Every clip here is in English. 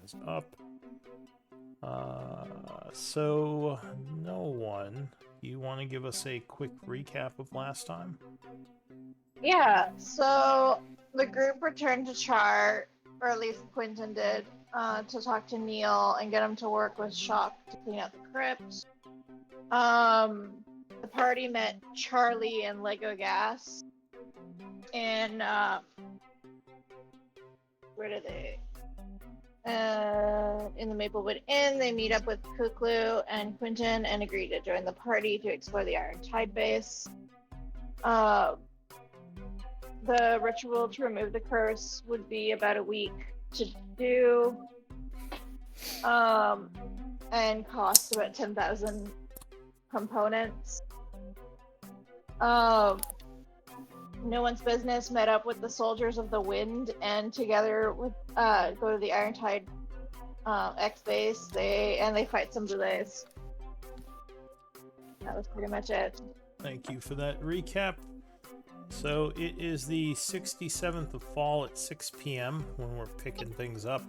things up. So no one. You want to give us a quick recap of last time? Yeah, so the group returned to Char, or at least Quentin did, to talk to Neil and get him to work with Shock to clean out the crypt. The party met Charlie and Lego Gas, and where did they? In the Maplewood Inn, they meet up with Kuklu and Quentin and agree to join the party to explore the Iron Tide base. The ritual to remove the curse would be about a week to do, and cost about 10,000 components. No One's Business met up with the Soldiers of the Wind and together with go to the Iron Tide X base. They fight some delays. That was pretty much it. Thank you for that recap. So it is the 67th of fall at 6 p.m. when we're picking things up.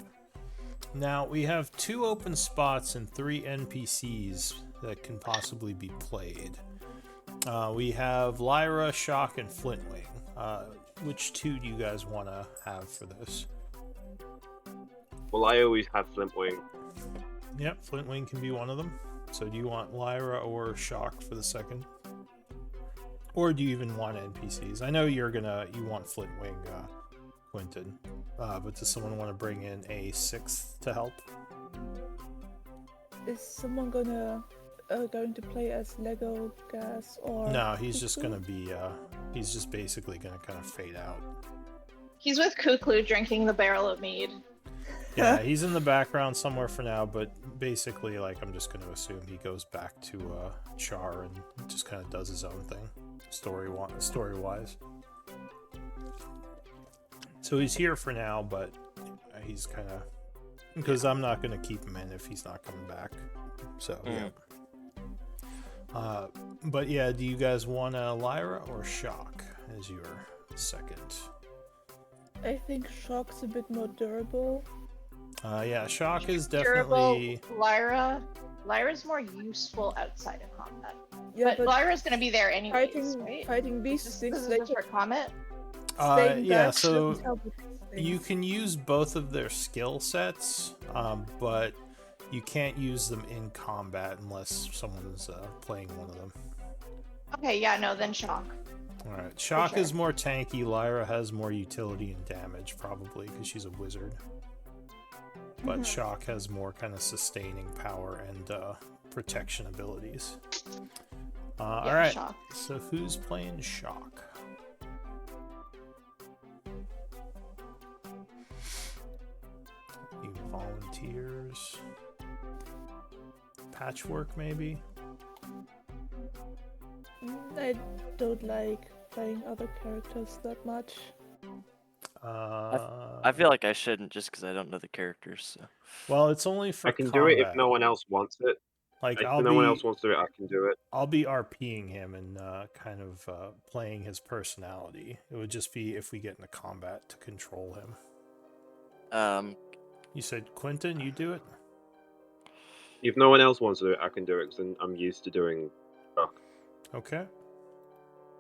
Now we have 2 open spots and 3 NPCs that can possibly be played. We have Lyra, Shock, and Flintwing. Which 2 do you guys want to have for this? Well, I always have Flintwing. Yep, Flintwing can be one of them. So do you want Lyra or Shock for the second? Or do you even want NPCs? I know you want Flintwing, Quentin. But does someone want to bring in a 6th to help? Is someone going to play as Lego Gas or? No, he's just gonna be. He's just basically gonna kind of fade out. He's with Kuklu drinking the barrel of mead. Yeah, he's in the background somewhere for now, but basically, like, I'm just gonna assume he goes back to Char and just kind of does his own thing, story-wise. So he's here for now, but he's kind of because I'm not gonna keep him in if he's not coming back. So yeah. But yeah, do you guys want Lyra or Shock as your second? I think Shock's a bit more durable. Yeah, Shock is definitely durable. Lyra's more useful outside of combat. Yeah, but Lyra's gonna be there anyways, fighting beasts. This is just for comment. Yeah, so you can use both of their skill sets, but you can't use them in combat unless someone's playing one of them. Okay, yeah, no, then Shock. Alright, Shock is more tanky, Lyra has more utility and damage, probably, because she's a wizard. But Shock has more kind of sustaining power and protection abilities. Alright, so who's playing Shock? Any volunteers? Patchwork, maybe? I don't like playing other characters that much. I feel like I shouldn't just because I don't know the characters. So. Well, it's only for I can combat. do it if no one else wants it. Like, if no one else wants to do it, I can do it. I'll be RPing him and kind of playing his personality. It would just be if we get into combat to control him. You said Quentin, you do it? If no one else wants to do it, I can do it because I'm used to doing Shock. Okay.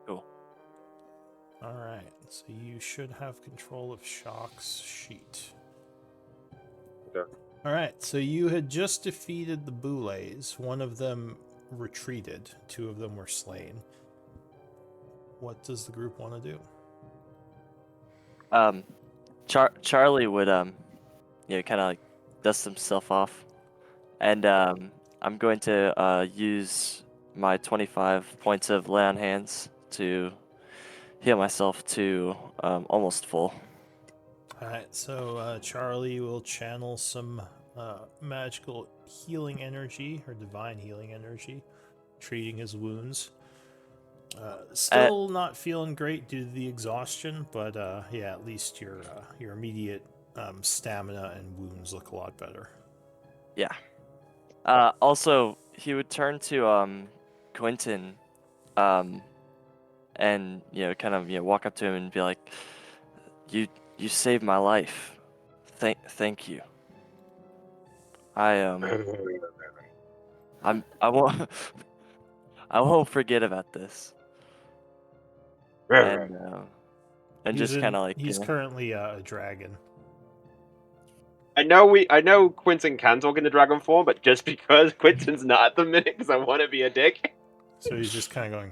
Cool. Alright, so you should have control of Shock's sheet. Okay. Alright, so you had just defeated the Boulets. One of them retreated. 2 of them were slain. What does the group want to do? Charlie would, kind of like dust himself off. And I'm going to use my 25 points of lay on hands to heal myself to almost full. Alright, so Charlie will channel some magical healing energy, or divine healing energy, treating his wounds. Still not feeling great due to the exhaustion, but yeah, at least your immediate stamina and wounds look a lot better. Yeah. Also, he would turn to Quentin, and kind of walk up to him and be like, "You saved my life. Thank you." I I won't I won't forget about this. And He's just kind of he's currently a dragon. I know Quinton can talk in the dragon form, but just because Quinton's not at the minute, because I want to be a dick. So he's just kind of going.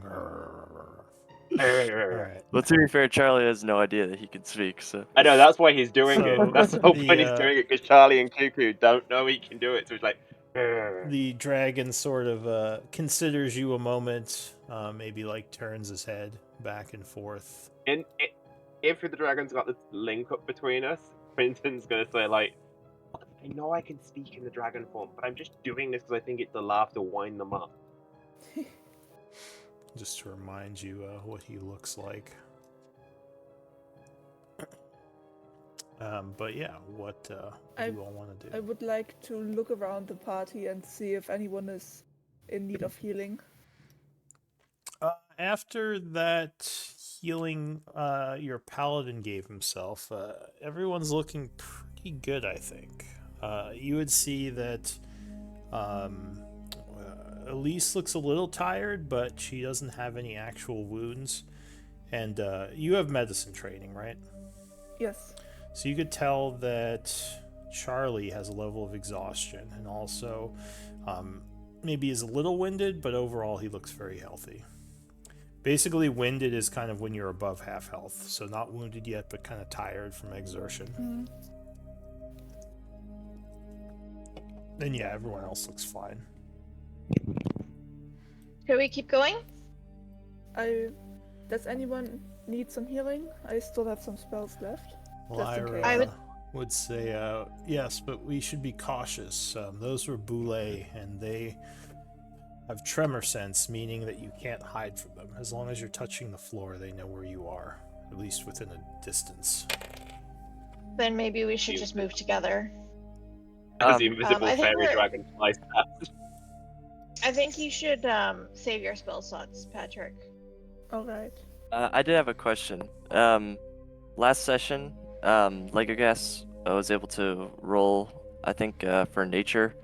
All right. Well, to be fair, Charlie has no idea that he can speak, so. I know, that's why he's doing So, it. That's the whole point he's the, doing it, because Charlie and Cuckoo don't know he can do it, so he's like... The dragon sort of considers you a moment, maybe like turns his head back and forth. And if the dragon's got this link up between us, Quinton's gonna say like, I know I can speak in the dragon form, but I'm just doing this because I think it's a laugh to wind them up. Just to remind you what he looks like. But yeah, what do you all want to do? I would like to look around the party and see if anyone is in need of healing. After that healing your paladin gave himself, everyone's looking pretty good, I think. You would see that Elise looks a little tired, but she doesn't have any actual wounds. And you have medicine training, right? Yes. So you could tell that Charlie has a level of exhaustion, and also maybe is a little winded, but overall he looks very healthy. Basically, winded is kind of when you're above half health, so not wounded yet, but kind of tired from exertion. Mm. And yeah, everyone else looks fine. Should we keep going? Does anyone need some healing? I still have some spells left. Lyra I would say yes, but we should be cautious. Those were boule, and they have tremor sense, meaning that you can't hide from them. As long as you're touching the floor, they know where you are, at least within a distance. Then maybe we should just move together. As the invisible I think fairy we're- dragon flies past. I think you should save your spell slots, Patrick. Alright. I did have a question. Last session, Legogas was able to roll, I think, for nature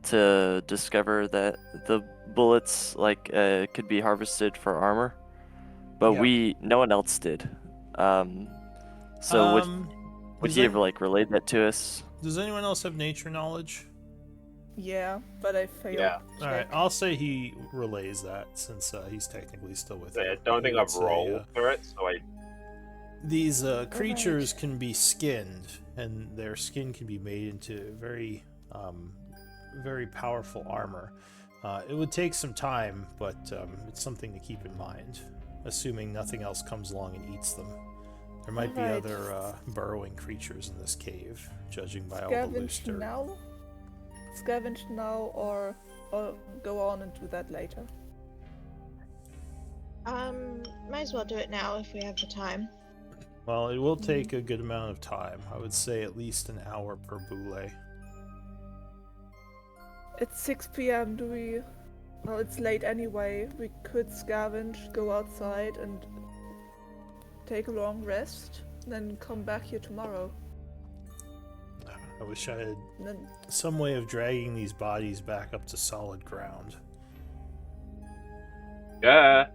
to discover that the bullets could be harvested for armor, but Yeah. no one else did. So would does he any- ever relayed that to us? Does anyone else have nature knowledge? Yeah, but I failed. Yeah. All right, I'll say he relays that since he's technically still with I you. don't think He would I've say, rolled for it, so I... These creatures can be skinned, and their skin can be made into very, very powerful armor. It would take some time, but it's something to keep in mind, assuming nothing else comes along and eats them. There might be Alright. other burrowing creatures in this cave, judging by all the loose Scavenge dirt. now? Scavenge now or go on and do that later? Might as well do it now if we have the time. Well, it will take a good amount of time. I would say at least an hour per boule. It's 6 p.m. Well, it's late anyway. We could scavenge, go outside, and take a long rest, then come back here tomorrow. I wish I had And then some way of dragging these bodies back up to solid ground. Yeah.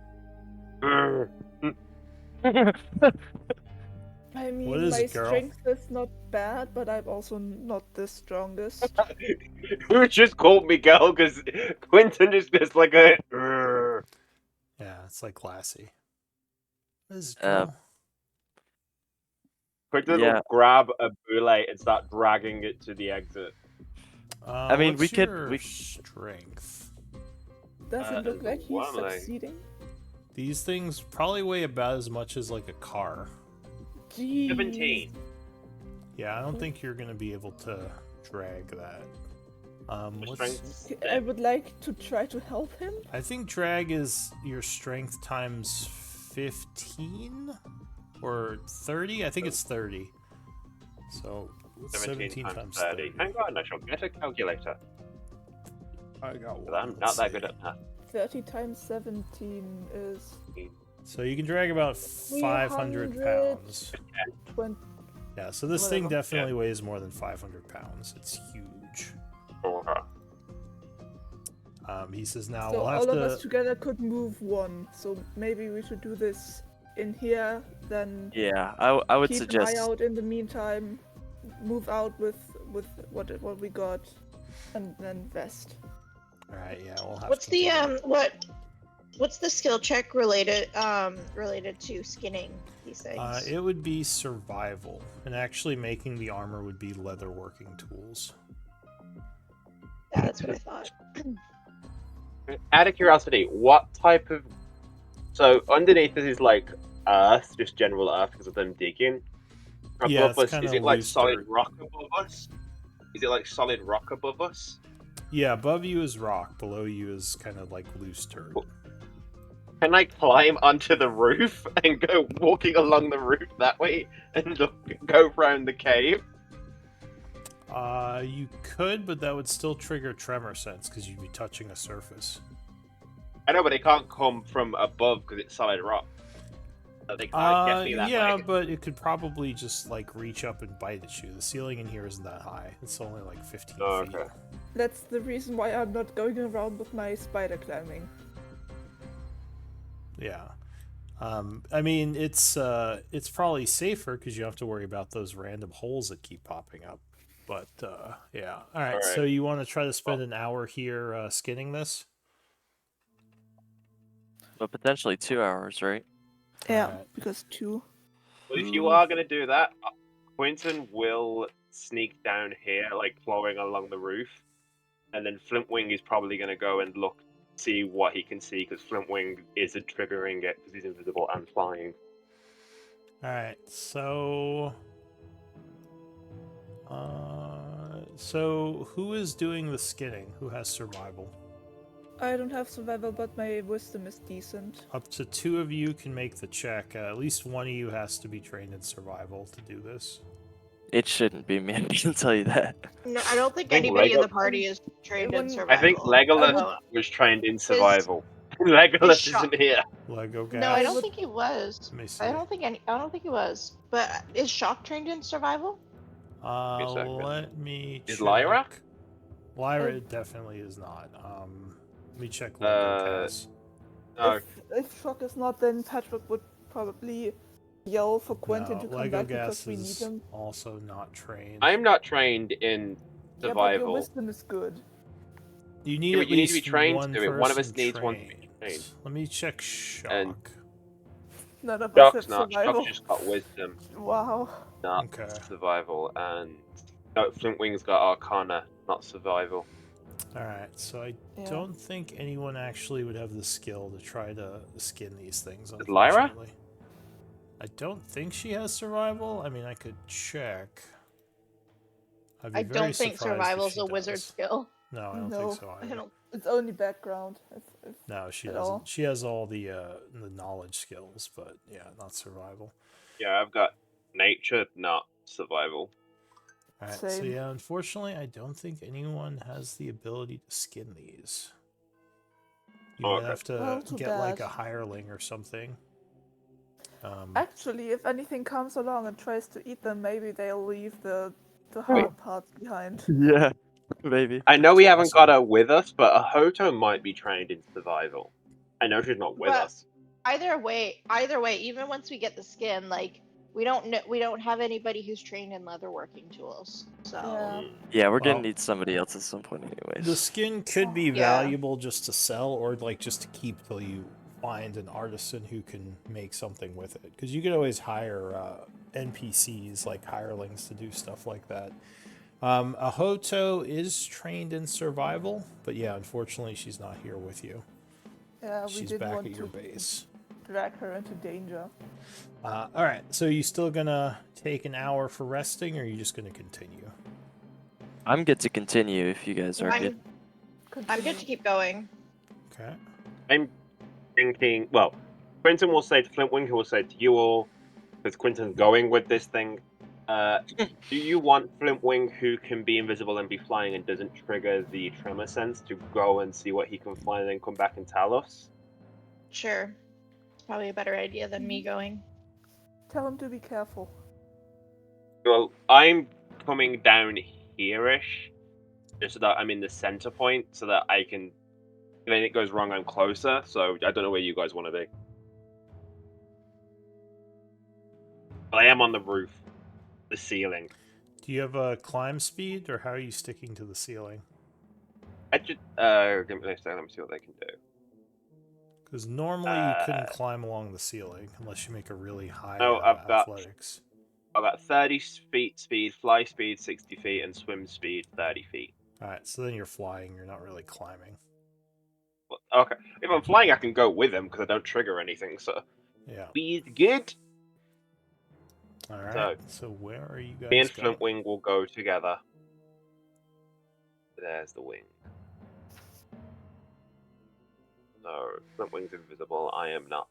I mean, What is my it, girl? strength is not bad, but I'm also not the strongest. Who just called me girl? Because Quinton is just like a... Yeah, it's like Lassie. What is it, Uh, girl? Quinton Yeah. will grab a boule and start dragging it to the exit. I mean, what's we could- your we- strength? Does it look like he's one, like- succeeding? These things probably weigh about as much as like a car. Jeez. 17. Yeah, I don't think you're gonna be able to drag that. What's... Strength. I would like to try to help him. I think drag is your strength times 15 or 30. I think it's 30. So 17 times 30. Hang on, I shall get a calculator. I got But one. I'm not that good at math. 30 times 17 is So you can drag about 500 pounds. 20. Yeah, so this thing Whatever. definitely weighs more than 500 pounds. It's huge. Okay. He says now So we'll have all to. of us together could move one. So maybe we should do this in here, then Yeah, I would keep suggest. an eye out in the meantime. Move out with what we got, and then vest. All right, yeah, we'll have What's to. the do it. what's the skill check related to skinning these things? It would be survival, and actually making the armor would be leatherworking tools. Yeah, that's what I thought. Out of curiosity, what type of... So underneath this is like earth, just general earth because of them digging. Yeah, Above it's us, kinda is it like loose solid dirt. rock above us? Is it like solid rock above us? Yeah, above you is rock, below you is kind of like loose dirt. Cool. Can I climb onto the roof and go walking along the roof that way and go round the cave? You could, but that would still trigger tremor sense because you'd be touching a surface. I know, but it can't come from above because it's solid rock. So they can't get me that yeah, way. but it could probably just like reach up and bite at you. The ceiling in here isn't that high. It's only like 15 Oh, feet. okay. That's the reason why I'm not going around with my spider climbing. Yeah. I mean, it's probably safer because you don't have to worry about those random holes that keep popping up. But yeah. All right. So you want to try to spend an hour here skinning this? But potentially 2 hours, right? Yeah, Alright. because 2. Well, if you are going to do that, Quentin will sneak down here, like clawing along the roof. And then Flintwing is probably going to go and look, see what he can see, because Flintwing isn't triggering it because he's invisible and flying. All right. So so who is doing the skinning? Who has survival? I don't have survival, but my wisdom is decent. Up to 2 of you can make the check. At least one of you has to be trained in survival to do this. It shouldn't be me. I can tell you that. No, I don't think I think anybody in Lego- the party is trained in I survival. I think Legolas Oh, was trained in survival. Legolas Shock. isn't here. Lego gas. no, I don't would- think he was. Let me see. I don't think he was. But is Shock trained in survival? a second. Let me Is check. Lyra? Lyra definitely is not. Let me check Lego gas. No, If Shock is not, then Patrick would probably yell for Quentin No, to come Lego back because gas we need is him. also not trained. I'm not trained in Yeah, but your survival. wisdom is good. You need Yeah, but at you need least to be trained one to do it. One of us person needs one to be trained. trained. Let me check shock. And- None of us Shock's have not. survival. Shock's just got wisdom, Wow. not Okay. survival. And no, Flintwing's got Arcana, not survival. Alright, so I Yeah. don't think anyone actually would have the skill to try to skin these things, Is Lyra? unfortunately. I don't think she has survival. I mean, I could check. I'd be I very don't think surprised if survival's she a wizard does. skill. No, I don't No, think so I either. don't. It's only background. If No, she at doesn't. all. She has all the knowledge skills, but yeah, not survival. Yeah, I've got nature, not survival. Alright, so Same. yeah, unfortunately, I don't think anyone has the ability to skin these. You Oh, might okay. have to Well, too get like bad. a hireling or something. Actually, if anything comes along and tries to eat them, maybe they'll leave the hard parts behind. Yeah, maybe. I know we That's haven't awesome. got her with us, but Ahoto might be trained in survival. I know she's not with But- us. Either way, even once we get the skin, like we don't have anybody who's trained in leatherworking tools. So Yeah. Yeah, we're gonna Well- need somebody else at some point, anyways. The skin could be Yeah. valuable just to sell or like just to keep till you find an artisan who can make something with it. Because you could always hire NPCs like hirelings to do stuff like that. Ahoto is trained in survival, but yeah, unfortunately she's not here with you. Yeah, we She's didn't back want at your to base. drag her into danger. All right, so you still gonna take an hour for resting, or are you just gonna continue? I'm good to continue if you guys are good. I'm good to keep going. Okay. I'm thinking, well, Quentin will say to Flintwing, who will say to you all, because Quentin's going with this thing, do you want Flintwing, who can be invisible and be flying and doesn't trigger the tremor sense, to go and see what he can find and then come back and tell us? Sure, it's probably a better idea than me going. Tell him to be careful. Well, I'm coming down here-ish, just so that I'm in the center point, so that I can. If anything goes wrong, I'm closer. So I don't know where you guys want to be. But I am on the roof, the ceiling. Do you have a climb speed, or how are you sticking to the ceiling? I just let me see what they can do. Because normally you couldn't climb along the ceiling unless you make a really high No, I've got- athletics. I've got 30 feet speed, fly speed 60 feet, and swim speed 30 feet. Alright, so then you're flying, you're not really climbing. Well, okay, if I'm flying, I can go with them because I don't trigger anything. So Yeah. speed good. Alright, so where are you guys Me and going? Flintwing will go together. There's the wing. So Flintwing's invisible. I am not.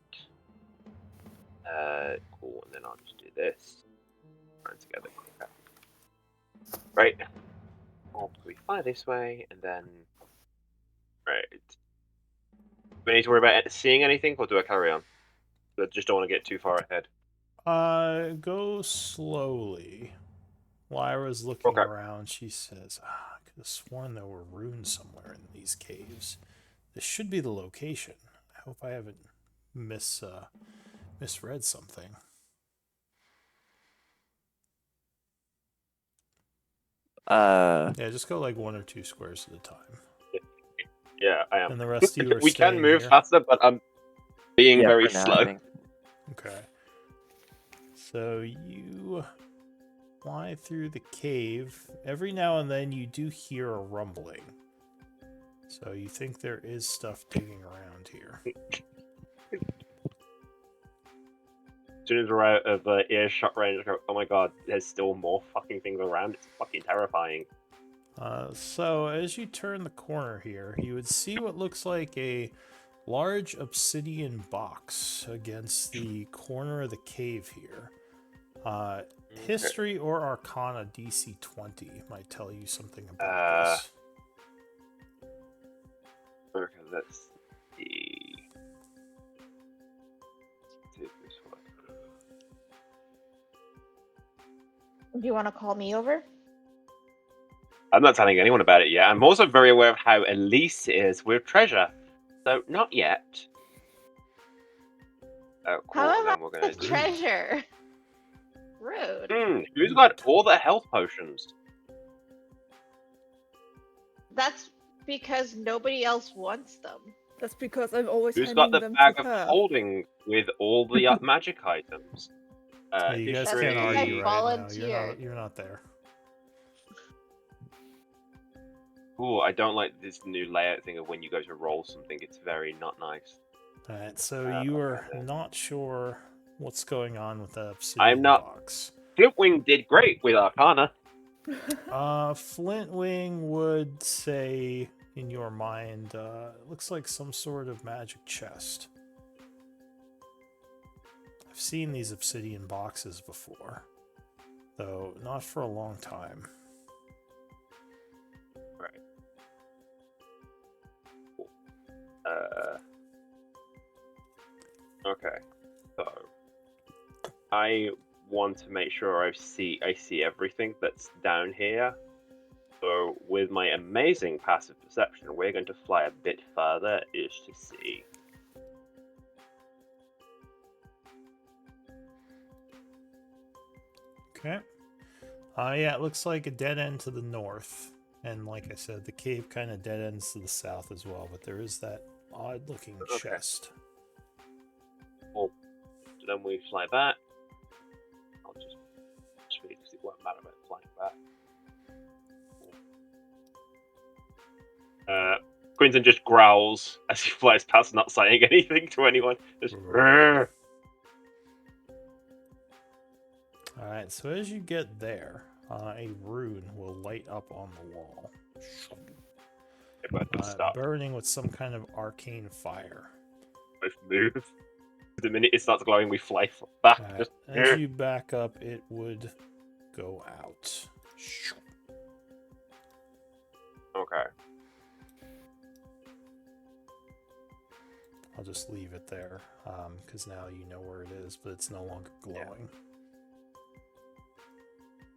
Cool. And then I'll just do this. Run together. Okay. Right. We fly this way, and then. Right. Do we need to worry about seeing anything, or do I carry on? I just don't want to get too far ahead. Go slowly. Lyra's looking Okay. around. She says, I could have sworn there were runes somewhere in these caves. This should be the location. I hope I haven't misread something. Yeah, just go like 1 or 2 squares at a time. Yeah, I am. And the rest of you are We can staying move here. faster, but I'm being Yeah, very for now, I slow. think. Okay. So you fly through the cave. Every now and then you do hear a rumbling. So you think there is stuff digging around here. As soon as we're out of earshot range, I go, oh my god, there's still more fucking things around. It's fucking terrifying. So as you turn the corner here, you would see what looks like a large obsidian box against the corner of the cave here. History or Arcana DC 20 might tell you something about this. Okay, let's see. Do this one. Do you want to call me over? I'm not telling anyone about it yet. I'm also very aware of how Elise is with treasure. So, not yet. Oh, cool. How And am then I we're gonna with treasure? Rude. who's got all the health potions? That's because nobody else wants them. That's because I'm always Who's handing got the them bag to of her. holding with all the magic items? Yeah, you guys history- can't argue I right now. volunteered. You're not there. Ooh, I don't like this new layout thing of when you go to roll something. It's very not nice. Alright, so you are okay. not sure what's going on with the obsidian I'm not- box. Flintwing did great with Arcana. Flintwing would say, in your mind, it looks like some sort of magic chest. I've seen these obsidian boxes before, though not for a long time. Right. Cool. Okay. So I want to make sure I see everything that's down here. So with my amazing passive perception, we're going to fly a bit further just to see. Okay. Yeah, it looks like a dead end to the north. And like I said, the cave kind of dead ends to the south as well, but there is that odd looking Okay. chest. So then we fly back. I'll just speed because it won't matter about flying back. Quinton just growls as he flies past, not saying anything to anyone. Just "Rrr." Alright, so as you get there, a rune will light up on the wall, If I can stop, burning with some kind of arcane fire. both move. The minute it starts glowing, we fly back. Alright, Just as you back up, it would go out. okay. I'll just leave it there, because now you know where it is, but it's no longer glowing.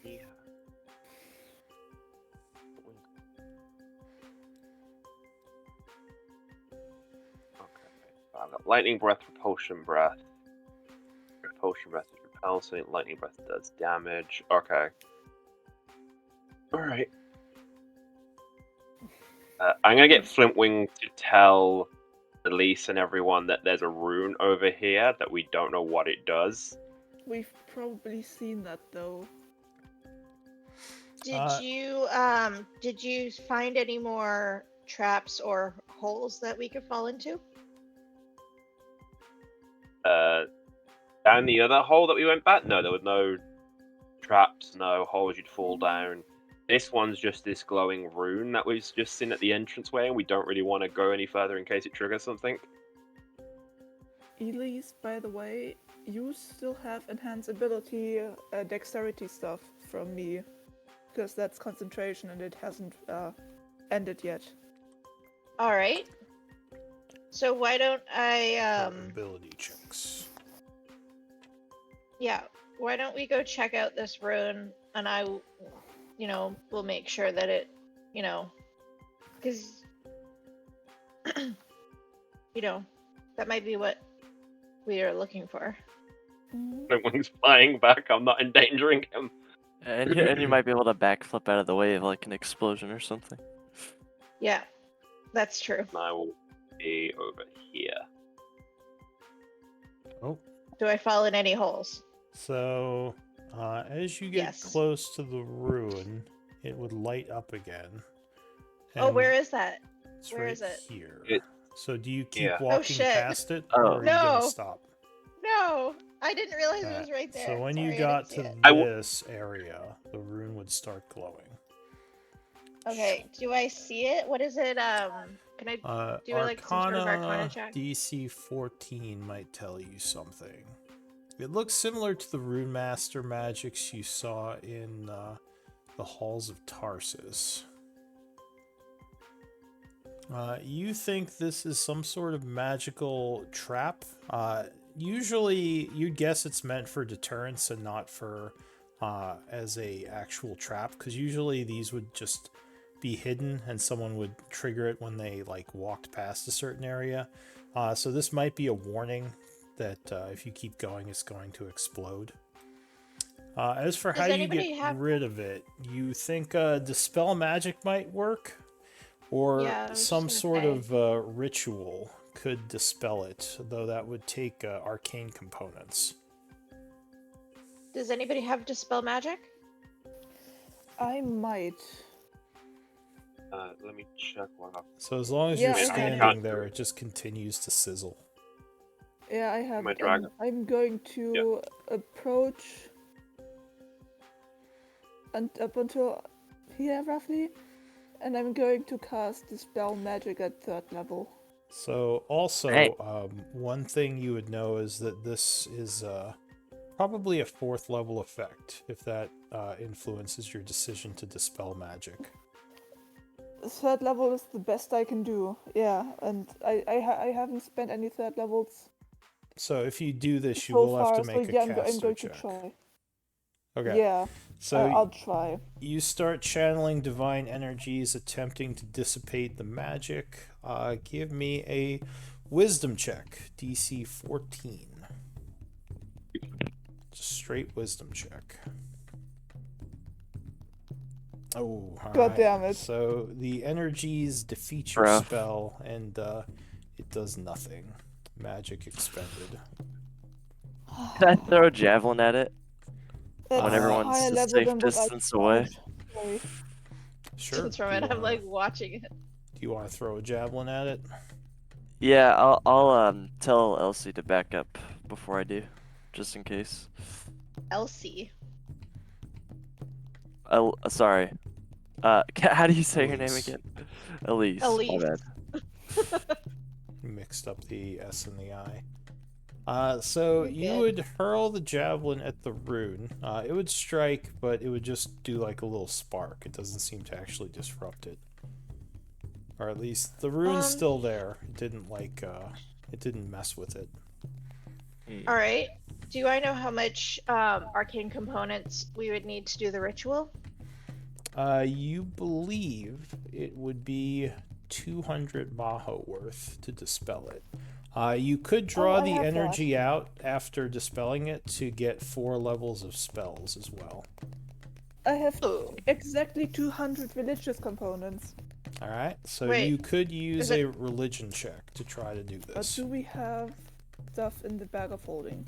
Yeah. I've got lightning breath, repulsion breath. Repulsion breath is repulsing. Lightning breath does damage. Okay. All right. I'm gonna get Flintwing to tell Elise and everyone that there's a rune over here that we don't know what it does. We've probably seen that though. Did you find any more traps or holes that we could fall into? Down the other hole that we went back? No, there was no traps, no holes you'd fall down. This one's just this glowing rune that we've just seen at the entranceway, and we don't really want to go any further in case it triggers something. Elise, by the way, you still have enhanced ability dexterity stuff from me. Because that's concentration and it hasn't ended yet. Alright. So why don't I, Ability checks. yeah, why don't we go check out this rune and I, will make sure that it, because, that might be what we are looking for. Flintwing's flying back, I'm not endangering him. And you might be able to backflip out of the way of like an explosion or something. Yeah, that's true. And I will be over here. Oh, Do I fall in any holes? so as you get Yes. close to the ruin, it would light up again. Oh, and where is that? It's where right is it? here. It- So do you keep Yeah. Oh, walking shit. past it, Oh. or are you gonna No. stop? No, I didn't realize it Okay, was right there. So when Sorry, you I got didn't see to it. this area, the rune would start glowing. Okay, do I see it? What is it? Can I do like some sort of Arcana check? DC 14 might tell you something. It looks similar to the Rune Master magics you saw in the Halls of Tarsus. You think this is some sort of magical trap? Usually, you'd guess it's meant for deterrence and not for as a actual trap, because usually these would just be hidden and someone would trigger it when they like walked past a certain area. So this might be a warning that if you keep going, it's going to explode. As for Does how you anybody get have- rid of it, you think Dispel Magic might work? Or Yeah, I was just some gonna sort say. of ritual could dispel it, though that would take arcane components. Does anybody have Dispel Magic? I might. Let me check one up. So as long as Yeah, you're I have it. standing there, it just continues to sizzle. Yeah, I have My it. dragon. I'm going to approach and up until here roughly, and I'm going to cast Dispel Magic at 3rd level. So also, Hey. one thing you would know is that this is probably a 4th level effect, if that influences your decision to dispel magic. 3rd level is the best I can do. Yeah, and I haven't spent any 3rd levels So if you do this, you so will have far. to So make yeah, a I'm caster going check. to try. Okay. Yeah, So I'll try. you start channeling divine energies, attempting to dissipate the magic. Give me a wisdom check, DC 14. Just straight wisdom check. Oh, God alright. damn it. So the energies defeat your Rough. spell, and it does nothing. Magic expended. Can I throw a javelin at it? That's when everyone's higher a level safe than what I distance away? thought. Sorry. Sure. Just from Do it, you I'm wanna- like watching it. Do you want to throw a javelin at it? Yeah, I'll tell Elsie to back up before I do, just in case. Elsie. Sorry. How do you say her name Elise. again? Elise. Elise. My bad. Mixed up the S and the I. So You're you good. would hurl the javelin at the rune. It would strike, but it would just do like a little spark. It doesn't seem to actually disrupt it. Or at least the rune's Um, still there. It didn't like it didn't mess with it. All right. Do I know how much arcane components we would need to do the ritual? You believe it would be 200 Maho worth to dispel it. You could draw I the have that. energy out after dispelling it to get 4 levels of spells as well. I have Ooh. exactly 200 religious components. All right, so Wait, you could use is a religion check to try to do But this. do we have stuff in the bag of holding?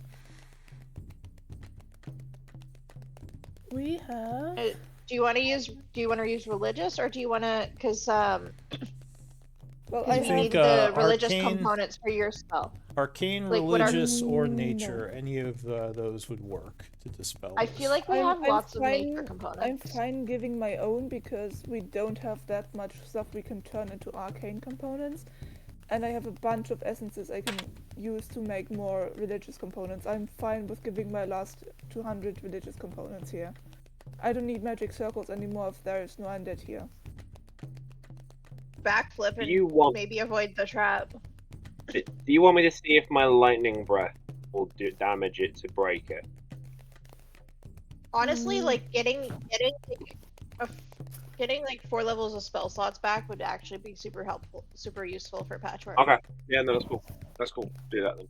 We have. Do you want to use religious, or do you want to? Because Well, I I You you have. need think, the religious arcane- components for your spell. Arcane, Like, what are- religious, or No. nature, any of those would work to dispel I this. feel like we I'm- have I'm lots of nature fine- I'm components. fine giving my own because we don't have that much stuff we can turn into arcane components. And I have a bunch of essences I can use to make more religious components. I'm fine with giving my last 200 religious components here. I don't need magic circles anymore if there is no undead here. Backflip Do and you want? maybe avoid the trap. Do you want me to see if my lightning breath will do damage it to break it? Honestly, Mm. like getting like 4 levels of spell slots back would actually be super helpful, super useful for Patchwork. Okay. Yeah, no, that's cool. That's cool. Do that then.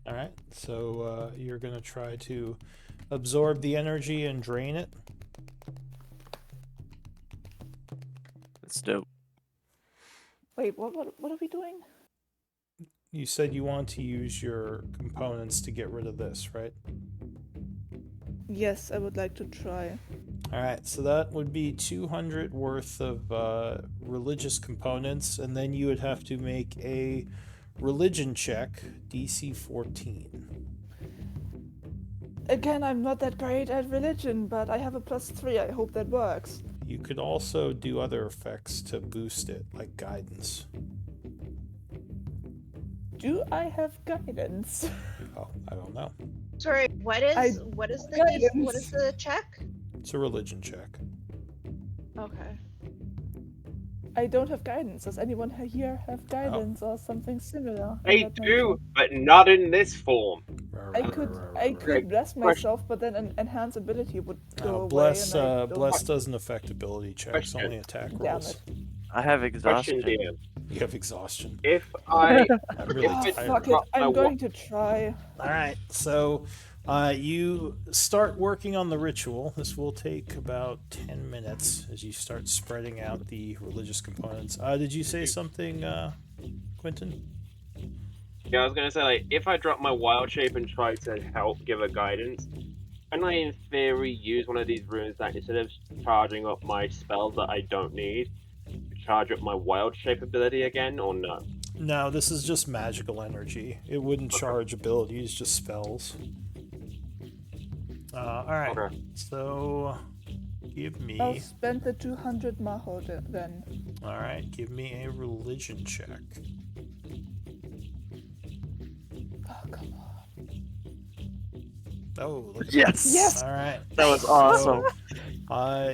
All right, so you're going to try to absorb the energy and drain it. That's dope. Wait, what are we doing? You said you want to use your components to get rid of this, right? Yes, I would like to try. All right, so that would be 200 worth of religious components, and then you would have to make a religion check, DC 14. Again, I'm not that great at religion, but I have a +3. I hope that works. You could also do other effects to boost it, like guidance. Do I have guidance? Oh, I don't know. Sorry, what is I- what is the Guidance. what is the check? It's a religion check. Okay. I don't have guidance. Does anyone here have guidance or something similar? They That might do, help. but not in this form. I could bless myself, but then an enhanced ability would go away. Bless, and I don't- bless doesn't affect ability checks, Question. only attack Damn rolls. it. I have Question, exhaustion. DM. You have exhaustion. If I I'm really Ah, it's tired. fuck it. drop my I'm wa- going to try. All right, so you start working on the ritual. This will take about 10 minutes as you start spreading out the religious components. Did you say something, Quentin? Yeah, I was gonna say, like, if I drop my wild shape and try to help give a guidance, can I, in theory, use one of these runes that instead of charging up my spells that I don't need, charge up my wild shape ability again, or no? No, this is just magical energy. It wouldn't charge abilities, just spells. All right, Okay. so give me. I'll spend the 200 maho then. All right, give me a religion check. Oh, come on. Oh, look at Yes. Yes! All right. That was awesome.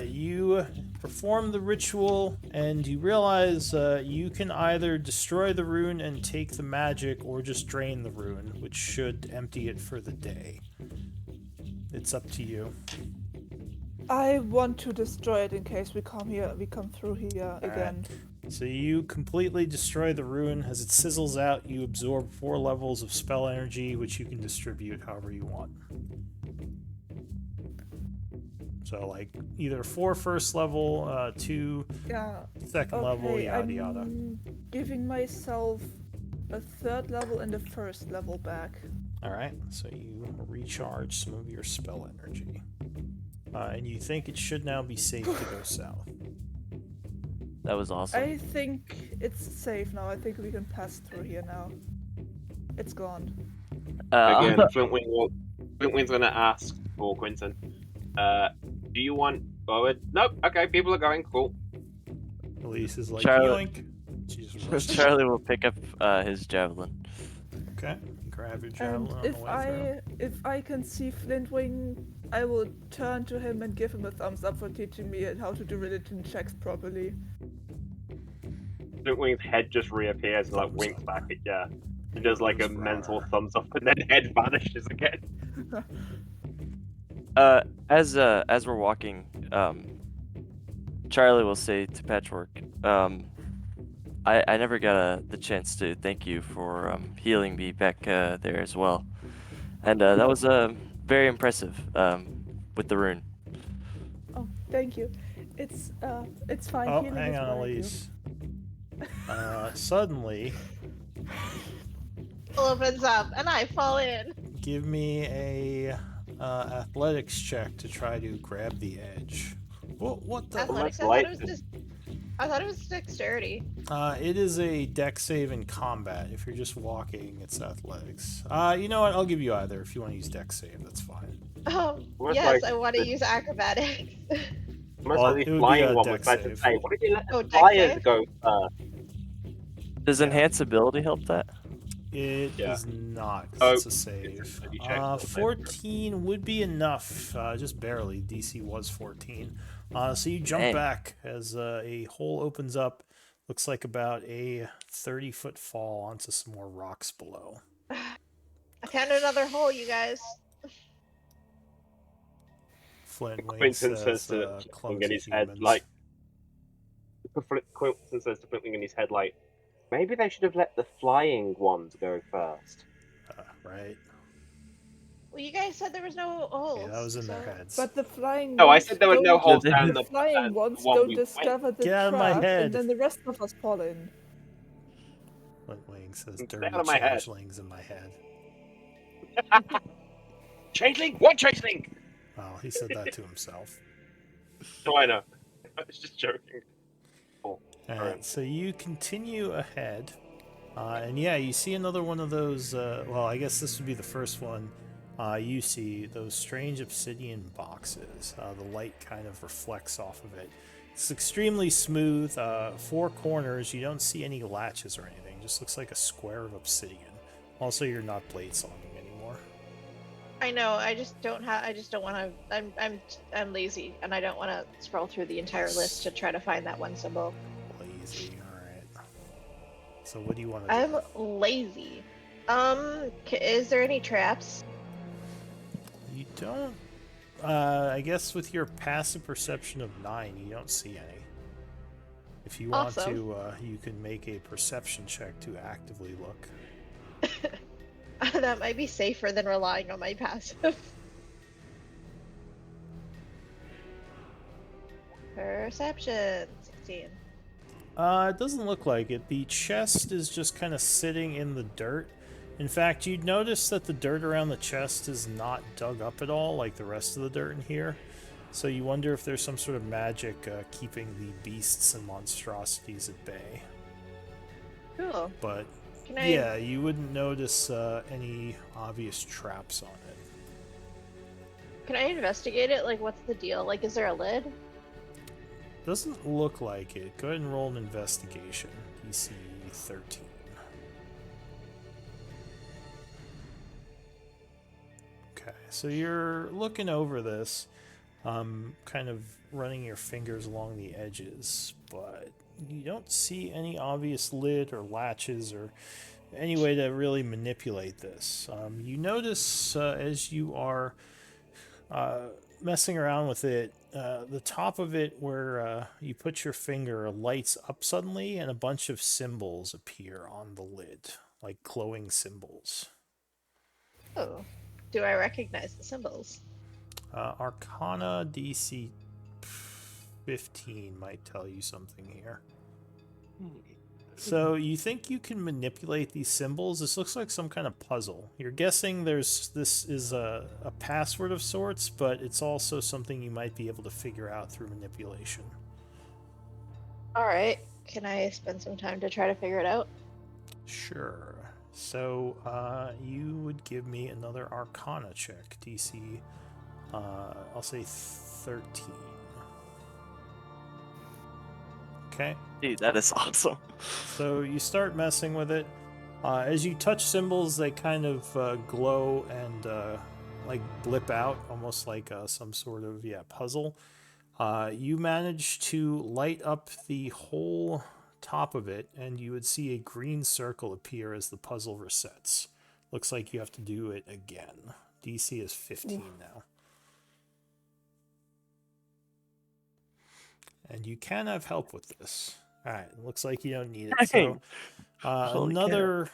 You perform the ritual, and you realize you can either destroy the rune and take the magic, or just drain the rune, which should empty it for the day. It's up to you. I want to destroy it in case we come through here again. So you completely destroy the rune. As it sizzles out, you absorb 4 levels of spell energy, which you can distribute however you want. So, like, either 4 first level, 2 Yeah. second level, Okay, yada I'm yada. giving myself a 3rd level and a 1st level back. Alright, so you recharge some of your spell energy. And you think it should now be safe to go south. That was awesome. I think it's safe now. I think we can pass through here now. It's gone. Again, Flintwing's gonna ask for Quinton. Do you want forward? Nope. Okay, people are going. Cool. Elise is like, Charlie- yoink. She just rushes. Charlie will pick up his javelin. Okay, grab your And javelin on the way through. if I can see Flintwing, I will turn to him and give him a thumbs up for teaching me how to do religion checks properly. Flintwing's head just reappears and like Thumbs winks up. back at yeah. He does like a Goes mental rawr. thumbs up and then head vanishes again. As we're walking, Charlie will say to Patchwork, I never got the chance to thank you for healing me back there as well, and that was very impressive with the rune. Oh, thank you. It's fine. Oh, Healing hang is on, what I do. Elise. Suddenly, Opens up and I fall in. give me a athletics check to try to grab the edge. What the? Athletics. that's light. I thought it was dexterity. It is a deck save in combat. If you're just walking, it's athletics. You know what? I'll give you either. If you want to use deck save, that's fine. Almost Yes, like I want to the- use acrobatics. Most Well, like it the would be flying a one dex was about to save. say, what did you let the Oh, dex flyers save? go first? Does Yeah. enhance ability help that? It Yeah. does not. 'Cause Oh, it's a it's save. a ability check, so it's 14 would be enough. Just barely. DC was 14. So you jump Dang. back as a hole opens up. Looks like about a 30-foot fall onto some more rocks below. I found another hole, you guys. Flint Wing Quentin says, says to Flintwing clumsy in his head, humans. like, Quentin says to Flintwing in his head, like, maybe they should have let the flying ones go first. Right? Well, you guys said there was no holes. Yeah, that was in their so- heads. But the flying No, I ones said there were no don't- holes they- down the the flying ones one don't we went. discover the Get out of my trap, head. and then the rest of us fall in. Flint Wing says, Stay dirty out of my head." changelings in my head. Changeling? What changeling? Well, he said that to himself. No, I know. I was just joking. Alright, so you continue ahead, and yeah, you see another one of those. Well, I guess this would be the first one. You see those strange obsidian boxes. The light kind of reflects off of it. It's extremely smooth. 4 corners. You don't see any latches or anything. It just looks like a square of obsidian. Also, you're not blade sawing anymore. I know. I just don't have. I just don't want to. I'm lazy, and I don't want to scroll through the entire list to try to find that one symbol. Lazy. All right. So what do you want to do? I'm lazy. Is there any traps? You don't. I guess with your passive perception of 9, you don't see any. If you want Awesome. to, you can make a perception check to actively look. That might be safer than relying on my passive. Perception 16. It doesn't look like it. The chest is just kind of sitting in the dirt. In fact, you'd notice that the dirt around the chest is not dug up at all like the rest of the dirt in here. So you wonder if there's some sort of magic keeping the beasts and monstrosities at bay. Cool. But Can I? yeah, you wouldn't notice any obvious traps on it. Can I investigate it? Like, what's the deal? Like, is there a lid? Doesn't look like it. Go ahead and roll an investigation. DC 13. Okay, so you're looking over this, kind of running your fingers along the edges, but you don't see any obvious lid or latches or any way to really manipulate this. You notice as you are messing around with it, the top of it where you put your finger lights up suddenly and a bunch of symbols appear on the lid, like glowing symbols. Oh. Do I recognize the symbols? Arcana DC 15 might tell you something here. So you think you can manipulate these symbols? This looks like some kind of puzzle. You're guessing this is a password of sorts, but it's also something you might be able to figure out through manipulation. Alright. Can I spend some time to try to figure it out? Sure. So you would give me another Arcana check, DC. I'll say 13. Okay. Dude, that is awesome. So you start messing with it. As you touch symbols, they kind of glow and like blip out, almost like some sort of puzzle. You manage to light up the whole top of it, and you would see a green circle appear as the puzzle resets. Looks like you have to do it again. DC is 15 now. And you can have help with this. All right, looks like you don't need it. So Dang. Holy cow. another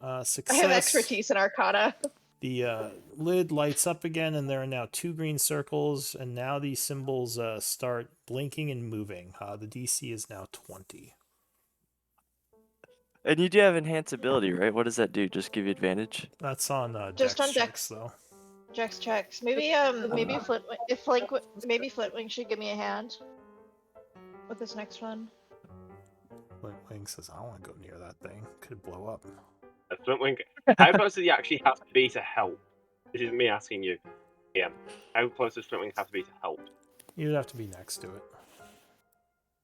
I success. have expertise in Arcana. The lid lights up again, and there are now 2 green circles, and now these symbols start blinking and moving. The DC is now 20. And you do have enhance ability, right? What does that do? Just give you advantage? That's on Just Dex on checks, Dex. though. Jax checks. Maybe maybe Flintwing should give me a hand with this next one. Flintwing says, I don't want to go near that thing. Could blow up. Flintwing, how close does he actually have to be to help? This is me asking you. Yeah. How close does Flintwing have to be to help? You'd have to be next to it.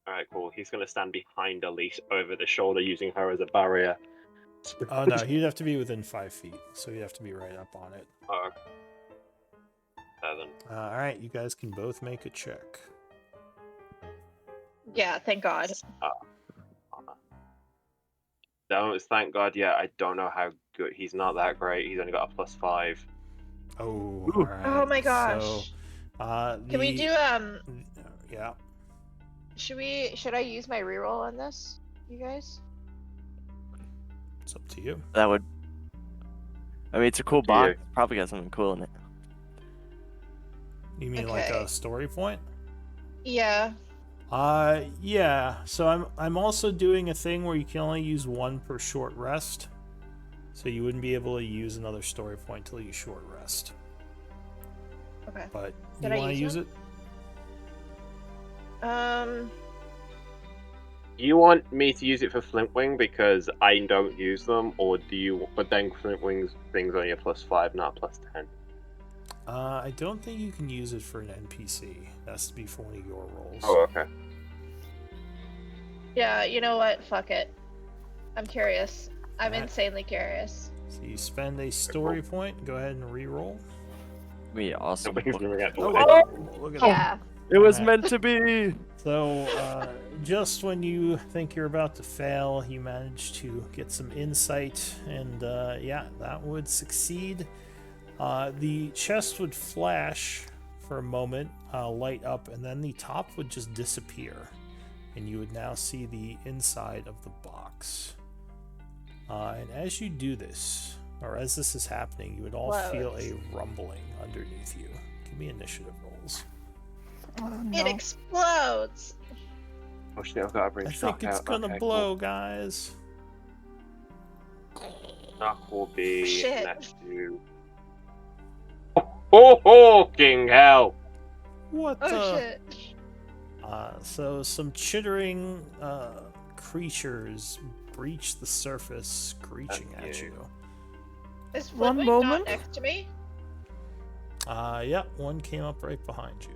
Alright, cool. He's going to stand behind Elise over the shoulder using her as a barrier. Oh, no, he'd have to be within 5 feet, so you'd have to be right up on it. Oh. 7. All right, you guys can both make a check. Yeah, thank God. Thank God, yeah, I don't know how good. He's not that great. He's only got a +5. Oh, Ooh. all right. Oh my gosh. So, Can we do Yeah. should I use my reroll on this, you guys? It's up to you. That would. I mean, it's a cool to you. box. Probably got something cool in it. You mean like Okay. a story point? Yeah. Yeah. So I'm also doing a thing where you can only use 1 per short rest. So you wouldn't be able to use another story point till you short rest. Okay. But Did you I want to use use them? it? You want me to use it for Flintwing because I don't use them, or do you? But then Flintwing's thing's only a +5, not a +10. I don't think you can use it for an NPC. It has to be for one of your rolls. Oh, okay. Yeah, you know what? Fuck it. I'm curious. I'm Alright. insanely curious. So you spend a story point. Go ahead and re-roll. We awesome. Flintwing's gonna get Oh, bullied. look at Yeah. It was Alright. meant to be. So, just when you think you're about to fail, you manage to get some insight, and yeah, that would succeed. The chest would flash for a moment, light up, and then the top would just disappear, and you would now see the inside of the box. And as you do this, or as this is happening, you would all feel a rumbling underneath you. Give me initiative rolls. Oh, It no. explodes. Oh shit! I've got to bring I Shock think it's out. gonna Okay, blow, guys. Cool. Shock will be Shit. next to. Oh, king hell! What Oh the? shit. So some chittering creatures breach the surface, screeching Thank at you. you. Is One Flintwing moment. not next to me? Yeah, one came up right behind you.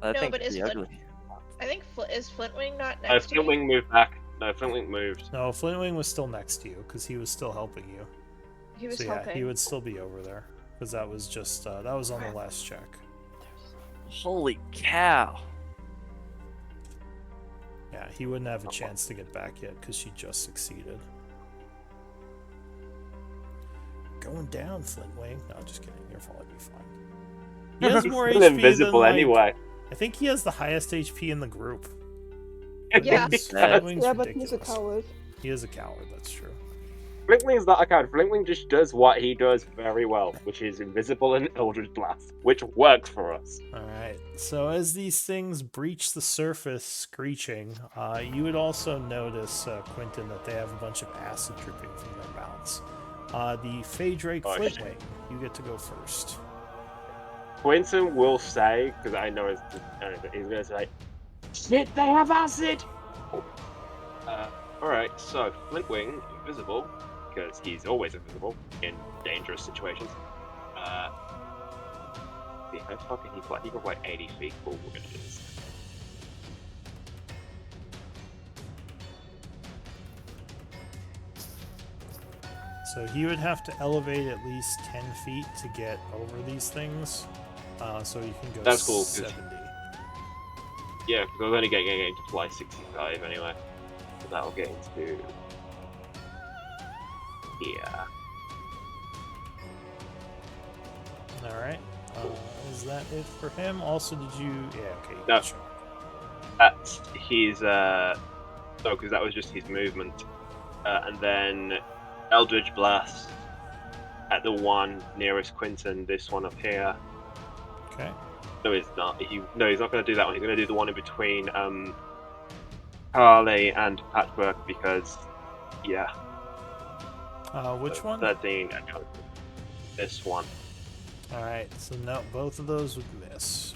I No, think but it's is ugly. I think is Flintwing not next to me? Flintwing moved back. No, Flintwing moved. No, Flintwing was still next to you because he was still helping you. He was So yeah, helping. he would still be over there because that was just that was on the last check. Holy cow. Yeah, he wouldn't have a chance to get back yet because she just succeeded. Going down, Flintwing. No, just kidding. You'll probably be fine. He has more He's HP invisible than, like, anyway. I think he has the highest HP in the group. Yeah. Flintwing's Yeah, but he's a ridiculous. coward. He is a coward, that's true. Flintwing's not a coward. Flintwing just does what he does very well, which is invisible and Eldritch Blast, which works for us. Alright, so as these things breach the surface, screeching, you would also notice, Quentin, that they have a bunch of acid dripping from their mouths. The Phaedrake Oh, shit. Flintwing, you get to go first. Quentin will say, because I know he's going to say, shit, they have acid! Alright, so Flintwing, invisible, because he's always invisible in dangerous situations. Yeah, how far can he fly? He can fly 80 feet. Cool, we're going to do this. So he would have to elevate at least 10 feet to get over these things. So you can go That's cool, 'cause- 70. Yeah, because I was only getting to fly 65 anyway. So that'll get into... Yeah. Alright. Is that it for him? Also, did you... Yeah, okay. you No. can show. He's So, because that was just his movement. And then Eldritch Blast at the one nearest Quinton, this one up here. Okay. No, he's not. He's not going to do that one. He's going to do the one in between Harley and Patchwork because, yeah. Which So one? 13. This one. All right. So no, both of those would miss.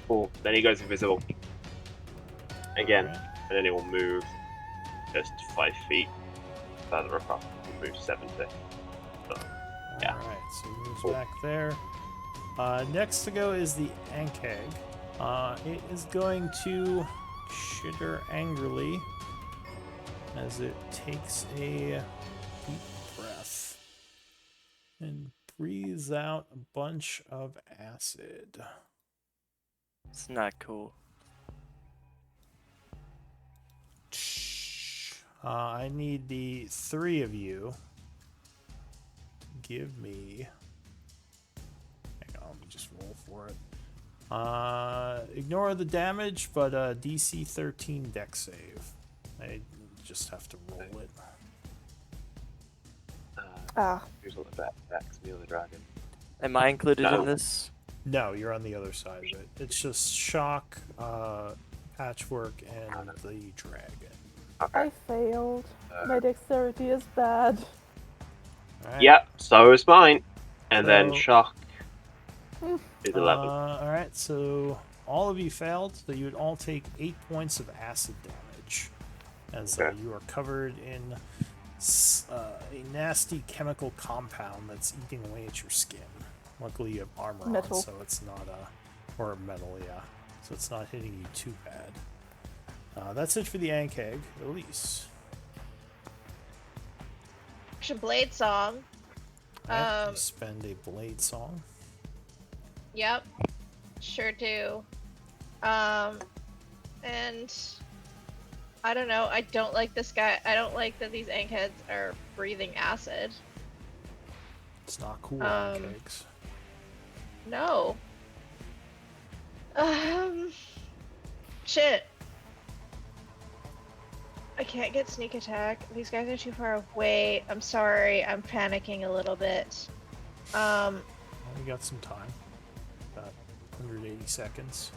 Cool. Then he goes invisible again, Alright. and then he will move just 5 feet further across. He moves 70. So, yeah. Alright, so he moves Cool. back there. Next to go is the Ankeg. It is going to shitter angrily as it takes a deep breath and breathes out a bunch of acid. It's not cool. I need the 3 of you to give me. Hang on, let me just roll for it. Ignore the damage, but DC 13 deck save. I just have to roll it. Here's all the backs, Meal the Dragon. Am I included No. in this? No, you're on the other side of it. It's just Shock, Patchwork, and the Dragon. Okay. I failed. My dexterity is bad. Alright. Yep, so is mine. And then So- Shock is 11. Alright, so all of you failed, so you would all take 8 points of acid damage. As Okay. you are covered in a nasty chemical compound that's eating away at your skin. Luckily, you have armor Metal. on, so it's not or metal, yeah. So it's not hitting you too bad. That's it for the Ankeg. Elise. Action Blade Song. Alright, you spend a blade song. Yep. Sure do. And I don't know. I don't like this guy. I don't like that these Ankheads are breathing acid. It's not cool, Um, Ankegs. No. Shit. I can't get sneak attack. These guys are too far away. I'm sorry. I'm panicking a little bit. Well, we got some time. About 180 seconds.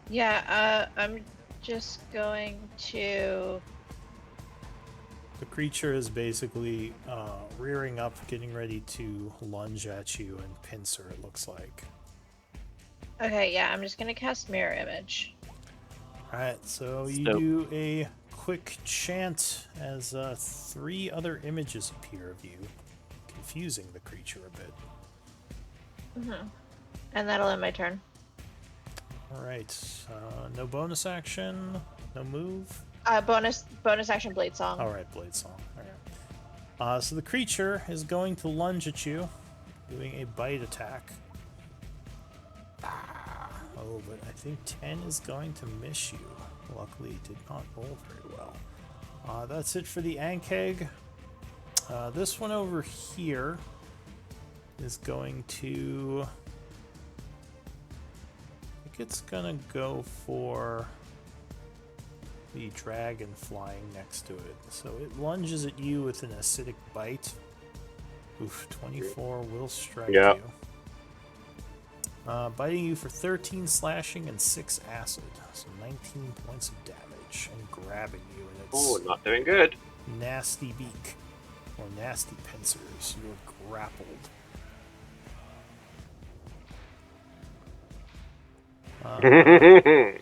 Yeah, I'm just going to. The creature is basically rearing up, getting ready to lunge at you and pincer, it looks like. Okay, yeah, I'm just gonna cast Mirror Image. Alright, so you Dope. do a quick chant as 3 other images appear of you, confusing the creature a bit. And that'll end my turn. Alright, no bonus action, no move. Bonus action Blade Song. Alright, Blade Song. Alright. So the creature is going to lunge at you, doing a bite attack. Oh, but I think 10 is going to miss you. Luckily, it did not roll very well. That's it for the Ankeg. This one over here is going to. I think it's gonna go for the dragon flying next to it. So it lunges at you with an acidic bite. Oof, 24 will strike Yeah. you. Biting you for 13 slashing and 6 acid. So 19 points of damage. And grabbing you in its Oh, not doing good. nasty beak. Or nasty pincers. You're grappled.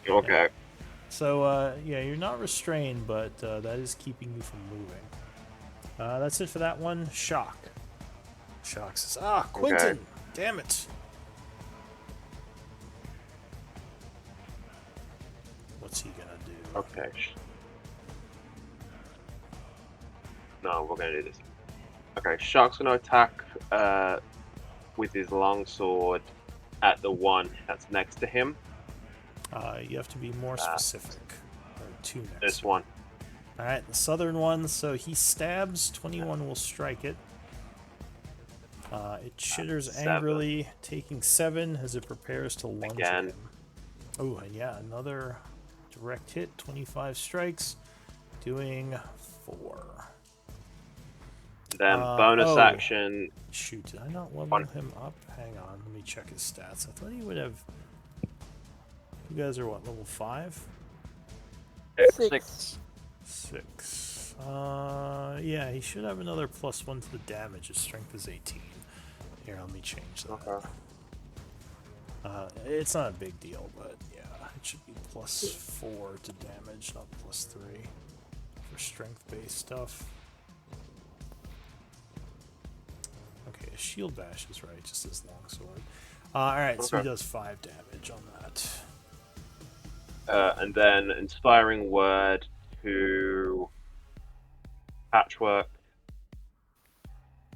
Okay. So, yeah, you're not restrained, but that is keeping you from moving. That's it for that one. Shock. Shock says, Quentin! Okay. Damn it! What's he gonna do? Okay. No, we're gonna do this. Okay, Shock's gonna attack with his longsword at the one that's next to him. You have to be more specific. Or 2 next. This one. All right, the southern one. So he stabs. 21 will strike it. It chitters 7. angrily, taking 7 as it prepares to lunge at Again. him. Oh, and yeah, another direct hit. 25 strikes, doing 4. Then bonus oh. action. Shoot, did I not level One. him up? Hang on, let me check his stats. I thought he would have. You guys are what, level 5? 6. 6. Yeah, he should have another +1 to the damage. His strength is 18. Here, let me change that. Okay. It's not a big deal, but yeah, it should be +4 to damage, not +3 for strength-based stuff. Okay, a shield bash is right, just his longsword. Alright, so he Okay. does 5 damage on that. And then inspiring word to Patchwork.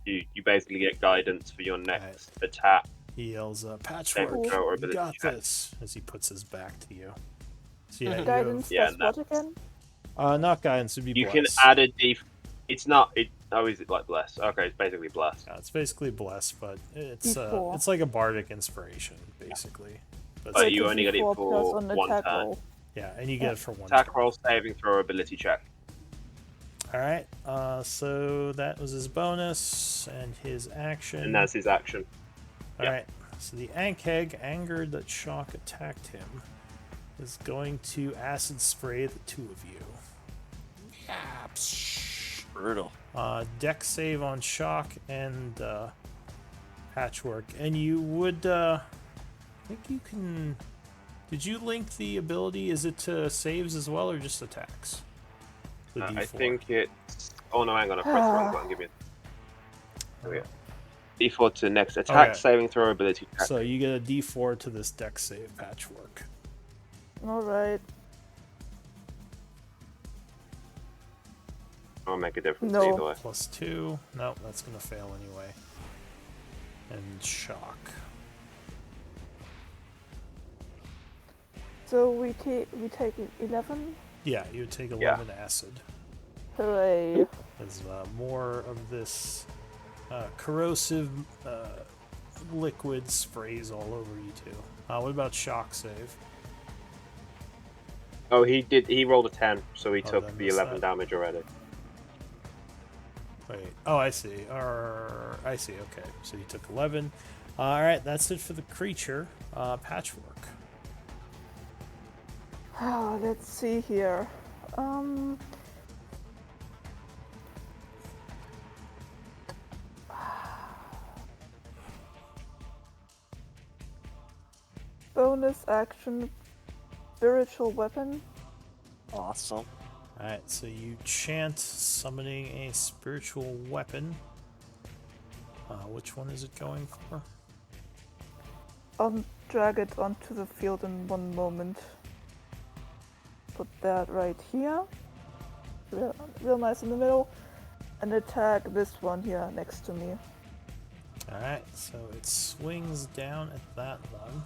You basically get guidance for your next attack. He yells, Patchwork, Saving throw or you ability got check. this, as he puts his back to you. So yeah, you Guidance Yeah, does what again? have, not guidance, it'd be You bless. can add a It's not. Oh, is it like bless? Okay, it's basically bless. Yeah, it's basically bless, but it's D4. it's like a bardic inspiration, basically. But But it's- you only get it D4 plus for on one attack turn. roll. yeah, and you get it for 1 Attack turn. roll, saving throw, ability check. Alright, so that was his bonus and his action. And that's his action. yeah. Alright, so the Ankheg, angered that Shock attacked him, is going to acid spray the 2 of you. Yeah, Brutal. deck save on Shock and Patchwork. And you would, I think you can. Did you link the ability? Is it to saves as well or just attacks? The I D4. think it's. Oh no, hang on, I pressed the wrong button. Give me. There we go. D4 to next attack, Okay. saving throw, ability check. So you get a D4 to this deck save, Patchwork. Alright. I'll make a difference No. either way. +2. Nope, that's gonna fail anyway. And Shock. So we take 11. Yeah, you would take 11 acid. Hooray. There's more of this corrosive liquid sprays all over you too. What about Shock save? Oh, he did. He rolled a 10, so he Oh, took then the missed 11 that. damage already. Wait. Oh, I see. I see. Okay, so you took 11. All right, that's it for the creature. Patchwork. Let's see here. Bonus action, spiritual weapon. Awesome. All right, so you chant summoning a spiritual weapon. Which one is it going for? I'll drag it onto the field in one moment. Put that right here. Real nice in the middle. And attack this one here next to me. Alright, so it swings down at that one.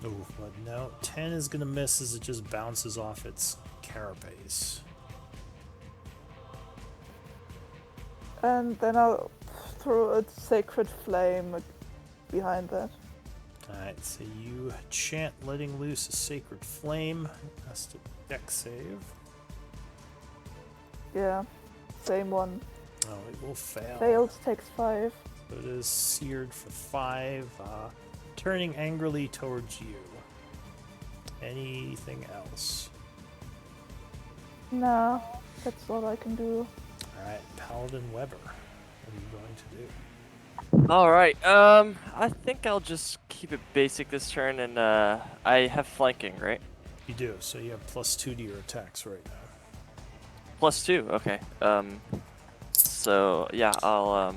Oh, but no. 10 is going to miss as it just bounces off its carapace. And then I'll throw a sacred flame behind that. Alright, so you chant letting loose a sacred flame. That's to deck save. Yeah, same one. Oh, it will fail. Failed, takes 5. So it is seared for 5, turning angrily towards you. Anything else? Nah, that's all I can do. Alright, Paladin Weber. What are you going to do? All right. I think I'll just keep it basic this turn, and I have flanking, right? You do, so you have +2 to your attacks right now. +2. Okay. So yeah, I'll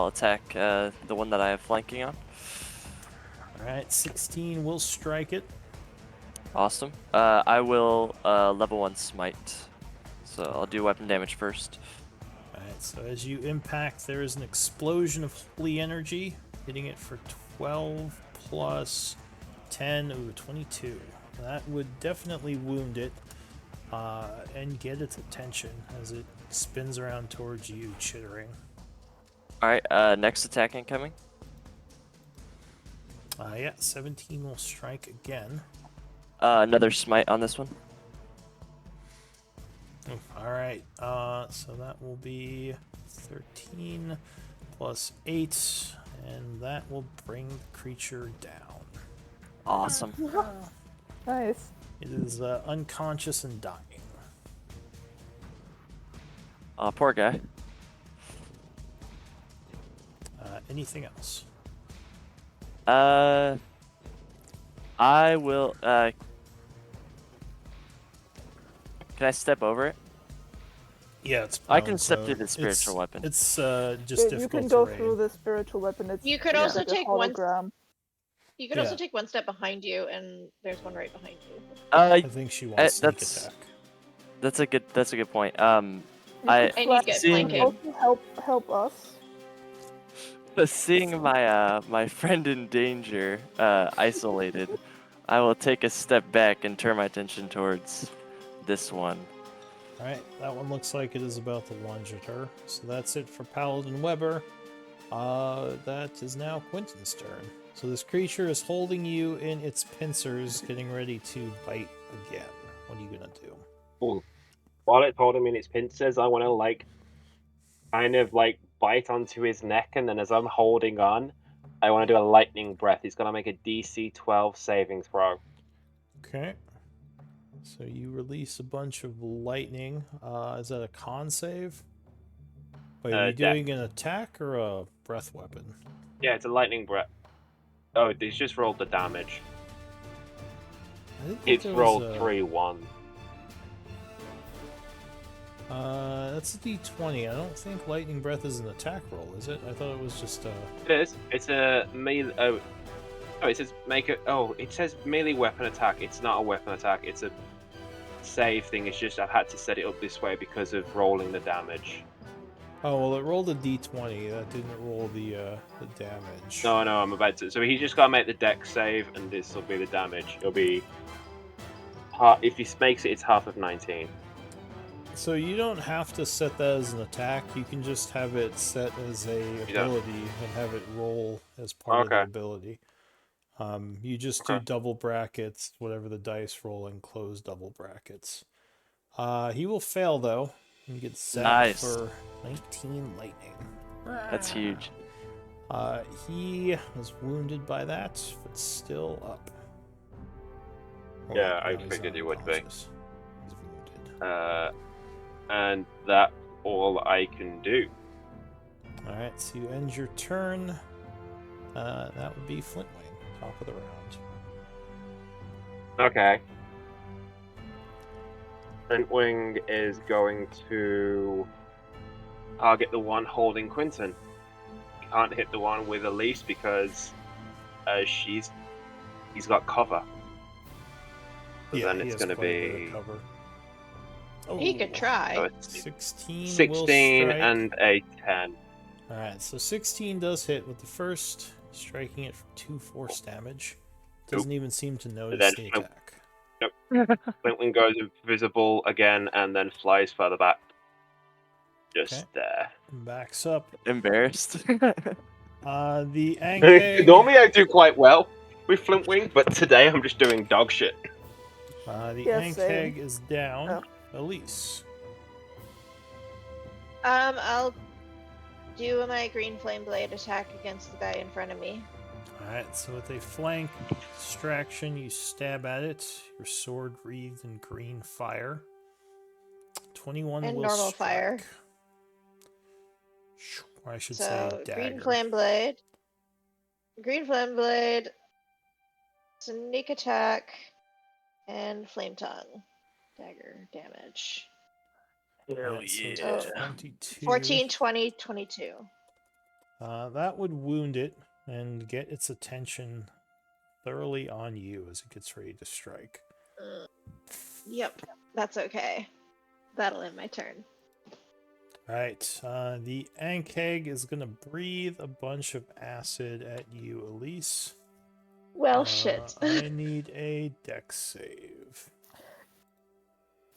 attack the one that I have flanking on. Alright, 16 will strike it. Awesome. I will level 1 smite. So I'll do weapon damage first. Alright, so as you impact, there is an explosion of holy energy, hitting it for 12 plus 10, ooh, 22. That would definitely wound it and get its attention as it spins around towards you, chittering. Alright, next attack incoming. Yeah, 17 will strike again. Another smite on this one. All right, so that will be 13 plus 8, and that will bring the creature down. Awesome. Nice. It is unconscious and dying. Poor guy. Anything else? I will, can I step over it? Yeah, it's I prone, can step so through the spiritual it's- weapon. It's just You difficult can to go raid. through the spiritual weapon. It's You could yeah, also like a take one- hologram. You could Yeah. also take one step behind you, and there's one right behind you. I think she wants sneak that's- attack. That's a good point. You I- could And fly you get Seeing- flanking. also help us. seeing my my friend in danger, isolated, I will take a step back and turn my attention towards this one. All right, that one looks like it is about to lunge at her. So that's it for Paladin Weber. That is now Quentin's turn. So this creature is holding you in its pincers, getting ready to bite again. What are you gonna do? Ooh. While it's holding me in its pincers, I want to kind of bite onto his neck, and then as I'm holding on, I want to do a lightning breath. He's gonna make a DC 12 saving throw. Okay. So you release a bunch of lightning. Is that a con save? Wait, are you Dex. doing an attack or a breath weapon? Yeah, it's a lightning breath. Oh, he's just rolled the damage. I didn't think It's there was rolled a- 3-1. That's a D20. I don't think lightning breath is an attack roll, is it? I thought it was just It is. It's a melee. Oh, it says make it. Oh, it says melee weapon attack. It's not a weapon attack. It's a save thing. It's just I've had to set it up this way because of rolling the damage. Oh, well, it rolled a d20. That didn't roll the damage. No, I'm about to. So he just got to make the dex save, and this will be the damage. It'll be. If he makes it, it's half of 19. So you don't have to set that as an attack. You can just have it set as a don't. ability and have it roll as part of the Okay. ability. You just Okay. do double brackets, whatever the dice roll, and close double brackets. He will fail, though, and get zapped Nice. for 19 lightning. That's huge. He was wounded by that, but still up. Or, Yeah, I no, he's figured he would be. unconscious. He's wounded. And that's all I can do. Alright, so you end your turn. That would be Flintwing, top of the round. Okay. Flintwing is going to target the one holding Quentin. He can't hit the one with Elise because he's got cover. So Yeah, then he it's has going to quite a bit of be cover. He could Oh, try. so it's 16 will 16 strike. and a 10. Alright, so 16 does hit with the first, striking it for 2 force damage. Doesn't even seem to notice then the nope. attack. Flintwing goes invisible again and then flies further back. Just Okay. there. Backs up. Embarrassed. The Ankeg, Normally I do quite well with Flintwing, but today I'm just doing dog shit. the Yeah, same. Ankeg is down. Oh. Elise. I'll do my green flame blade attack against the guy in front of me. Alright, so with a flank distraction, you stab at it. Your sword wreathed in green fire. 21 And will normal strike. fire. Or I should So say dagger. green flame blade, sneak attack, and flame tongue. Dagger damage. Alright, so yeah. 22. 14, 20, 22. That would wound it and get its attention thoroughly on you as it gets ready to strike. Yep, that's okay. That'll end my turn. Alright, the Ankeg is going to breathe a bunch of acid at you, Elise. Well, shit. I need a dex save.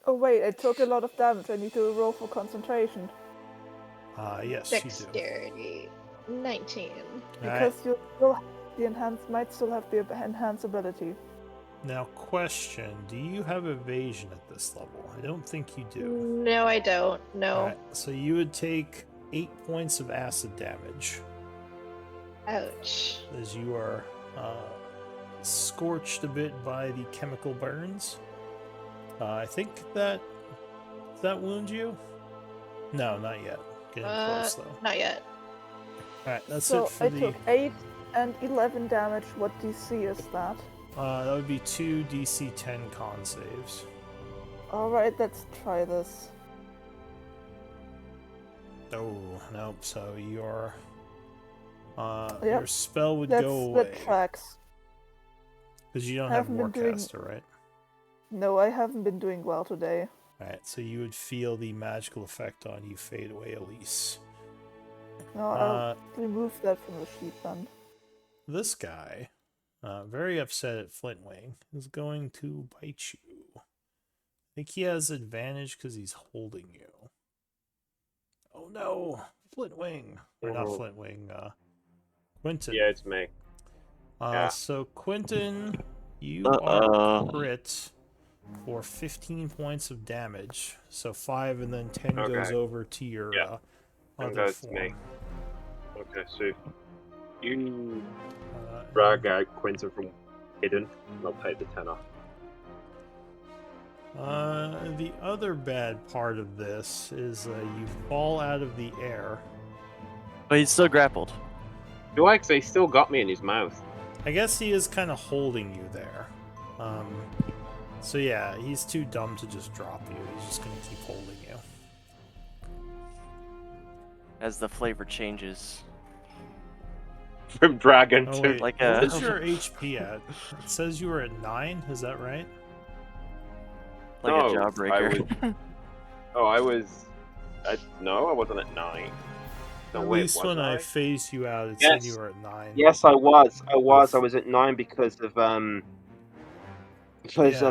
Oh wait, I took a lot of damage. I need to roll for concentration. Yes, you do. Dexterity. 19. Because you still have the might still have the enhanced ability. Now, question: do you have evasion at this level? I don't think you do. No, I don't. No. Alright, so you would take 8 points of acid damage Ouch. as you are scorched a bit by the chemical burns. I think that does that wound you? No, not yet. Getting close though. Not yet. Alright, that's So it for I the. took 8 and 11 damage. What DC is that? That would be 2 DC 10 con saves. Alright, let's try this. Oh, nope. So your Yep, your spell would go That away tracks. because you don't have haven't been doing- Warcaster, right? No, I haven't been doing well today. Alright, so you would feel the magical effect on you fade away, Elise. No, I'll remove that from the sheet then. This guy, very upset at Flintwing, is going to bite you. I think he has advantage because he's holding you. Oh no, Flintwing. Or not Mhm. Flintwing, Quentin. Yeah, it's me. Yeah. So Quentin, you Uh-oh. are crit for 15 points of damage. So 5 and then 10 goes Okay. over to your Yeah. And other goes to form. me. Okay, so you Uh, drag out Quentin from hidden, and I'll take the 10 off. The other bad part of this is you fall out of the air. But he's still grappled. Do I? Because he still got me in his mouth. I guess he is kind of holding you there. So yeah, he's too dumb to just drop you. He's just going to keep holding you. As the flavor changes. From dragon Oh to wait, Like what a- was your HP at? It says you were at 9, is that right? Like No, a jawbreaker. I was. No, I wasn't at 9. No, At wait, least was when I I? phased you out, it said Yes. you were at 9. Yes, I was. I was at 9 because of Yeah.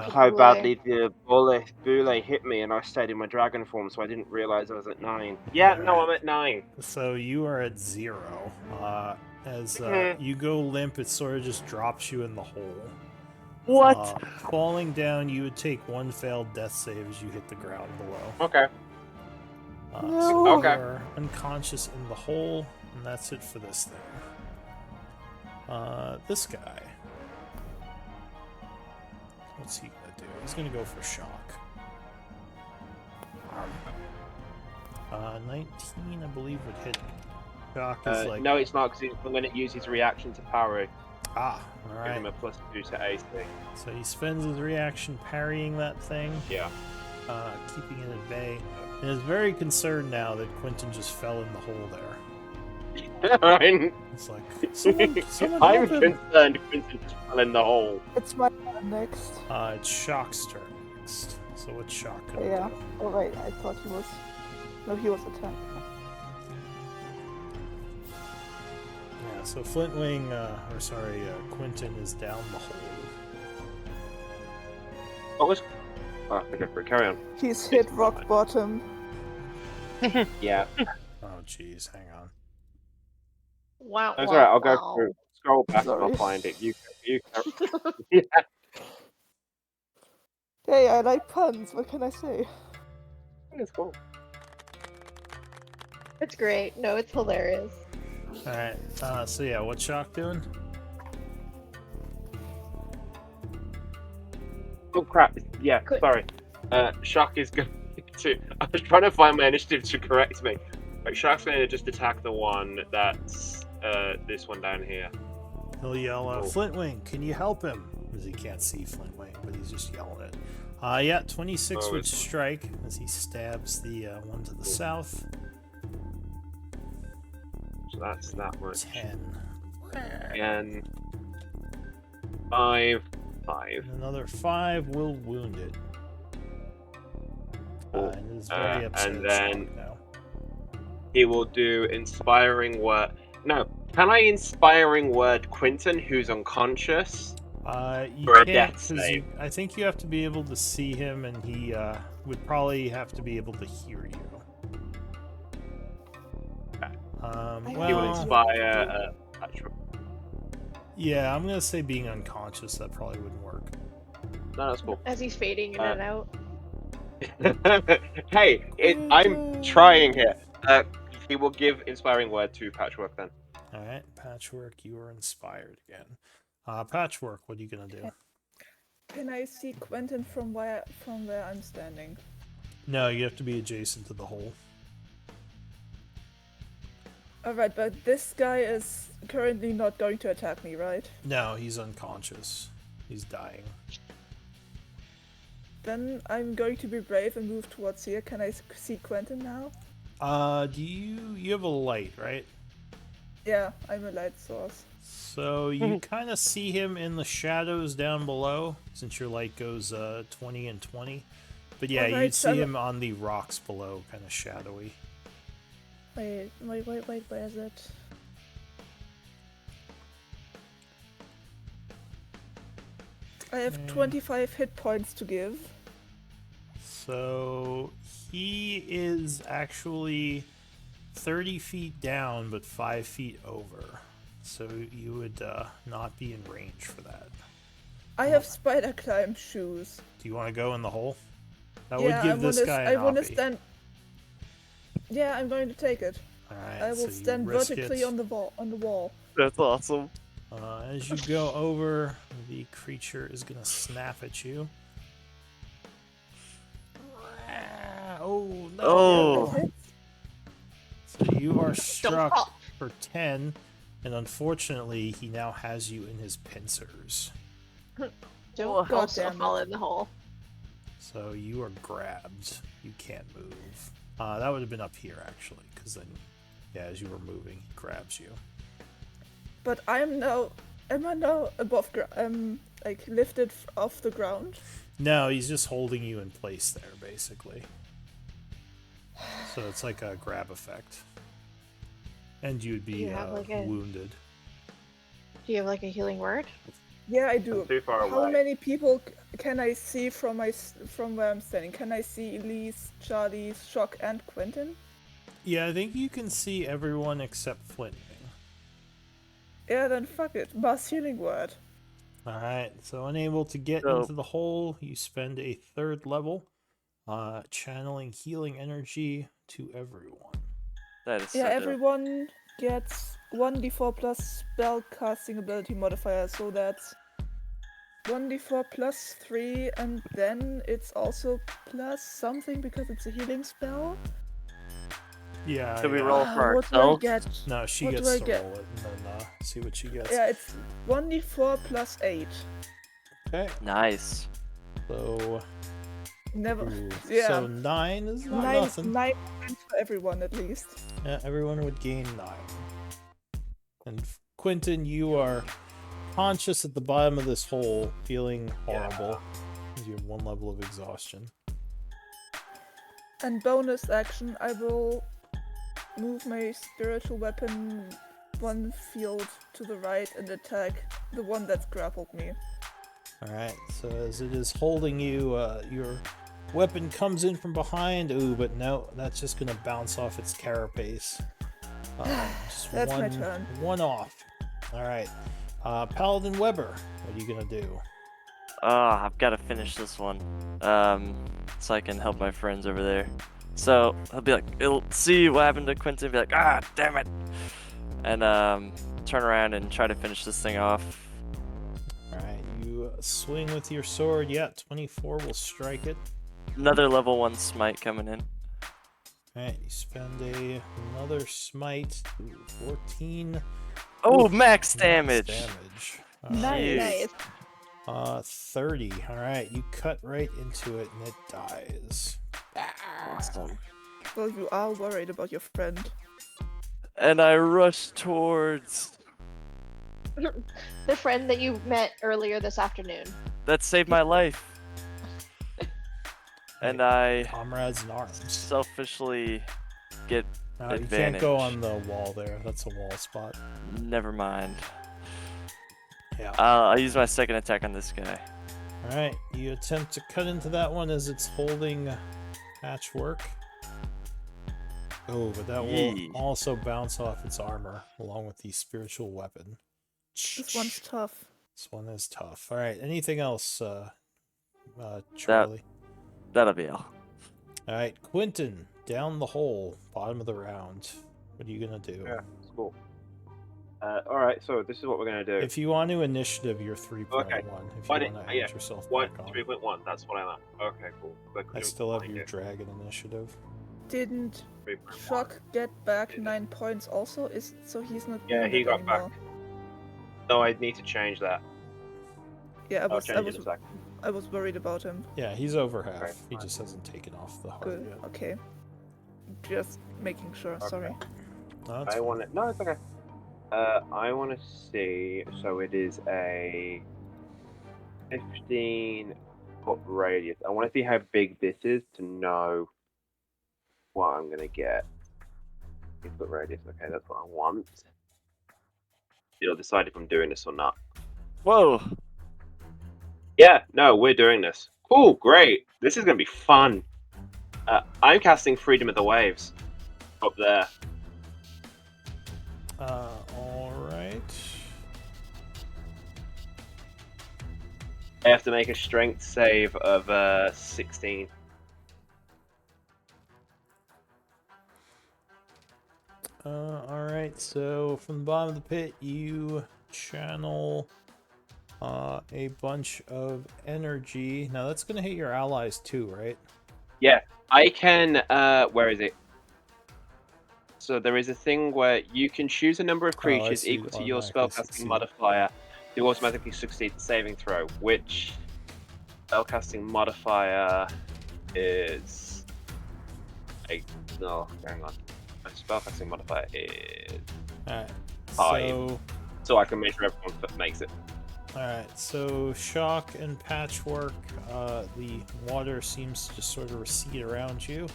how Boule. badly the Boule hit me, and I stayed in my dragon form, so I didn't realize I was at 9. Yeah, no, Alright. I'm at 9. So you are at 0. As Mhm. you go limp, it sort of just drops you in the hole. What? Falling down, you would take 1 failed death save as you hit the ground below. Okay. So No. you Okay. are unconscious in the hole, and that's it for this thing. This guy. What's he gonna do? He's gonna go for shock. 19, I believe, would hit. Shock is like No, it's not, because I'm going to use his reaction to parry. all Give him right. a +2 to AC. So he spends his reaction parrying that thing, Yeah. keeping it at bay, and is very concerned now that Quentin just fell in the hole there. I'm, It's like someone I'm help him. concerned Quentin fell in the hole. It's my turn next. It's Shock's turn next. So what's Shock gonna Yeah. do? Oh wait, I thought he was. No, he was a 10. Yeah, so Flintwing, Quentin is down the hole. What was? Oh, okay, carry on. He's hit rock bottom. Yeah, Oh, jeez, hang on. Wow. that's wow, alright. I'll go wow. through. Scroll back and Sorry. I'll find it. You yeah. Hey, I like puns. What can I say? It's cool. It's great. No, it's hilarious. All right. So yeah, what's Shock doing? Oh crap! Yeah, Could- sorry. Shock is going to. I was trying to find my initiative to correct me. Like, Shock's going to just attack the one that's this one down here. He'll yell, Oh. Flintwing, can you help him? Because he can't see Flintwing, but he's just yelling it. Yeah, 26 Oh, would it's- strike as he stabs the one to the south. So that's that much. 10. And 5. And another 5 will wound it. And it is very upset and at Shock then- now. He will do inspiring word. No, Can I inspiring word Quinton, who's unconscious? You For a can't, death 'cause save. I think you have to be able to see him, and he would probably have to be able to hear you. He will Well, inspire Patchwork. yeah, I'm gonna say being unconscious. That probably wouldn't work. No, that's cool. As he's fading in and out. Hey, I'm trying here. He will give inspiring word to Patchwork then. All right, Patchwork, you are inspired again. Patchwork, what are you gonna do? Can I see Quentin from where I'm standing? No, you have to be adjacent to the hole. Alright, but this guy is currently not going to attack me, right? No, he's unconscious. He's dying. Then I'm going to be brave and move towards here. Can I see Quentin now? Do you have a light, right? Yeah, I'm a light source. So you kind of see him in the shadows down below, since your light goes 20 and 20. But yeah, Alright, you'd so- see him on the rocks below, kind of shadowy. Wait, where is it? I have 25 hit points to give. So he is actually 30 feet down, but 5 feet over. So you would not be in range for that. I have spider climb shoes. Do you want to go in the hole? That yeah, would give this guy I an want to offie. stand. Yeah, I'm going to take it. Alright, I will so you stand risk vertically it. on the wall. That's awesome. As you go over, the creature is gonna snap at you. Oh no! Oh. That hits. So you are Don't struck fall. for 10, and unfortunately, he now has you in his pincers. Don't God also damn it. fall in the hole. So you are grabbed. You can't move. That would have been up here actually, because then, yeah, as you were moving, he grabs you. But am I now above like lifted off the ground? No, he's just holding you in place there, basically. So it's like a grab effect. And you'd be You have, like, a- wounded. Do you have like a healing word? Yeah, I do. I'm too far How away. many people can I see from where I'm standing? Can I see Elise, Charlie, Shock, and Quentin? Yeah, I think you can see everyone except Flint. Yeah, then fuck it. Mass healing word. Alright, so unable to get So- into the hole, you spend a 3rd level channeling healing energy to everyone. That is Yeah, so dope. everyone gets 1d4 plus spell casting ability modifier, so that's 1d4 plus 3, and then it's also plus something because it's a healing spell. Yeah. Should we yeah. roll for What do I ourselves? get? No, she what gets do I to get? roll it and then see what she gets. Yeah, it's 1d4 plus 8. Okay, Nice. so Never. ooh, Yeah. so 9 is not Nine nothing. points for everyone at least. Yeah, everyone would gain 9. And Quentin, you are conscious at the bottom of this hole, feeling horrible. You have 1 level of exhaustion. And bonus action, I will move my spiritual weapon 1 field to the right and attack the one that's grappled me. Alright, so as it is holding you, your weapon comes in from behind. Ooh, but no, that's just gonna bounce off its carapace. Just That's my one, turn. one off. Alright. Paladin Weber, what are you gonna do? I've got to finish this one. So I can help my friends over there. So he'll be like, he'll see what happened to Quentin, be like, ah, damn it, and turn around and try to finish this thing off. Alright, you swing with your sword. Yeah, 24 will strike it. Another level 1 smite coming in. Alright, you spend another smite. Ooh, 14 Oh, Ooh, max max damage. damage. Nice. Jeez. 30. Alright, you cut right into it and it dies. Awesome. Well, you are worried about your friend. And I rush towards. The friend that you met earlier this afternoon. That saved my life. And I Comrades in arms. selfishly get You can't go advantage. on the wall there. That's a wall spot. Never mind. Yeah. I'll use my second attack on this guy. All right. You attempt to cut into that one as it's holding Patchwork. Oh, but that will Yee. also bounce off its armor along with the spiritual weapon. This one's tough. This one is tough. All right. Anything else, Charlie? That'll be all. All right, Quentin, down the hole, bottom of the round. What are you gonna do? Yeah, it's cool. All right, so this is what we're gonna do. If you want to initiative, you're 3.1. Okay. If you Why want did- to yeah, add yourself One, back on. 3.1. That's what I'm at. Okay, cool. I still have your your dragon initiative. Didn't 3.1. Shock get back Yeah. 9 points also? So he's not. Yeah, he wounded got back. anymore. No, I need to change that. Yeah, I'll change it in a second. I was worried about him. Yeah, he's over half. Okay, He fine. just hasn't taken off the heart Good. yet. Okay. Just making sure. Okay. Sorry. No, that's I fine. want to. No, it's okay. I want to see. So it is a 15-foot radius. I want to see how big this is to know what I'm gonna get. 15-foot radius. Okay, that's what I want. You'll decide if I'm doing this or not. Whoa! Yeah, no, we're doing this. Cool, great. This is gonna be fun. I'm casting Freedom of the Waves up there. All right. I have to make a strength save of 16. All right. So from the bottom of the pit, you channel a bunch of energy. Now that's gonna hit your allies too, right? I can. Where is it? So there is a thing where you can choose a number of creatures see, equal to your automatically spellcasting succeed. modifier to automatically succeed the saving throw. Which spellcasting modifier is? No, hang on. My spellcasting modifier is. All right. Five. So. So I can make sure everyone makes it. Alright, so Shock and Patchwork, the water seems to just sort of recede around you.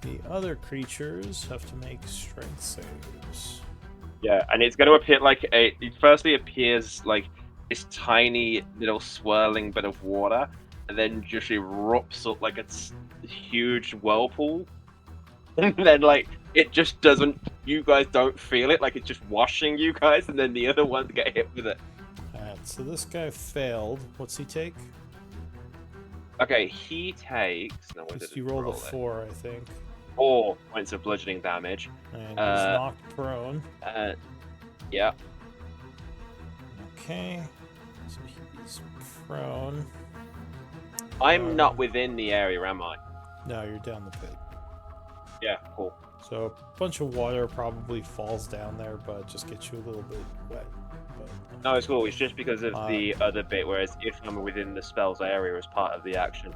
The other creatures have to make strength saves. Yeah, and it's going to appear like it firstly appears like this tiny little swirling bit of water, and then just erupts up like a huge whirlpool, and then like it just doesn't. You guys don't feel it, like it's just washing you guys, and then the other ones get hit with it. Alright, so this guy failed. What's he take? Okay, he takes. No, where did Because you it rolled a roll it? 4, I think. 4 points of bludgeoning damage. And he's Uh, knocked prone. Yeah. Okay. So he's prone. I'm not within the area, am I? No, you're down the pit. Yeah, cool. So a bunch of water probably falls down there, but just gets you a little bit wet. But No, it's cool. It's just because of Uh, the other bit. Whereas if I'm within the spell's area as part of the action,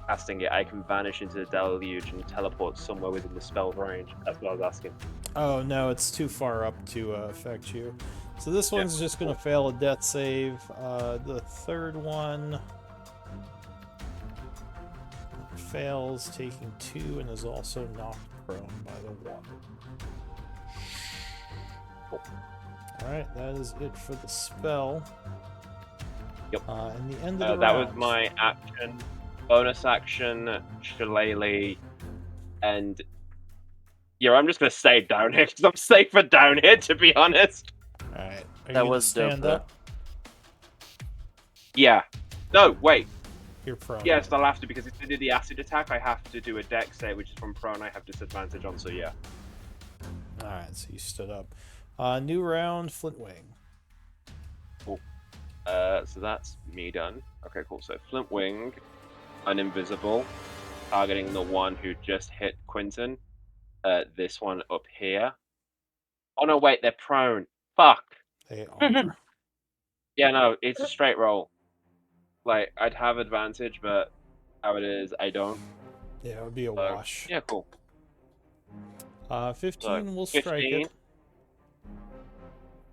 casting it, I can vanish into the deluge and teleport somewhere within the spell's range. That's what I was asking. oh no, it's too far up to affect you. So this one's just going to fail a death save. The third one fails, taking 2, and is also knocked prone by the water. Alright, that is it for the spell. Yep. And the end of the That round. was my action. Bonus action, Shillelagh, and yeah, I'm just gonna stay down here because I'm safer down here, to be honest. Alright. Are you That gonna was dope, stand though. up? Yeah. No, wait. You're prone. Yes, I'll have to because if I did the acid attack, I have to do a dex save, which is from prone. I have disadvantage on, so yeah. Alright, so you stood up. New round, Flintwing. So that's me done. Okay, cool. So Flintwing, uninvisible, targeting the one who just hit Quinton. This one up here. Oh no, wait, they're prone. Fuck. They are. Yeah, no, it's a straight roll. Like I'd have advantage, but how it is, I don't. Yeah, it would be a So, wash. yeah, cool. 15 will 15. strike it.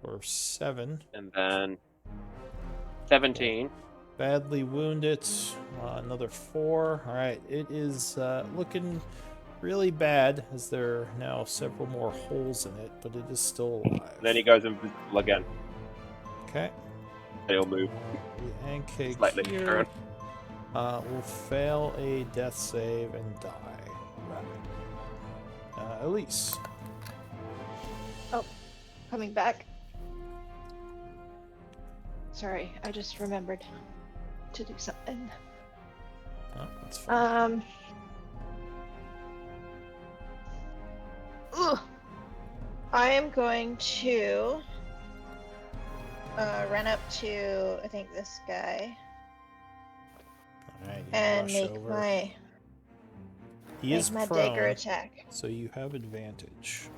Or 7. And then 17. Badly wound it. Another 4. Alright, it is looking really bad, as there are now several more holes in it, but it is still alive. Then he goes invisible again. Okay. He'll move. The Ankeg Slightly here current. will fail a death save and die. Elise. Coming back. Sorry, I just remembered to do something. Oh, that's fine. I am going to run up to, I think, this guy Alright, you and rush make over. my He is my dagger prone, attack. so you have advantage.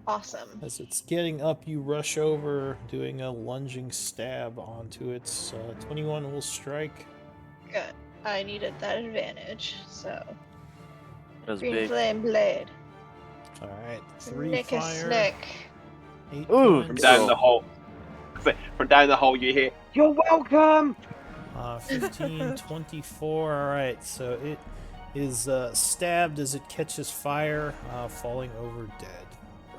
Awesome. As it's getting up, you rush over, doing a lunging stab onto its 21 will strike. Good. I needed that advantage, so That was green big. flame blade. Alright, 3 Nick a fire. snick. 8 Ooh, From points. down the hole. From down the hole, you hear, "You're welcome." 15, 24. Alright, so it is stabbed as it catches fire, falling over dead.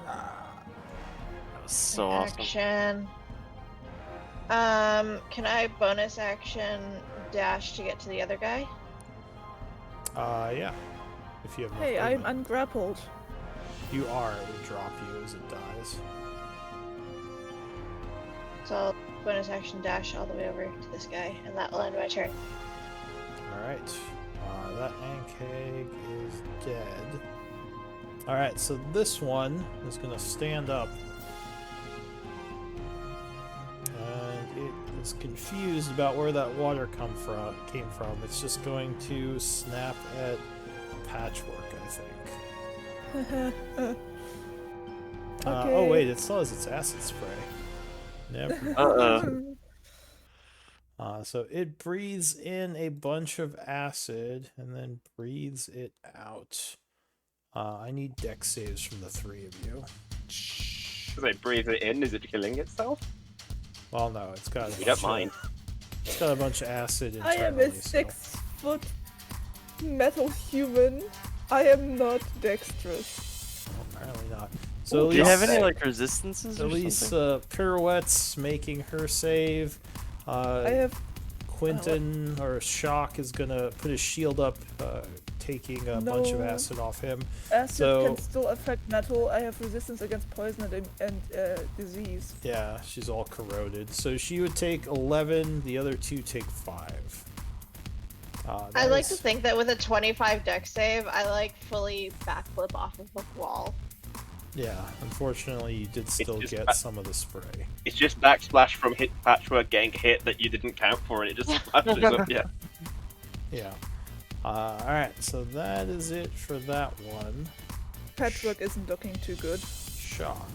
That was so awesome. Action. Can I bonus action dash to get to the other guy? Yeah. If you have enough Hey, I'm movement. ungrappled. You are, it will drop you as it dies. So I'll bonus action dash all the way over to this guy, and that will end my turn. Alright. That Ankeg is dead. Alright, so this one is going to stand up. And it is confused about where that water came from. It's just going to snap at Patchwork, I think. Okay. Oh wait, it still has its acid spray. Never. Uh-oh. So it breathes in a bunch of acid and then breathes it out. I need dex saves from the 3 of you. As I breathe it in, is it killing itself? Well, no, it's got. You don't mind. It's got a bunch of acid I internally. am a 6-foot metal human. I am not dexterous. So apparently not. So Do you have Elise- any like resistances or Elise something? pirouettes, making her save. I have Quentin or Shock is gonna put his shield up, taking a bunch of No. acid off him. acid So- can still affect metal. I have resistance against poison and disease. Yeah, she's all corroded. So she would take 11. The other 2 take 5. I that like is- to think that with a 25 dex save, I like fully backflip off of the wall. Yeah, unfortunately, you did still just get ba- some of the spray. It's just backsplash from hit Patchwork getting hit that you didn't count for, and it just splashes up. Yeah. Yeah. Alright, so that is it for that one. Patchwork isn't looking too good. Shock.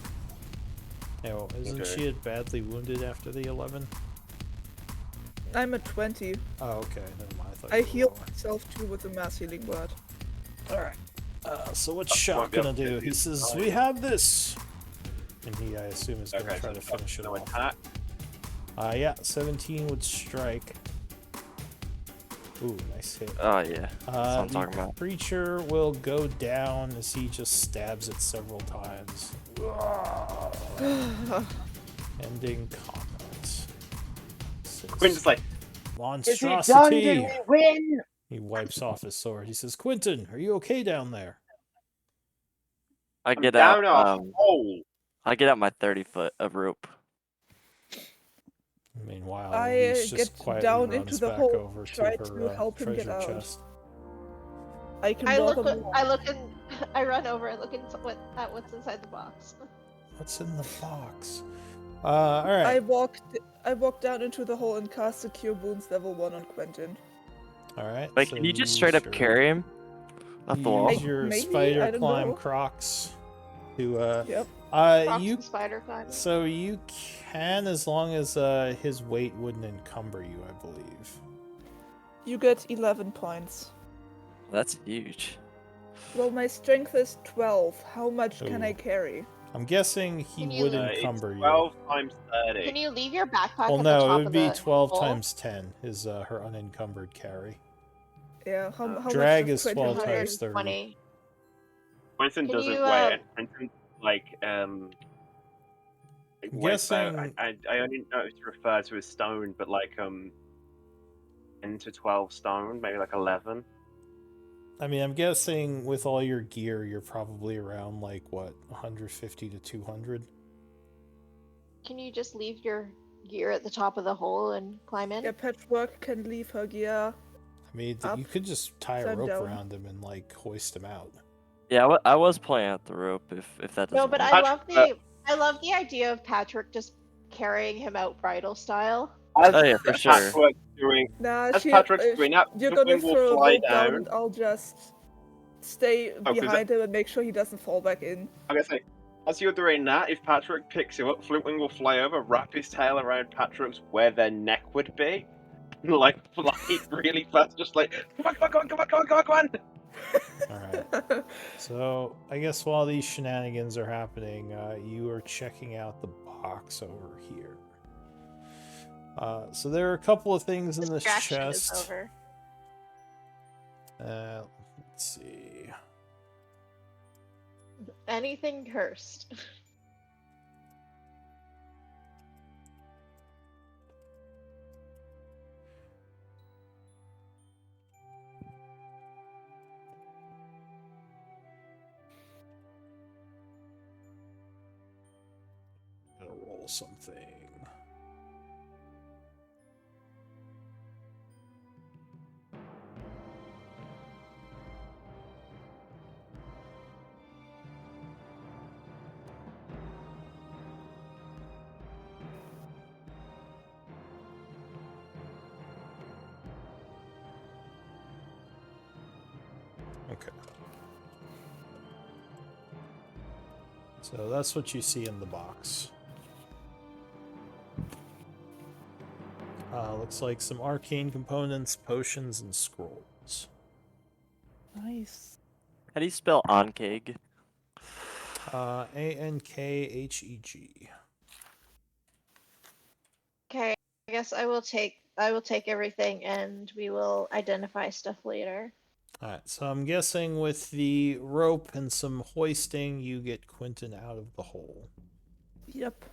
Oh, isn't Okay. she badly wounded after the 11? I'm at 20. Oh, okay. Never mind. thought I you were healed lower. myself too with the mass healing word. Alright. So what's Won't Shock be able gonna to do? do He says, this. "We have this!" And he, I assume, is gonna Okay, try so to finish it no off. attack. Yeah, 17 would strike. Ooh, nice hit. Oh yeah. That's what I'm The talking about. creature will go down as he just stabs it several times. Ending combat. Says, Quentin's like, monstrosity! win? He wipes off his sword. He says, "Quentin, are you okay down there?" I I'm get down out. a hole. I get out my 30-foot of rope. Meanwhile, I Elise just get quietly down runs into the back hole, over to try her to help him get treasure out. chest. I can I walk look. on the I look in. I run over and look at what's inside the box. What's in the box? All right. I walked down into the hole and cast a Cure Wounds level 1 on Quentin. All right. Like, so can you just use straight up your- carry him up the you wall? Use your Maybe, spider I don't climb know. Crocs to Yep. Crocs you and spider climb. so you can, as long as his weight wouldn't encumber you, I believe. You get 11 points. That's huge. Well, my strength is 12. How much can Ooh. I carry? I'm guessing he Can you- would It's encumber you. 12 times 30. Can you leave your backpack Well, at the no, top it would of be the 12 hole? times 10 is her unencumbered carry. Yeah, how much Drag does is Quentin 12 weigh? times 30. 120. Quentin Can doesn't you, weigh it. Quentin like weighs about. Guessing- I only noticed to refer to as stone, but like 10 to 12 stone, maybe like 11. I mean, I'm guessing with all your gear, you're probably around like what, 150 to 200. can you just leave your gear at the top of the hole and climb in? Yeah, Patchwork can leave her gear. I mean, Up, you could just tie a climb rope down. around him and like hoist him out. Yeah, I was playing out the rope if that doesn't No, but work. I love the idea of Patrick just carrying him out bridal style. As Oh, yeah, for sure. Patchwork's doing, Nah, as she, Patrick's if doing that, you're the gonna wing will throw a fly rope down, down. I'll just stay 'cause behind him and make sure he doesn't fall back in. I'm gonna say, as you're doing that, if Patrick picks you up, Flintwing will fly over, wrap his tail around Patrick's where their neck would be, and like fly really fast, just like come on. All right. So I guess while these shenanigans are happening, you are checking out the box over here. So there are a couple of things in this Distraction chest. is over. Let's see. Anything cursed. Gotta roll something. Okay. So that's what you see in the box. Looks like some arcane components, potions, and scrolls. Nice. How do you spell Ankeg? Ankheg. Okay, I guess I will take everything and we will identify stuff later. Alright, so I'm guessing with the rope and some hoisting, you get Quentin out of the hole. Yep.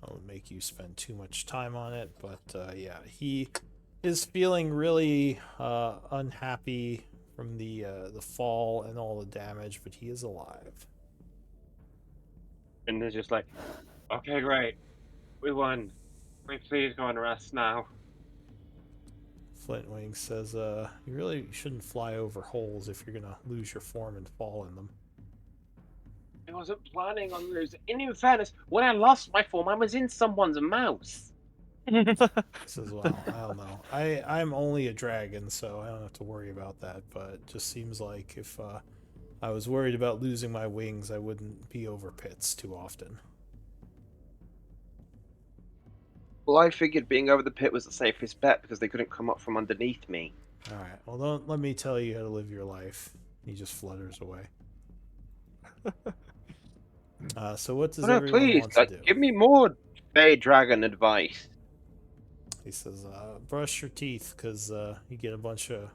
I won't make you spend too much time on it, but yeah, he is feeling really unhappy from the fall and all the damage, but he is alive. And they're just like, okay, great, we won. Can we please go and rest now? Flintwing says, you really shouldn't fly over holes if you're gonna lose your form and fall in them. I wasn't planning on losing. In fairness, when I lost my form, I was in someone's mouse. He says, well, I don't know. I'm only a dragon, so I don't have to worry about that, but it just seems like if I was worried about losing my wings, I wouldn't be over pits too often. Well, I figured being over the pit was the safest bet because they couldn't come up from underneath me. Alright, well, don't let me tell you how to live your life. He just flutters away. So what does Oh, no, everyone please, want to do? give me more Fey Dragon advice. He says, brush your teeth, because you get a bunch of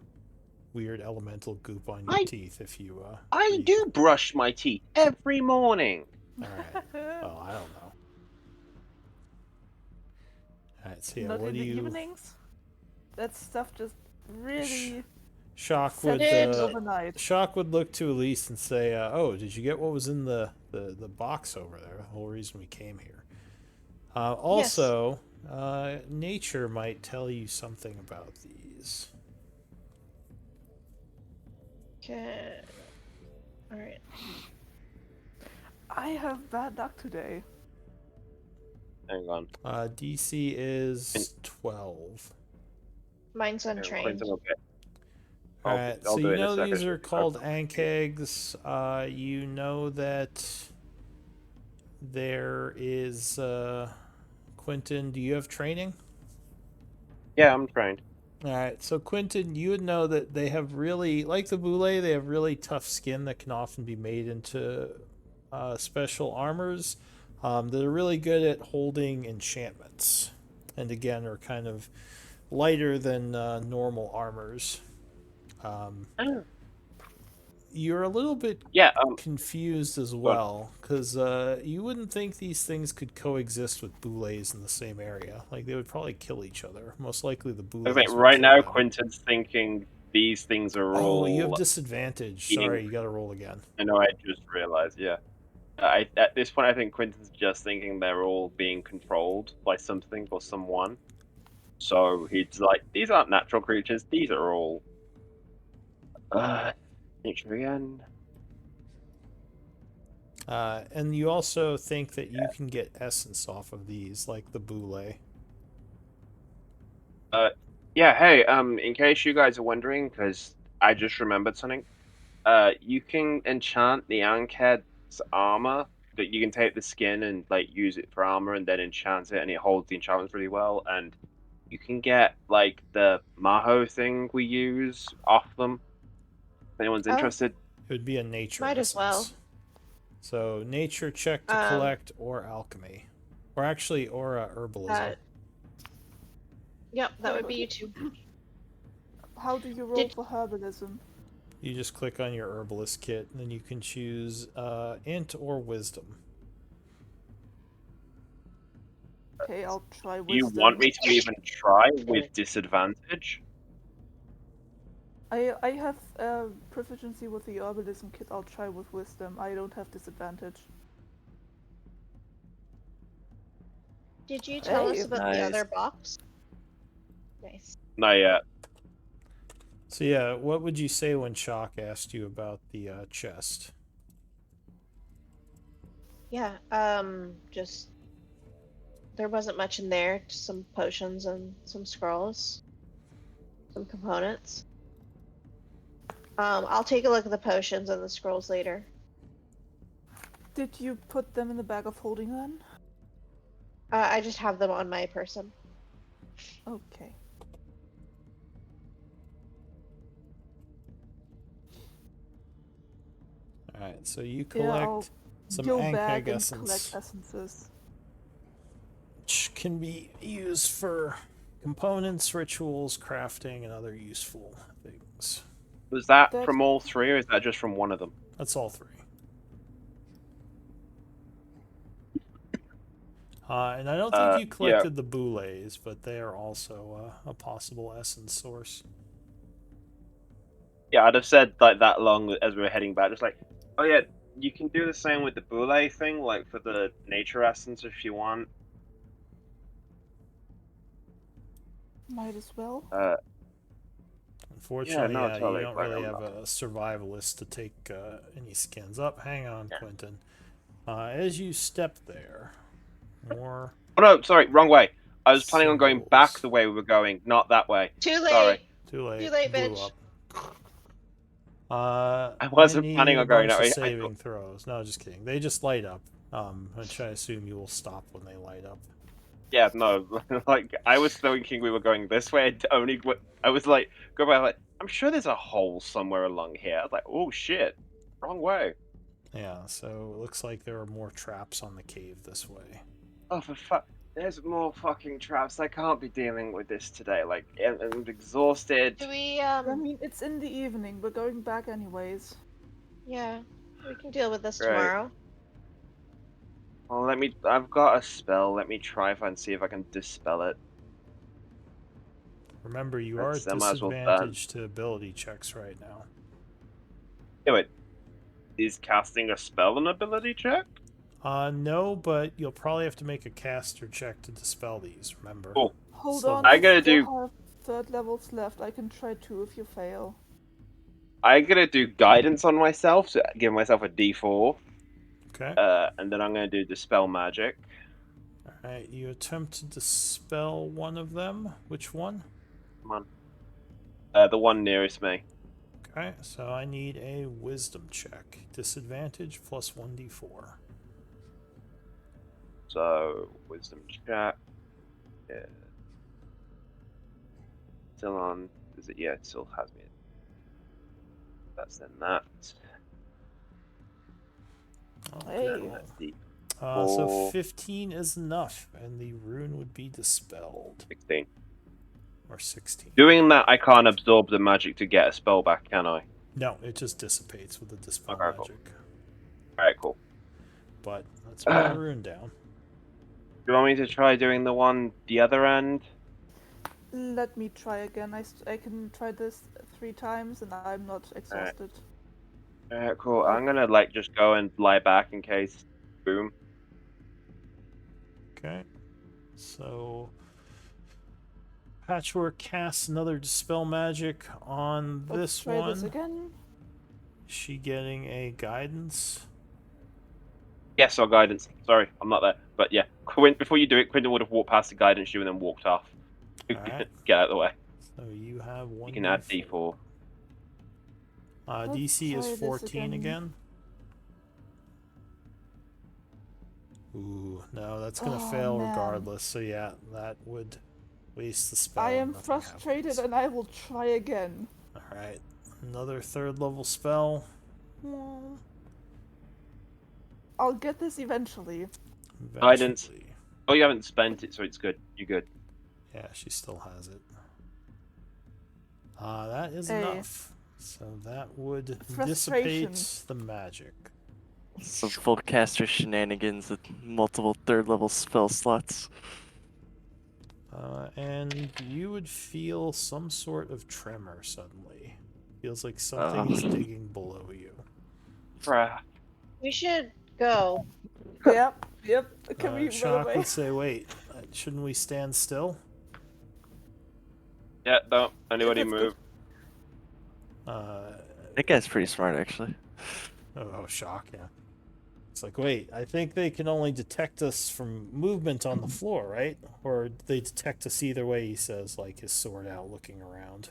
weird elemental goop on your teeth if you... I do brush my teeth every morning. Alright, well, I don't know. Alright, so yeah, Not what in do the you... evenings. That stuff just really Shock would, sets in overnight. Shock would look to Elise and say, oh, did you get what was in the box over there? The whole reason we came here. Also, nature might tell you something about these. Okay. Alright. I have bad luck today. Hang on. DC is 12. Mine's untrained. Quentin will get- Alright, I'll so do you it in a know second. these are called Ankegs. You know that there is Quentin, do you have training? Yeah, I'm trained. Alright, so Quentin, you would know that they have really, like the Boule, they have really tough skin that can often be made into special armors that are really good at holding enchantments. And again, are kind of lighter than normal armors. Oh. You're a little bit Yeah. confused as on. well, because you wouldn't think these things could coexist with boulets in the same area. Like, they would probably kill each other. Most likely the I boulets think would right kill now them. Quinton's thinking these things are Oh, all. you have disadvantage. eating- Sorry, you gotta roll again. I know. I just realized. Yeah. At this point, I think Quinton's just thinking they're all being controlled by something or someone. So he's like, these aren't natural creatures. These are all. Nature again. And you also think that you can get essence off of these, like the boule. Yeah. Hey. In case you guys are wondering, because I just remembered something. You can enchant the Ankhead's armor. That you can take the skin and like use it for armor, and then enchant it, and it holds the enchantments really well. And you can get like the Maho thing we use off them. If anyone's Oh. interested. It would be a nature Might as essence. well. So nature check to collect or alchemy. Or actually, or herbalism. Yep, that would be you two. How do you roll Did- for herbalism? You just click on your herbalist kit, and then you can choose int or wisdom. Okay, I'll try Do you wisdom. want me to even try with disadvantage? I have proficiency with the herbalism kit. I'll try with wisdom. I don't have disadvantage. Did you tell us Hey. about the Nice. other box? Nice. Not yet. So yeah, what would you say when Chalk asked you about the chest? Yeah, just there wasn't much in there, just some potions and some scrolls. Some components. I'll take a look at the potions and the scrolls later. Did you put them in the bag of holding then? I just have them on my person. Okay. Alright, so you Yeah, I'll collect some go Ankeg back and essence, collect essences. which can be used for components, rituals, crafting, and other useful things. Was that That's- from all three, or is that just from one of them? That's all three. And I don't think you yeah. collected the boulets, but they are also a possible essence source. Yeah, I'd have said like that long as we were heading back, just like, oh yeah, you can do the same with the boule thing, like for the nature essence if you want. Might as well. Unfortunately, no, you totally don't fine, really I'm have not- a survivalist to take any skins up. Hang on, Yeah. Quentin. As you step there, more Oh no, sorry, wrong way. I was planning on going back symbols. the way we were going, not that way. Too late. Sorry. Too late. Too late, blew bitch. up. I wasn't need planning a on going bunch that of way. I saving throws. No, just kidding. They just light up. Which I assume you will stop when they light up. Yeah, no, like I was thinking we were going this way. I was like, go back. Like, I'm sure there's a hole somewhere along here. I was like, oh shit, wrong way. Yeah, so it looks like there are more traps on the cave this way. Oh, for fuck. There's more fucking traps. I can't be dealing with this today. Like, I'm exhausted. Do we, I mean, it's in the evening. We're going back anyways. yeah, we can deal with this Right. tomorrow. Well, I've got a spell. Let me try and see if I can dispel it. Remember, you are at I might as well disadvantage to ability checks right now. Yeah, wait. Is casting a spell an ability check? No, but you'll probably have to make a caster check to dispel these, remember? Cool. Hold So on. I gotta still do- have third levels left. I can try 2 if you fail. I'm gonna do guidance on myself to give myself a D4. Okay. And then I'm gonna do dispel magic. Alright, you attempt to dispel one of them. Which one? Come on. The one nearest me. Okay, so I need a wisdom check. Disadvantage plus 1d4. So wisdom check. Yeah. Still on. Is it? Yeah, it still has me. That's then that. Hey. And that's the So Four. 15 is enough, and the rune would be dispelled. 16. Or 16. Doing that, I can't absorb the magic to get a spell back, can I? No, it just dissipates with the dispel Okay, cool. magic. Alright, cool. But let's put a rune down. Do you want me to try doing the other end? Let me try again. I can try this 3 times and I'm not exhausted. Alright, cool. I'm gonna just go and lie back in case. Boom. Okay. So Patchwork casts another dispel magic on Let's this try one. this again. Is she getting a guidance? Yes, or guidance. Sorry, I'm not there. But yeah, before you do it, Quinton would have walked past the guidance you and then walked off. Alright. Get out of the way. So you have one. You can add D4. Let's DC try is this 14 again. again. Ooh, no, that's gonna Oh, fail man. regardless. So yeah, that would waste the spell. I am Nothing frustrated happens. and I will try again. Alright, another 3rd level spell. I'll get this eventually. Guidance. Eventually. Oh, you haven't spent it, so it's good. You're good. Yeah, she still has it. That is Hey. enough. So that would Frustration. dissipate the magic. Some full caster shenanigans with multiple 3rd level spell slots. And you would feel some sort of tremor suddenly. Feels like something is digging below you. Crap. We should go. Yep. Can we run Shock away? would say, wait, shouldn't we stand still? Yeah, don't anybody That's move. That guy's pretty smart, actually. Oh, Shock, yeah. It's like, wait, I think they can only detect us from movement on the floor, right? Or they detect us either way, he says, like his sword out looking around.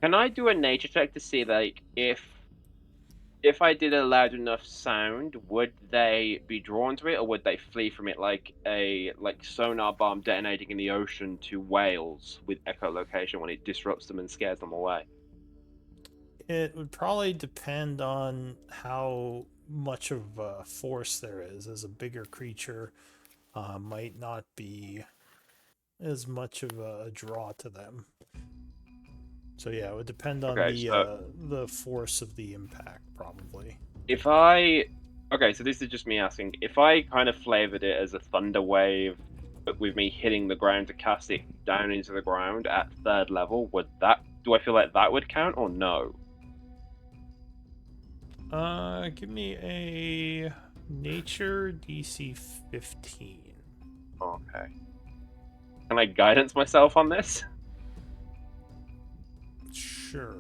Can I do a nature check to see, if I did a loud enough sound, would they be drawn to it, or would they flee from it like a sonar bomb detonating in the ocean to whales with echolocation when it disrupts them and scares them away? It would probably depend on how much of a force there is. As a bigger creature, might not be as much of a draw to them. So yeah, it would depend on Okay, the force of the impact, probably. Okay, so this is just me asking. If I kind of flavored it as a thunder wave, but with me hitting the ground to cast it down into the ground at 3rd level, do I feel like that would count or no? Give me a nature DC 15. Okay. Can I guidance myself on this? Sure.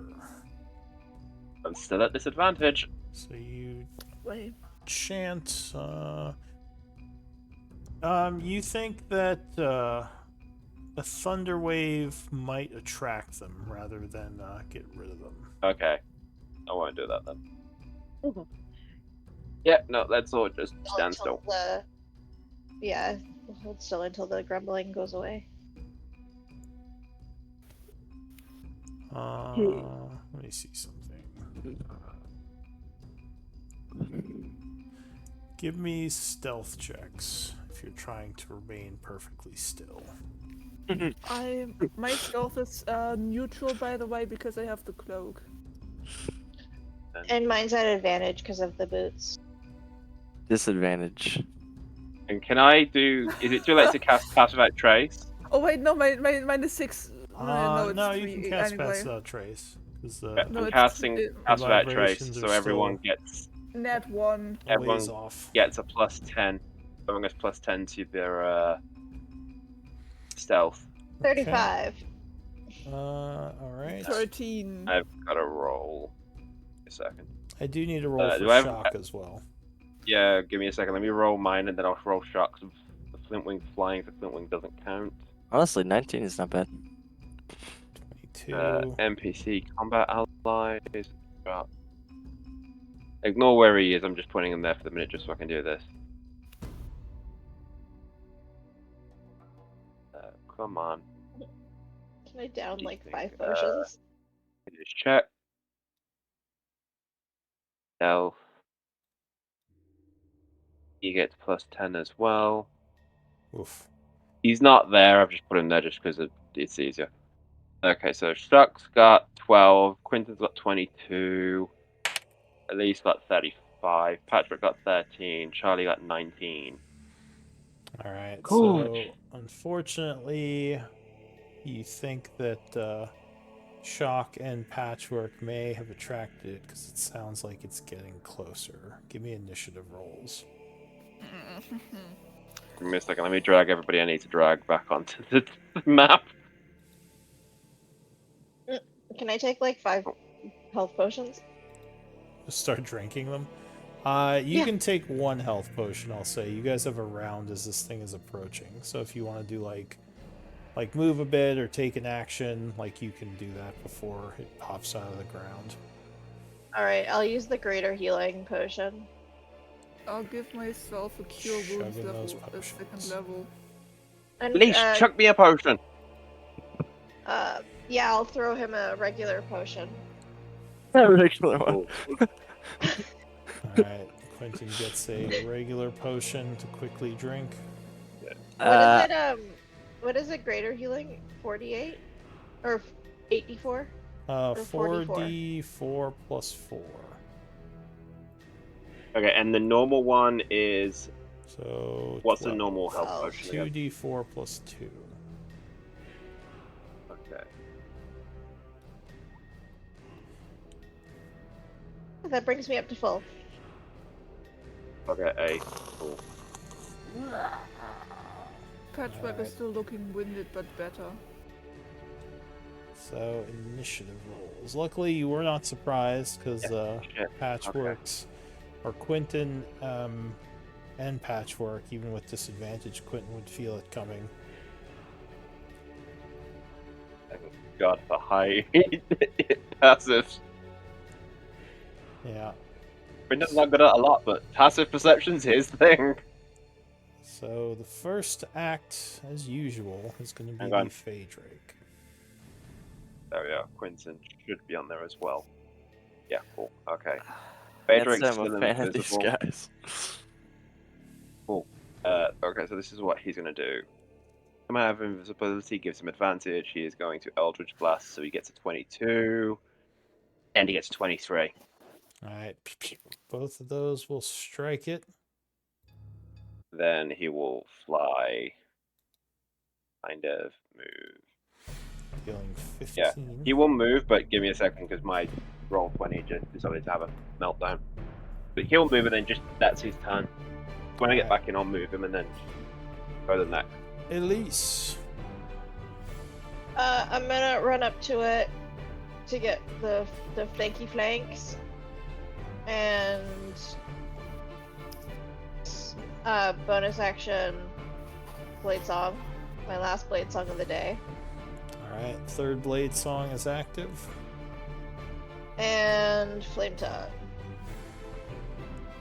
I'm still at disadvantage. So you Wait. chant. You think that a thunder wave might attract them rather than get rid of them. Okay. I won't do that then. Yeah, no, let's all just stand still. Yeah, hold still until the grumbling goes away. Let me see something. Give me stealth checks if you're trying to remain perfectly still. My stealth is neutral, by the way, because I have the cloak. And mine's at advantage because of the boots. Disadvantage. And can I do? Is it too late to cast Pass Without Trace? Oh wait, no, mine is 6. No, it's no, 3 you can cast anyway. Pass Without Trace. Yeah, No, I'm it's- casting it- Pass Without Trace, vibrations so are everyone still- gets Nat 1. everyone Ways off. gets a +10. Everyone gets +10 to their stealth. 35. Alright. 13. I've got to roll. A second. I do need to roll for do I have- shock as well. Yeah, give me a second. Let me roll mine, and then I'll roll shock. The Flintwing flying for Flintwing doesn't count. Honestly, 19 is not bad. 22. NPC combat allies. Ignore where he is. I'm just pointing him there for the minute, just so I can do this. Come on. Can I down like 5 Uh, potions? Just check. Stealth. He gets +10 as well. Oof. He's not there. I've just put him there just because it's easier. Okay, so Shock's got 12, Quinton's got 22, Elise got 35, Patrick got 13, Charlie got 19. All right. Good. So unfortunately, you think that Shock and Patchwork may have attracted it because it sounds like it's getting closer. Give me initiative rolls. Give me a second. Let me drag everybody I need to drag back onto the map. Can I take like 5 health potions? Just start drinking them. You Yeah. can take 1 health potion. I'll say you guys have a round as this thing is approaching. So if you want to do like move a bit or take an action, like you can do that before it pops out of the ground. All right, I'll use the greater healing potion. I'll give myself a cure wounds Shoving those level, a second potions. level. And Elise, chuck me a potion. yeah, I'll throw him a regular potion. A regular one. Cool. Alright, Quentin gets a regular potion to quickly drink. What is it? Greater healing? 48 or 84? 4d4 plus 4. Okay, and the normal one is So what's the 12. normal health potion? again? 2d4 plus 2. Okay. That brings me up to full. Okay, cool. Patchwork Alright. is still looking winded, but better. So initiative rolls. Luckily, you were not surprised because Shit. Patchworks or Quentin and Patchwork, even with disadvantage, Quentin would feel it coming. God, for high passive. Yeah. Brendan's not good at a lot, but passive perception's his thing. So the first act, as usual, is going to be Hang the on. Fey Drake. There we are. Quinton should be on there as well. Yeah, cool. Okay. Can't Phaedrake's say I'm still a fan of these invisible. guys. Okay, so this is what he's going to do. Come out of invisibility gives him advantage. He is going to Eldritch Blast, so he gets a 22. And he gets 23. Alright, both of those will strike it. Then he will fly. Kind of move. Dealing 15. Yeah, he will move, but give me a second because my roll 20 just decided to have a meltdown. But he'll move and then just that's his turn. When I get back in, I'll move him and then go to the next. Elise. I'm gonna run up to it to get the flanky flanks, and bonus action blade song, my last blade song of the day, Alright, third blade song is active. and flame tongue.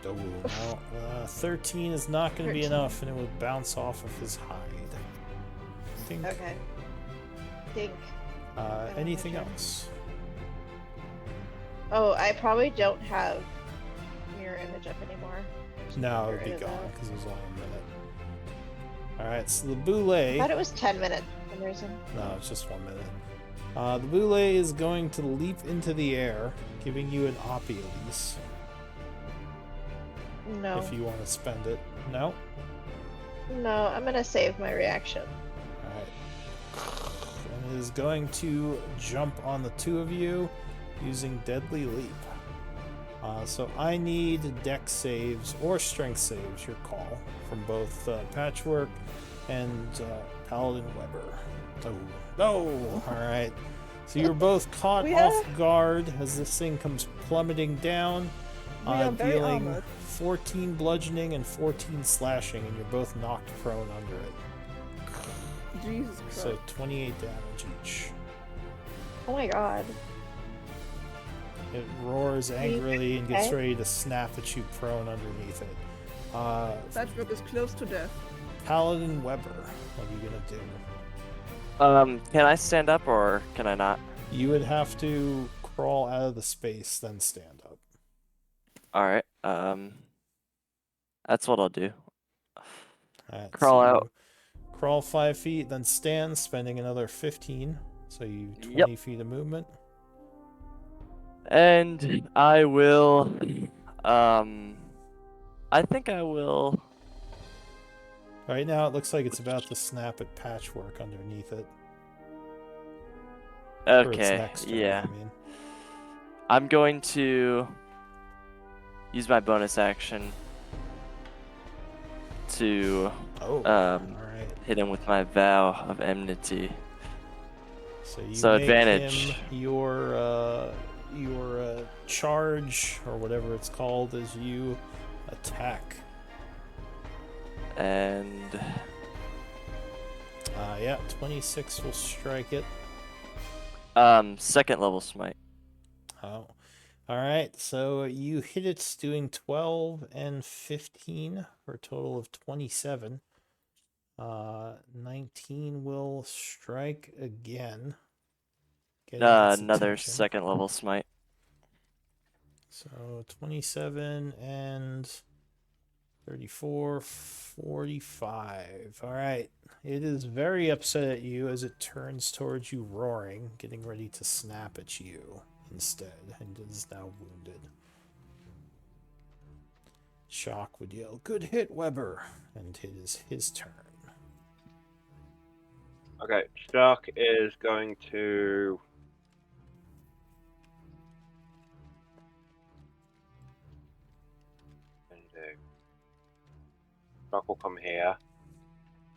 Oh, well, 13 is not going to be 13. enough, and it would bounce off of his hide. I think. Okay. Think. Anything else? Oh, I probably don't have mirror image up anymore. No, it would Get be rid of gone that. because it was only a minute. Alright, so the I Boule. thought it was 10 minutes for some reason. No, it's just 1 minute. The Boule is going to leap into the air, giving you an Oppie, Elise, No. if you want to spend it. No? No, I'm gonna save my reaction. Alright. And it is going to jump on the two of you using Deadly Leap. So I need dex saves or strength saves, your call, from both Patchwork and Paladin Weber. Oh, no! Alright. So you're both caught We off guard as this thing comes plummeting down, We are very dealing armored. 14 bludgeoning and 14 slashing, and you're both knocked prone under it. Jesus Christ. So 28 damage each. Oh my god. It roars angrily and gets Okay. ready to snap at you prone underneath it. Patchwork is close to death. Paladin Weber, what are you gonna do? Can I stand up or can I not? You would have to crawl out of the space, then stand up. Alright, that's what I'll do. Alright, Crawl so out. you crawl 5 feet, then stand, spending another 15. So you 20 Yep. feet of movement. And I will, I think I will. Right now, it looks like it's about to snap at Patchwork underneath it. Or its Okay, next turn, yeah. I mean. I'm going to use my bonus action to Oh, Um, alright. hit him with my Vow of Enmity. So you So make advantage. him your charge, or whatever it's called, as you attack. And Yeah, 26 will strike it. second level smite. Oh. Alright, so you hit it doing 12 and 15 for a total of 27. 19 will strike again. Getting its Another attention. second level smite. So 27 and 34, 45. Alright. It is very upset at you as it turns towards you roaring, getting ready to snap at you instead, and is now wounded. Shock would yell, "Good hit, Weber!" And it is his turn. Okay, Shark is going to. Shark will come here,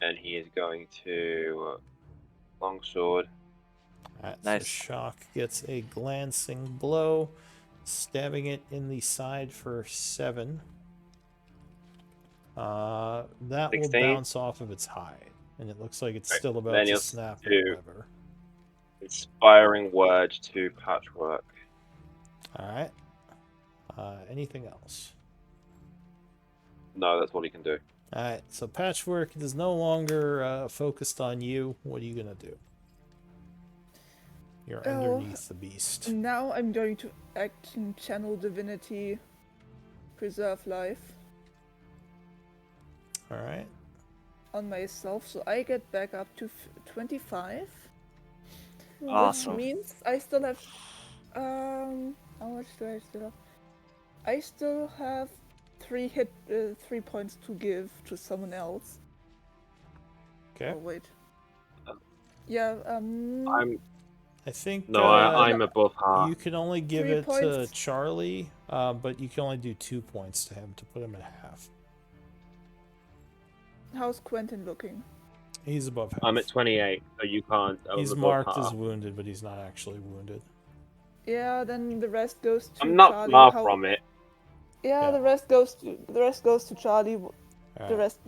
and he is going to longsword. Alright, Nice. so Shock gets a glancing blow, stabbing it in the side for 7. That will 16. bounce off of its hide, and it looks like it's Right, still about then to you'll snap at do- Weber. Inspiring word to Patchwork. Alright. Anything else? No, that's all he can do. Alright, so Patchwork is no longer focused on you. What are you gonna do? You're Oh. underneath the beast. Now I'm going to act in Channel Divinity, Preserve Life Alright. on myself, so I get back up to 25. Awesome. Which means I still have. How much do I still have? I still have 3 points to give to someone else. Okay. Oh wait. Yeah. I think I'm above half. you can only give 3 it to points. Charlie, but you can only do 2 points to him to put him at half. How's Quentin looking? He's above half. I'm at 28, so you can't. I'm He's above marked half. as wounded, but he's not actually wounded. Yeah. Then the rest goes to I'm not Charlie. far How- from it. Yeah, Yeah. the rest goes to Charlie. The Alright. rest,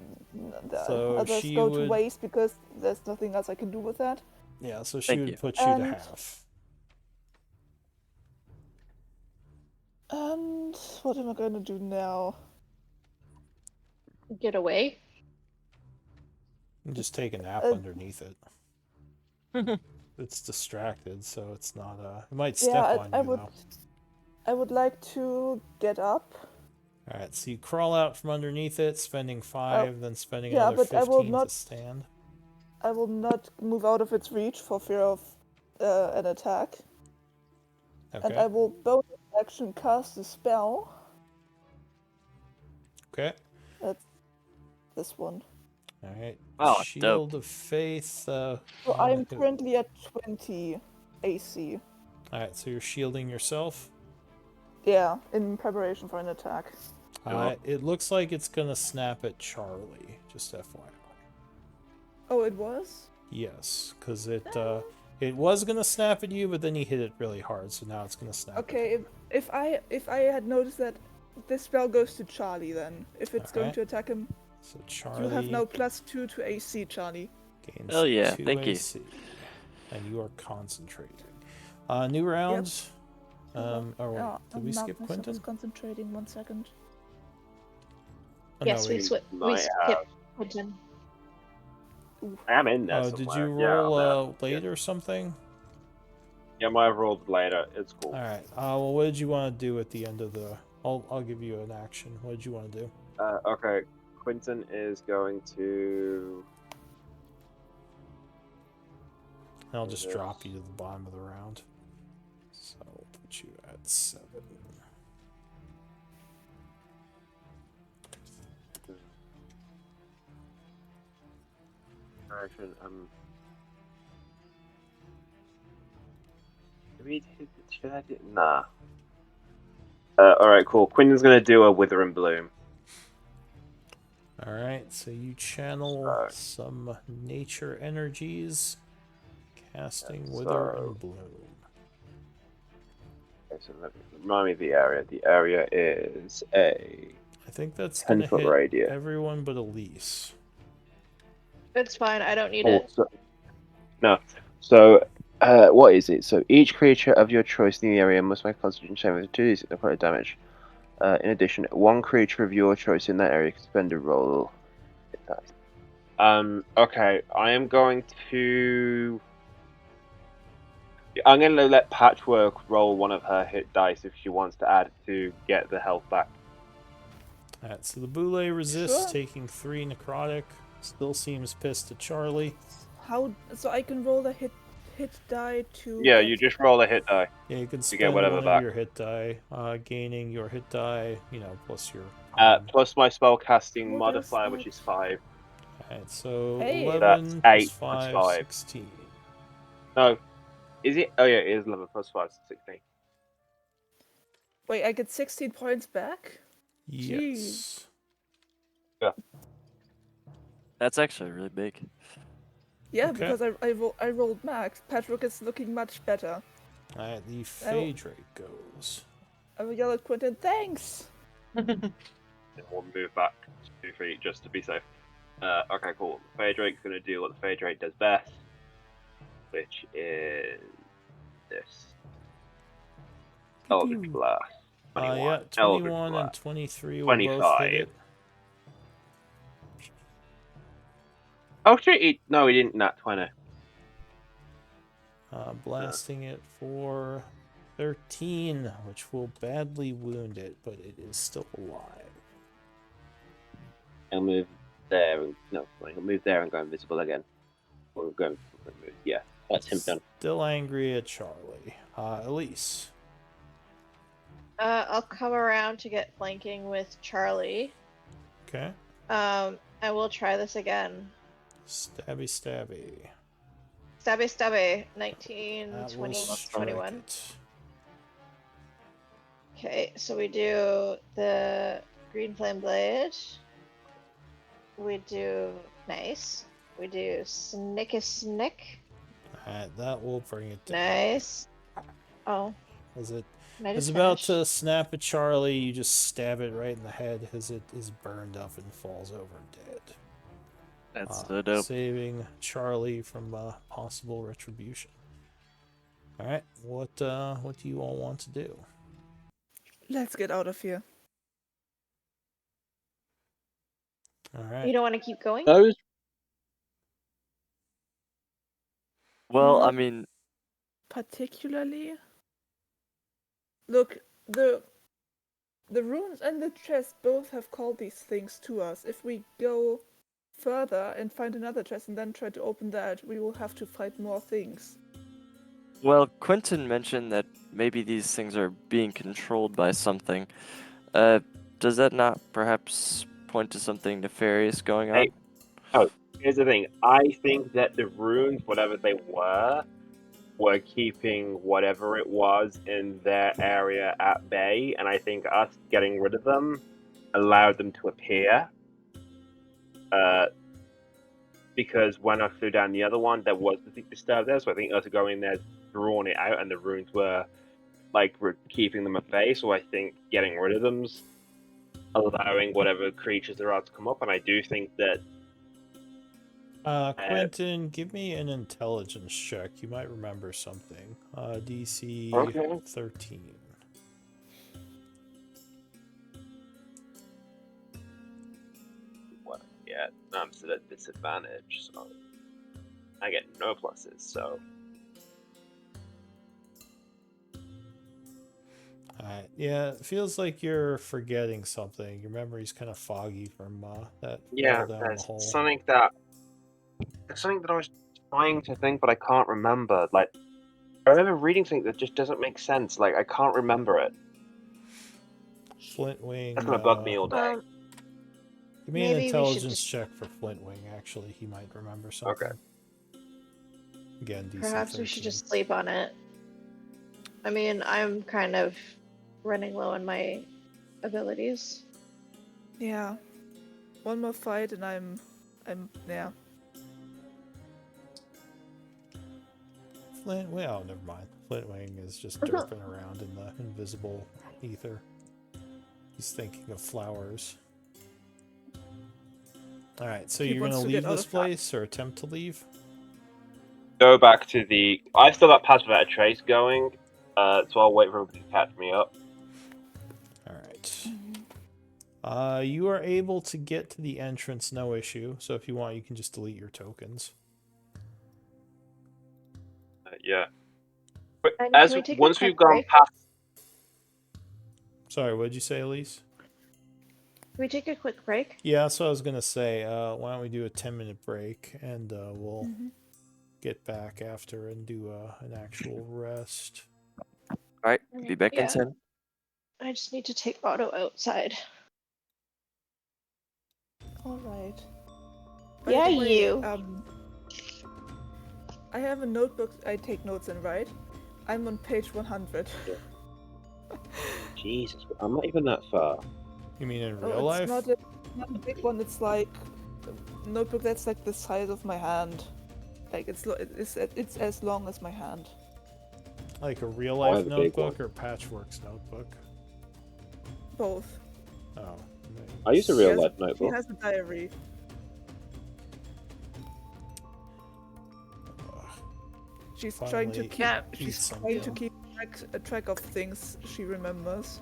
So others she go would- to waste because there's nothing else I can do with that. Yeah, so she Thank would you. put you to And- half. And what am I gonna do now? Get away. And just take a nap Uh, underneath it. It's distracted, so it's not. It might step Yeah, on I you would. though. I would like to get up. All right, so you crawl out from underneath it, spending 5, then spending yeah, another but I will 15 not- to stand. I will not move out of its reach for fear of an attack. Okay. And I will bonus action cast a spell. Okay. This one. All right. Oh, Shield of Faith. So on I'm who? currently at 20 AC. All right, so you're shielding yourself. Yeah, in preparation for an attack. It looks like it's gonna snap at Charlie. Just FYI. Oh, it was? Yes, because it was gonna snap at you, but then he hit it really hard, so now it's gonna snap. Okay, if I had noticed that this spell goes to Charlie, then if it's going Alright. to attack him, So Charlie you have now +2 to AC, Charlie. gains Hell yeah, 2 thank you. AC, and you are concentrating. New rounds. Oh, wait, did we skip I Quentin? was concentrating 1 second. Oh, Yes, no, we wait. we might skipped Quentin. I am in there. Oh, did somewhere. you Yeah, roll I'm there. late or something? Yeah, my rolled later. It's cool. All right. Well, what did you want to do at the end of the? I'll give you an action. What did you want to do? Okay, Quentin is going to I'll just drop you to the bottom of the round. So we'll put you at 7. Should I do? Nah. All right, cool. Quinton's gonna do a Wither and Bloom. All right, so you channel some nature energies, casting Wither and Bloom. Okay, so let me remind me of the area. The area is a I think that's gonna 10-foot hit radius. everyone but Elise. It's fine. I don't need Oh, it. no. So, what is it? So each creature of your choice in the area must make a Constitution saving with 2d6 necrotic damage. In addition, one creature of your choice in that area can spend a roll. Okay, I am going to. I'm going to let Patchwork roll one of her hit dice if she wants to add to get the health back. Alright, so the Boule resists, Sure. taking 3 necrotic. Still seems pissed at Charlie. How? So I can roll the hit die to. Yeah, get- you just roll a hit die. Yeah, you can get spend whatever one back. of your hit die, gaining your hit die, plus your. Plus my spell casting What modifier, is which that? is 5. Alright, so Hey. 11 That's 8 plus plus 5, 5. 16. No, is it? Oh yeah, it is 11 plus 5, so 16. Wait, I get 16 points back? Yes. That's actually really big. Yeah, Okay. because I rolled max. Patrick is looking much better. Alright, the Phage rate goes. I will yell at Quentin, thanks! And we'll move back 2 feet just to be safe. Okay, cool. Phage Rate's going to do what the Phage Rate does best, which is this. Eldritch Blast. 21. Yeah, Eldritch 21 and Blast. 23 will both hit 25. it. Oh shit, no, he didn't nat 20. Blasting it for 13, which will badly wound it, but it is still alive. I'll move there and I'll move there and go invisible again. Or go yeah, that's him done. Still angry at Charlie. Elise. I'll come around to get flanking with Charlie. Okay. I will try this again. Stabby, stabby. Stabby, stabby. 19, That 20, will strike 21. it. Okay, so we do the green flame blade. We do nice. We do snick a snick. Alright, that will bring it down. Nice. Oh, As it and I is just about finished. to snap at Charlie, you just stab it right in the head as it is burned up and falls over dead. That's so dope. Saving Charlie from possible retribution. Alright, what do you all want to do? Let's get out of here. Alright. You don't want to keep going? Those Well, I Not mean, particularly. Look, the runes and the chest both have called these things to us. If we go further and find another chest and then try to open that, we will have to fight more things. well, Quentin mentioned that maybe these things are being controlled by something. Does that not perhaps point to something nefarious going on? Hey. Here's the thing. I think that the runes, whatever they were keeping whatever it was in their area at bay, and I think us getting rid of them allowed them to appear. Because when I flew down the other one, there was nothing disturbed there, so I think us going there, drawn it out, and the runes were keeping them at bay. So I think getting rid of them's allowing whatever creatures there are to come up, and I do think that. Quentin, give me an intelligence check. You might remember something. DC Okay. 13. Yeah, I'm still at disadvantage, so I get no pluses. So Alright, yeah, it feels like you're forgetting something. Your memory's kind of foggy from that yeah, fall down the there's hole. something that I was trying to think, but I can't remember. Like, I remember reading something that just doesn't make sense. Like, I can't remember it. Flintwing. That's gonna bug me all day. Give me an Maybe we should intelligence just- check for Flintwing. Actually, he might remember something. Okay. Again, DC Perhaps we should 13. just sleep on it. I mean, I'm kind of running low on my abilities. Yeah. One more fight and I'm yeah. Flintwing. Oh, never mind. Flintwing is just derping around in the invisible ether. He's thinking of flowers. All right, so He you're gonna wants to leave get out this of that. place or attempt to leave? Go back to the. I've still got Pass Without a Trace going, so I'll wait for everybody to catch me up. All right. You are able to get to the entrance, no issue. So if you want, you can just delete your tokens. Yeah. But And as can we take a once quick we've gone break? past, Sorry, what did you say, Elise? Can we take a quick break? Yeah, that's what I was gonna say. Why don't we do a 10-minute break and we'll get back after and do an actual rest. All right, be back in Yeah. 10. I just need to take Otto outside. Alright. Yeah, you. I have a notebook I take notes in, right? I'm on page 100. Jesus, I'm not even that far. You mean in Oh, real life? it's not a big one, it's like a notebook that's like the size of my hand. Like it's as long as my hand. Like a real I life have a big notebook or Patchwork's notebook? Both. Oh. I use a She real has- life She notebook. has a diary. She's trying to Finally keep. Yeah. eat She's trying to something. keep a track of things she remembers.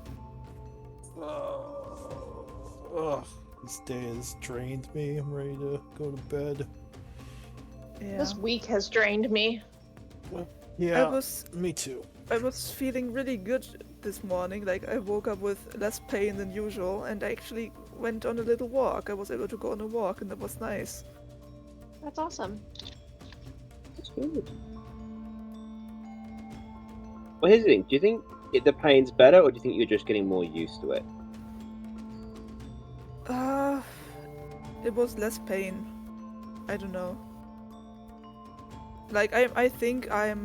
Ugh, this day has drained me. I'm ready to go to bed. Yeah. This week has drained me. Yeah, I me too. was feeling really good this morning. Like I woke up with less pain than usual, and I actually went on a little walk. I was able to go on a walk, and that was nice. That's awesome. That's good. Well, here's the thing. Do you think the pain's better, or do you think you're just getting more used to it? It was less pain. I don't know. Like I think I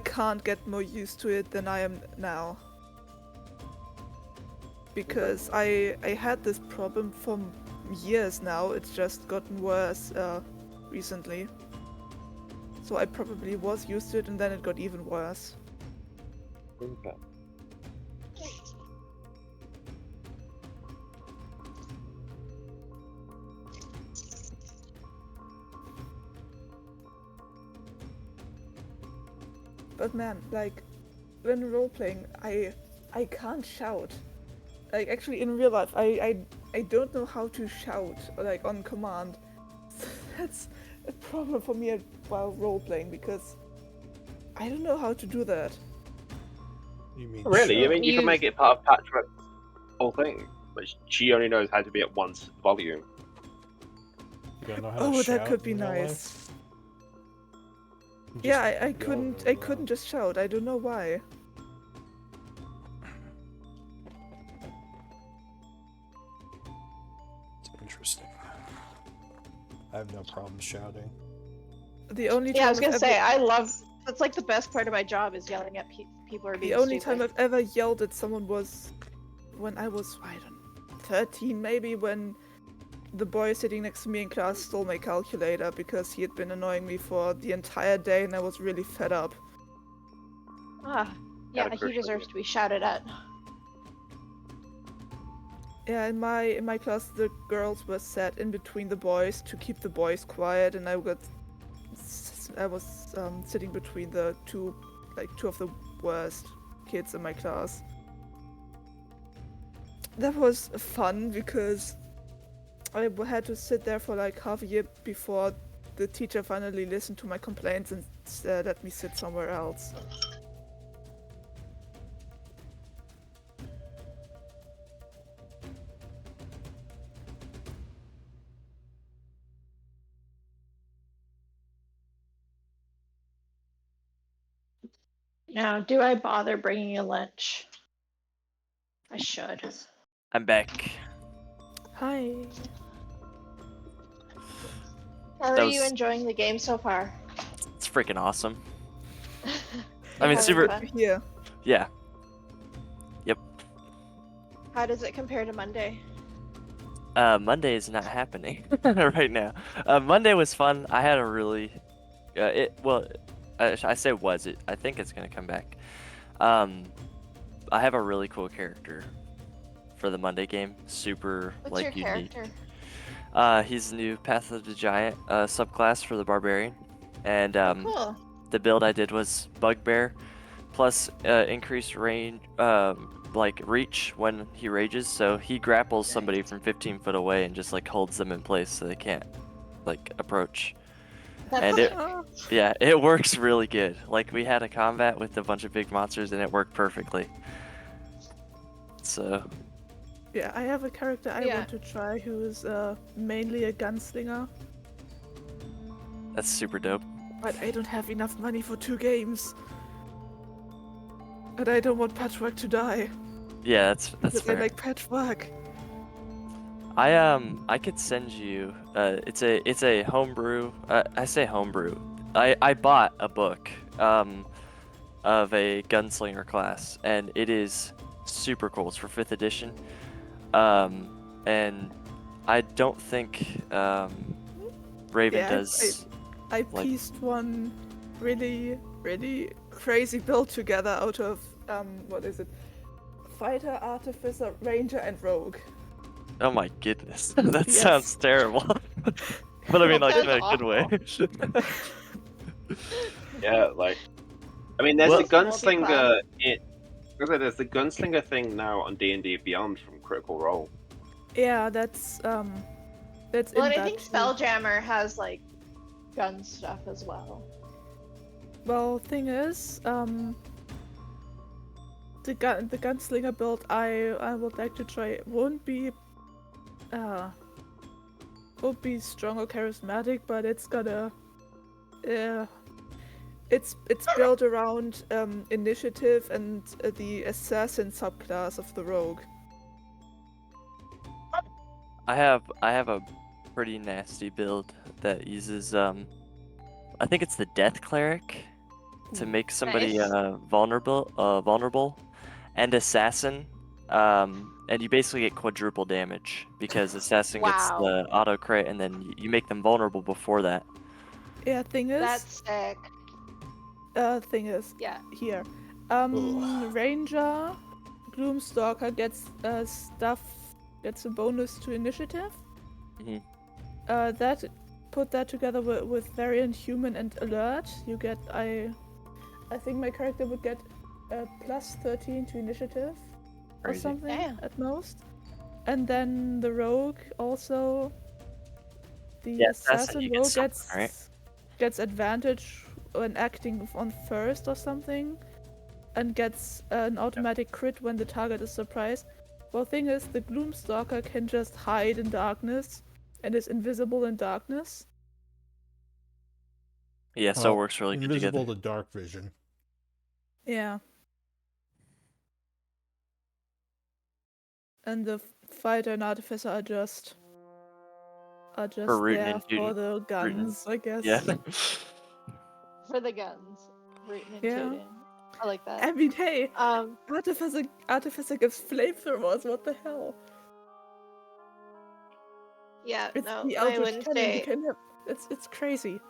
can't get more used to it than I am now. Because I had this problem for years now. It's just gotten worse recently. So I probably was used to it, and then it got even worse. Okay. But man, like when role playing, I can't shout. Like actually in real life, I don't know how to shout like on command. That's a problem for me while role playing because I don't know how to do that. You mean Really? shout? I mean, you You- can make it part of Patchwork's whole thing, but she only knows how to be at once volume. You don't know how Oh, to that shout could be in real nice. life? You Yeah, just I yell couldn't really couldn't loud. just shout. I don't know why. It's interesting. I have no problem shouting. The only Yeah, I time was gonna I've say, ever, I love. That's like the best part of my job is yelling at people or being the only stupid. time I've ever yelled at someone was when I was, I don't know, 13 maybe, when the boy sitting next to me in class stole my calculator because he had been annoying me for the entire day and I was really fed up. Ah, Got a yeah, crush he on deserves you. to be shouted at. Yeah, in my class the girls were sat in between the boys to keep the boys quiet, and I was sitting between the two of the worst kids in my class. That was fun because I had to sit there for like half a year before the teacher finally listened to my complaints and let me sit somewhere else. Now, do I bother bringing a lunch? I should. I'm back. Hi. How are That you was- enjoying the game so far? It's freaking awesome. I You're mean, having super. fun? Here. Yeah. How does it compare to Monday? Monday is not happening right now. Monday was fun. I had a really, I say was it. I think it's gonna come back. I have a really cool character for the Monday game. Super What's your unique. character? He's the new Path of the Giant subclass for the Barbarian, and Cool. the build I did was Bugbear, plus increased range, like reach when he rages. So he grapples somebody from 15 foot away and just like holds them in place so they can't like approach. That's And sick. Yeah, it works really good. Like we had a combat with a bunch of big monsters and it worked perfectly. So Yeah, I have a character I Yeah. want to try who is mainly a gunslinger, that's super dope. but I don't have enough money for 2 games. And I don't want Patchwork to die. Yeah, that's Because I fair. like Patchwork. I could send you. It's a homebrew. I say homebrew. I bought a book of a gunslinger class, and it is super cool. It's for 5th edition. And I don't think Raven Yeah, does. I Like- pieced one really crazy build together out of what is it? Fighter, Artificer, Ranger, and Rogue. Oh my goodness, that Yes. sounds terrible. But I mean, like in a That's good way. Yeah, like, I mean, there's Well- the gunslinger. There's the gunslinger thing now on D&D Beyond from Critical Role. Yeah, that's Well, in and I that think too. Spelljammer has like gun stuff as well. Well, thing is, the gunslinger build I would like to try won't be strong or charismatic, but it's gonna it's built around initiative and the assassin subclass of the rogue. I have a pretty nasty build that uses I think it's the Death Cleric to make somebody Nice. vulnerable, and Assassin, and you basically get quadruple damage because Assassin gets Wow. the auto crit, and then you make them vulnerable before that. Yeah, thing is, That's sick. Yeah. here. Ranger, Gloomstalker gets gets a bonus to initiative. Mhm. Put that together with Variant Human and Alert, you get I think my character would get plus 13 to initiative or Crazy. something Damn. at most. And then the rogue also, the Yeah, assassin, assassin you get rogue something, right? gets advantage when acting on first or something, and gets an automatic crit when the target is surprised. Well, thing is, the Gloomstalker can just hide in darkness and is invisible in darkness. Yeah, so it works really good invisible together. to dark vision. Yeah. And the fighter and artificer are just rooting there and for shooting. the guns, I guess. Yeah. For the guns. Rootin' and Yeah. tootin'. I like that. I mean, hey, Um, artificer gives flamethrowers. What the hell? yeah, It's no, the my Eldritch Cannon. You Wednesday, can have. It's crazy.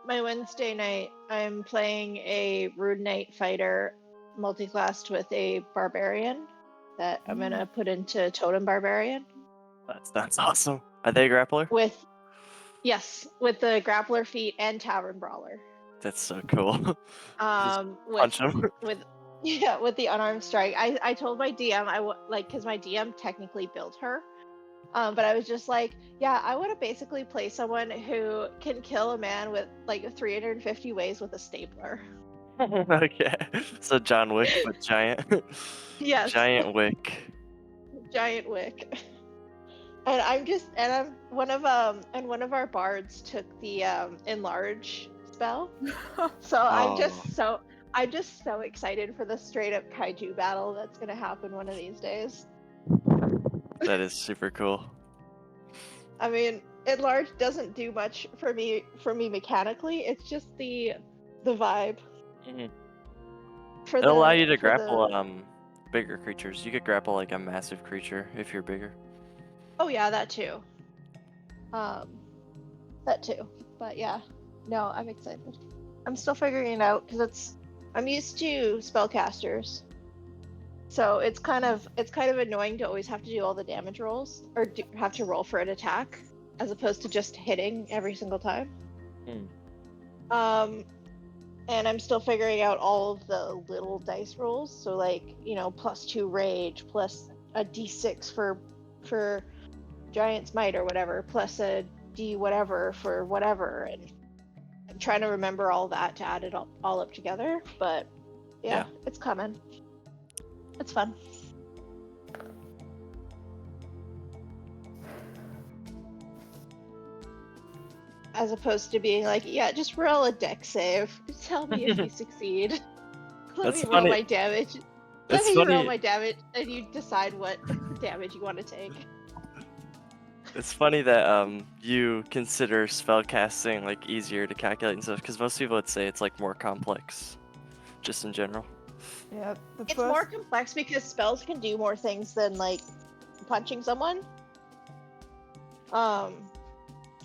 my Wednesday night, I'm playing a Rude Knight fighter multi-classed with a barbarian that I'm gonna put into Totem Barbarian That's awesome. Are they a grappler? with with the grappler feat and Tavern Brawler. That's so cool. With Punch them. with with the unarmed strike. I told my DM because my DM technically built her. But I was just like, yeah, I want to basically play someone who can kill a man with like 350 ways with a stapler. Okay. So John Wick with giant. Yes. Giant Wick. Giant wick. And one of our bards took the enlarge spell. So Oh. I'm just so excited for the straight up kaiju battle that's gonna happen one of these days. That is super cool. I mean, Enlarge doesn't do much for me mechanically. It's just the vibe. Mhm. For It'll allow you to for grapple bigger creatures. You could grapple like a massive creature if you're bigger. Oh yeah, that too. That too. But yeah, no, I'm excited. I'm still figuring it out because I'm used to spellcasters, so it's kind of annoying to always have to do all the damage rolls or have to roll for an attack as opposed to just hitting every single time. And I'm still figuring out all of the little dice rolls. So like, +2 rage, plus a d6 for Giant's Might or whatever, plus a d whatever for whatever, and I'm trying to remember all that to add it all up together. But yeah, it's coming. It's fun. As opposed to being like, yeah, just roll a deck save. Tell me if you succeed. Let That's me roll funny. my damage. Let It's me roll funny. my damage, and you decide what damage you want to take. It's funny that you consider spellcasting like easier to calculate and stuff, because most people would say it's like more complex, just in general. Yeah, It's more complex because spells can do more things than like punching someone.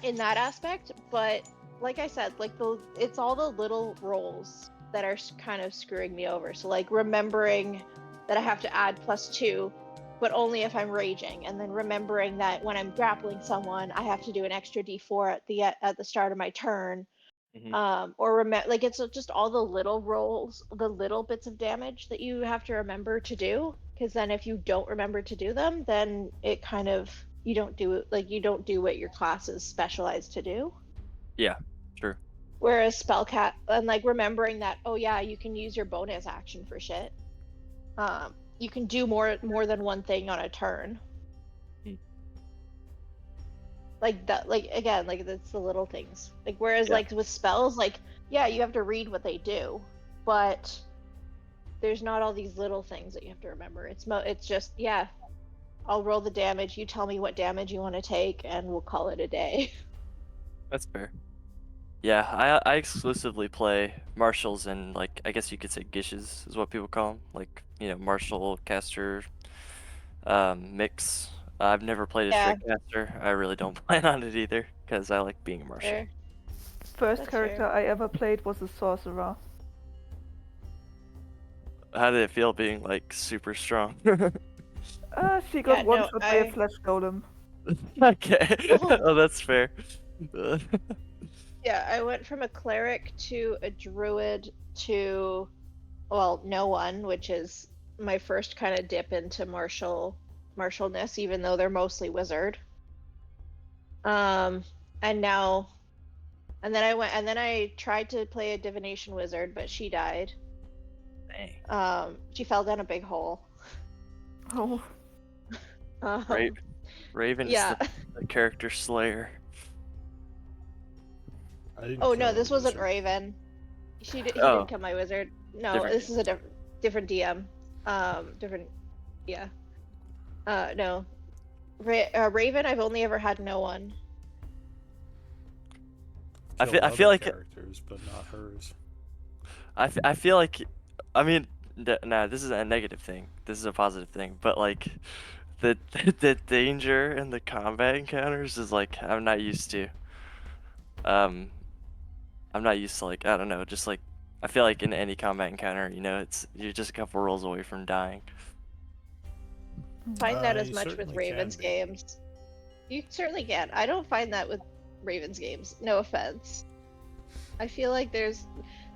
In that aspect, but like I said, like it's all the little rolls that are kind of screwing me over. So like remembering that I have to add +2, but only if I'm raging, and then remembering that when I'm grappling someone, I have to do an extra d4 at the start of my turn. Or like it's just all the little rolls, the little bits of damage that you have to remember to do, because then if you don't remember to do them, then it kind of you don't do what your class is specialized to do. Yeah, true. Whereas spellcat and like remembering that, oh yeah, you can use your bonus action for shit. You can do more than one thing on a turn. Like that, like again, like that's the little things. Like whereas like with spells, like yeah, you have to read what they do, but there's not all these little things that you have to remember. It's just yeah, I'll roll the damage. You tell me what damage you want to take, and we'll call it a day. That's fair. Yeah, I exclusively play marshals and like I guess you could say gishes is what people call them. Like martial caster mix. I've never played a straight caster. I really don't plan on it either because I like being a martial. Fair. First That's character fair. I ever played was a sorcerer. How did it feel being like super strong? She got Yeah, one no, shot by a flesh golem. Okay. Oh, that's fair. Yeah, I went from a cleric to a druid to, well, no one, which is my first kind of dip into martialness, even though they're mostly wizard. And then I tried to play a divination wizard, but she died. Dang. She fell down a big hole. Oh. Raven is the character slayer. Oh no, this wasn't Raven. He didn't kill my wizard. No, this is a different DM. No. Raven, I've only ever had no one. I feel like characters, but not hers. I feel like, I mean, nah, this is a negative thing. This is a positive thing. But like, the danger in the combat encounters is like I'm not used to. I'm not used to like I don't know, just like I feel like in any combat encounter, you're just a couple rolls away from dying. Find that as much with Raven's games. You certainly can. I don't find that with Raven's games. No offense. I feel like there's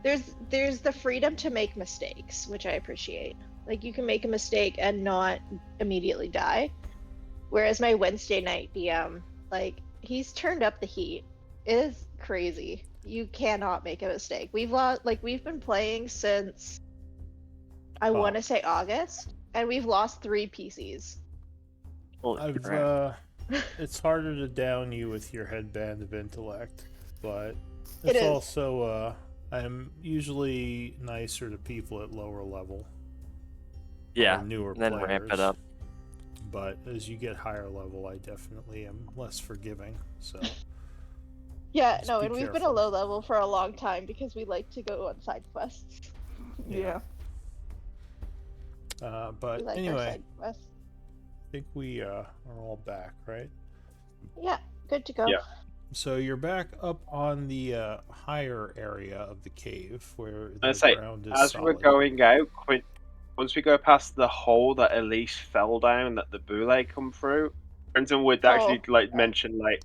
the freedom to make mistakes, which I appreciate. Like you can make a mistake and not immediately die. Whereas my Wednesday night DM, like he's turned up the heat. It is crazy. You cannot make a mistake. We've been playing since I want to say August, and we've lost 3 PCs. It's harder to down you with your headband of intellect, but it's also I'm usually nicer to people at lower level. Yeah, Or newer and then players. ramp it up. But as you get higher level, I definitely am less forgiving. So Yeah, Just no, be and we've been a careful. low level for a long time because we like to go on side quests. Yeah. but We like our anyway, side quests. I think we are all back, right? Yeah, good to go. Yeah. So you're back up on the higher area of the cave where the I say, ground is as solid. we're going out, once we go past the hole that Elise fell down, that the boule come through, Quentin would actually mention like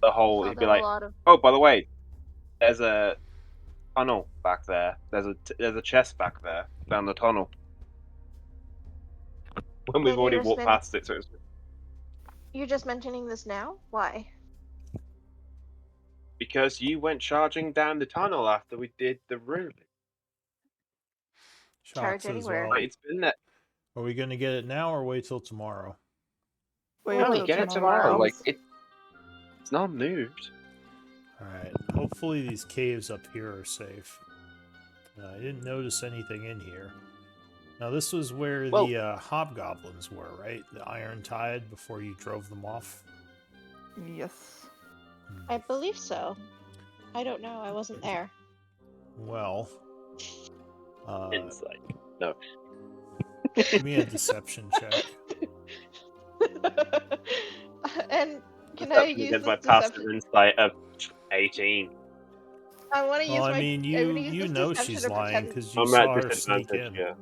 the hole. Found He'd be out like, a lot of "Oh, by the way, there's a tunnel back there. There's a chest back there down the tunnel." When we've Maybe already you're walked spending- past it, so it's You're just mentioning this now? Why? because you went charging down the tunnel after we did the room. Shock Charge says, anywhere. well, It's been there. are we going to get it now or wait till tomorrow? Wait Well, No, till get it tomorrow. tomorrow. Like it's not moved. Alright, hopefully these caves up here are safe. I didn't notice anything in here. Now this was where Well- the hobgoblins were, right? The Iron Tide before you drove them off. Yes. I believe so. I don't know. I wasn't there. Well, Insight. No. give me a deception check. And can I use Against this my passive deception? insight of 18. I want to use Well, my. I mean, I'm gonna use you this know deception she's to lying pretend- because you I'm saw at her sneak disadvantage. in. Yeah.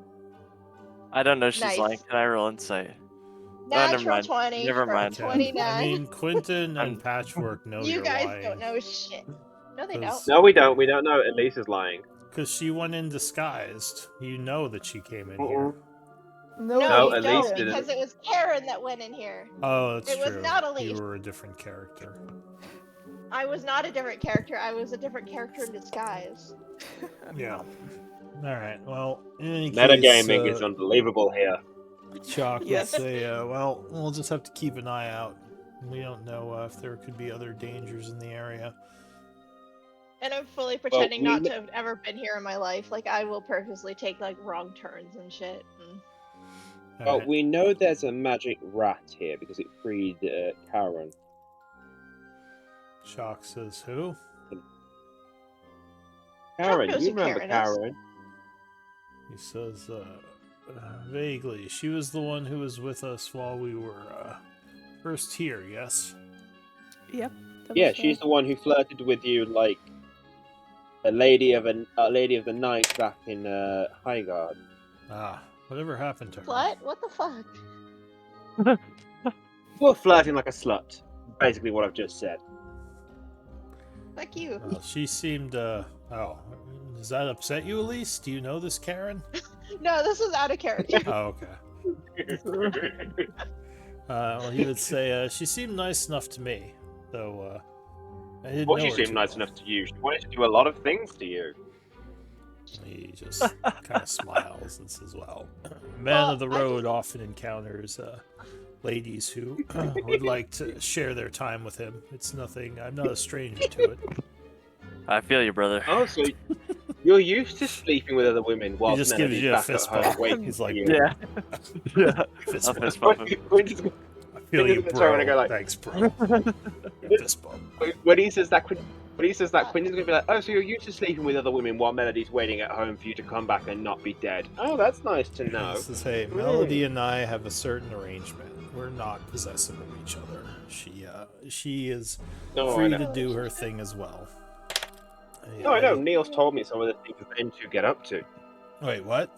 I don't know. She's Nice. lying. Can I roll insight? Oh, never Natural mind. 20 Never for mind. 29. I mean, Quentin I'm- and Patchwork know you you're guys lying. don't know shit. No, they don't. 'Cause- No, we don't. We don't know. Elise is lying. Because she went in disguised. You know that she came in Uh-uh. here. No, No, you at don't, least didn't. because it was Karen that went in here. Oh, that's It was true. not Elise. You were a different character. I was not a different character. I was a different character in disguise. Yeah. Alright, well, in any case, Metagaming is unbelievable here. Chalk would Yes. say, well, we'll just have to keep an eye out. We don't know if there could be other dangers in the area. And I'm fully pretending we not kn- to have ever been here in my life. Like, I will purposely take, like, wrong turns and shit. Well, Alright, we know there's a magic rat here because it freed Karen. Chalk says, who? Karen, knows you who remember Karen is. Karen? He says, vaguely. She was the one who was with us while we were, first here, yes? Yep. that Yeah, was she's the one who flirted with you like a lady of the night back in Highguard. Ah, whatever happened to her? What? What the fuck? Well, flirting like a slut. Basically, what I've just said. Fuck you. Well, she seemed, oh, does that upset you, Elise? Do you know this Karen? No, this was out of character. Oh, okay. Well, he would say, she seemed nice enough to me, though, I didn't Well, know she her seemed too nice well. enough to you. She wanted to do a lot of things to you. He just kind of smiles and says, well, man Well, of the road often encounters, ladies who would like to share their time with him. It's nothing, I'm not a stranger to it. I feel you, brother. Oh, so you're used to sleeping with other women while He just gives you a fist bump. He's like, Yeah. Yeah. fist I'll bump. fist bump him. I feel you, Quentin's gonna turn and bro. go like- Thanks, bro. Fist bump. When he says that, Quentin's gonna be like, "Oh, so you're used to sleeping with other women while Melody's waiting at home for you to come back and not be dead." Oh, that's nice to know. This is, hey, Melody and I have a certain arrangement. We're not possessive of each other. She is No, I free know. to do her thing as well. No, I know. Neil's told me some of the things that into get up to. Wait, what?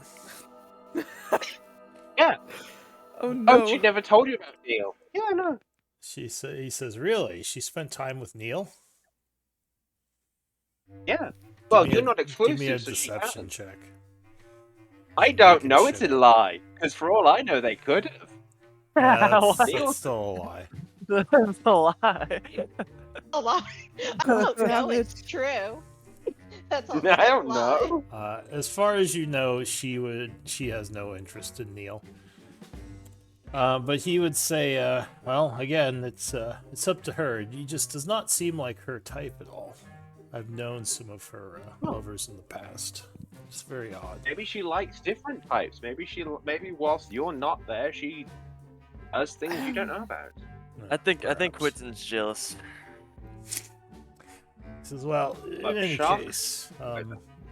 Oh no. Oh, she never told you about Neil. Yeah, I know. He says, really? She spent time with Neil? Yeah. Well, Give me you're a- not exclusive, Give me a so she deception hasn't. check. I don't Making know. It's a shit up. lie. Because for all I know, they could have. That's, What? that's still a lie. That's a lie. A lie. I don't know. Damn it. It's true. That's all. I don't know. As far as you know, she has no interest in Neil. But he would say, well, again, it's up to her. He just does not seem like her type at all. I've known some of her lovers in the past. It's very odd. Maybe she likes different types. Maybe whilst you're not there, she does things you don't know about. I think Perhaps. Quentin's jealous. He says, well, But in any shock- case,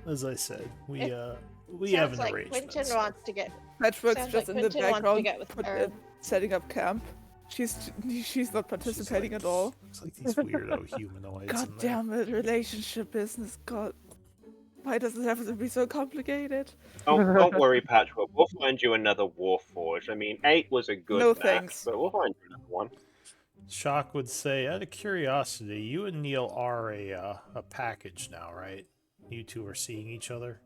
as I said, we It have Sounds an like arrangement. Quentin so- wants to get. Patchwork's Sounds just like in the Quentin wants to background, get with put, her. setting up camp. She's not participating like, at all. It's like these weirdo humanoids. God in there. damn it, relationship business. God, why does it have to be so complicated? Don't worry, Patchwork. We'll find you another Warforged. I mean, 8 was a good No match, thanks. but we'll find you another one. Shock would say, out of curiosity, you and Neil are a package now, right? You two are seeing each other.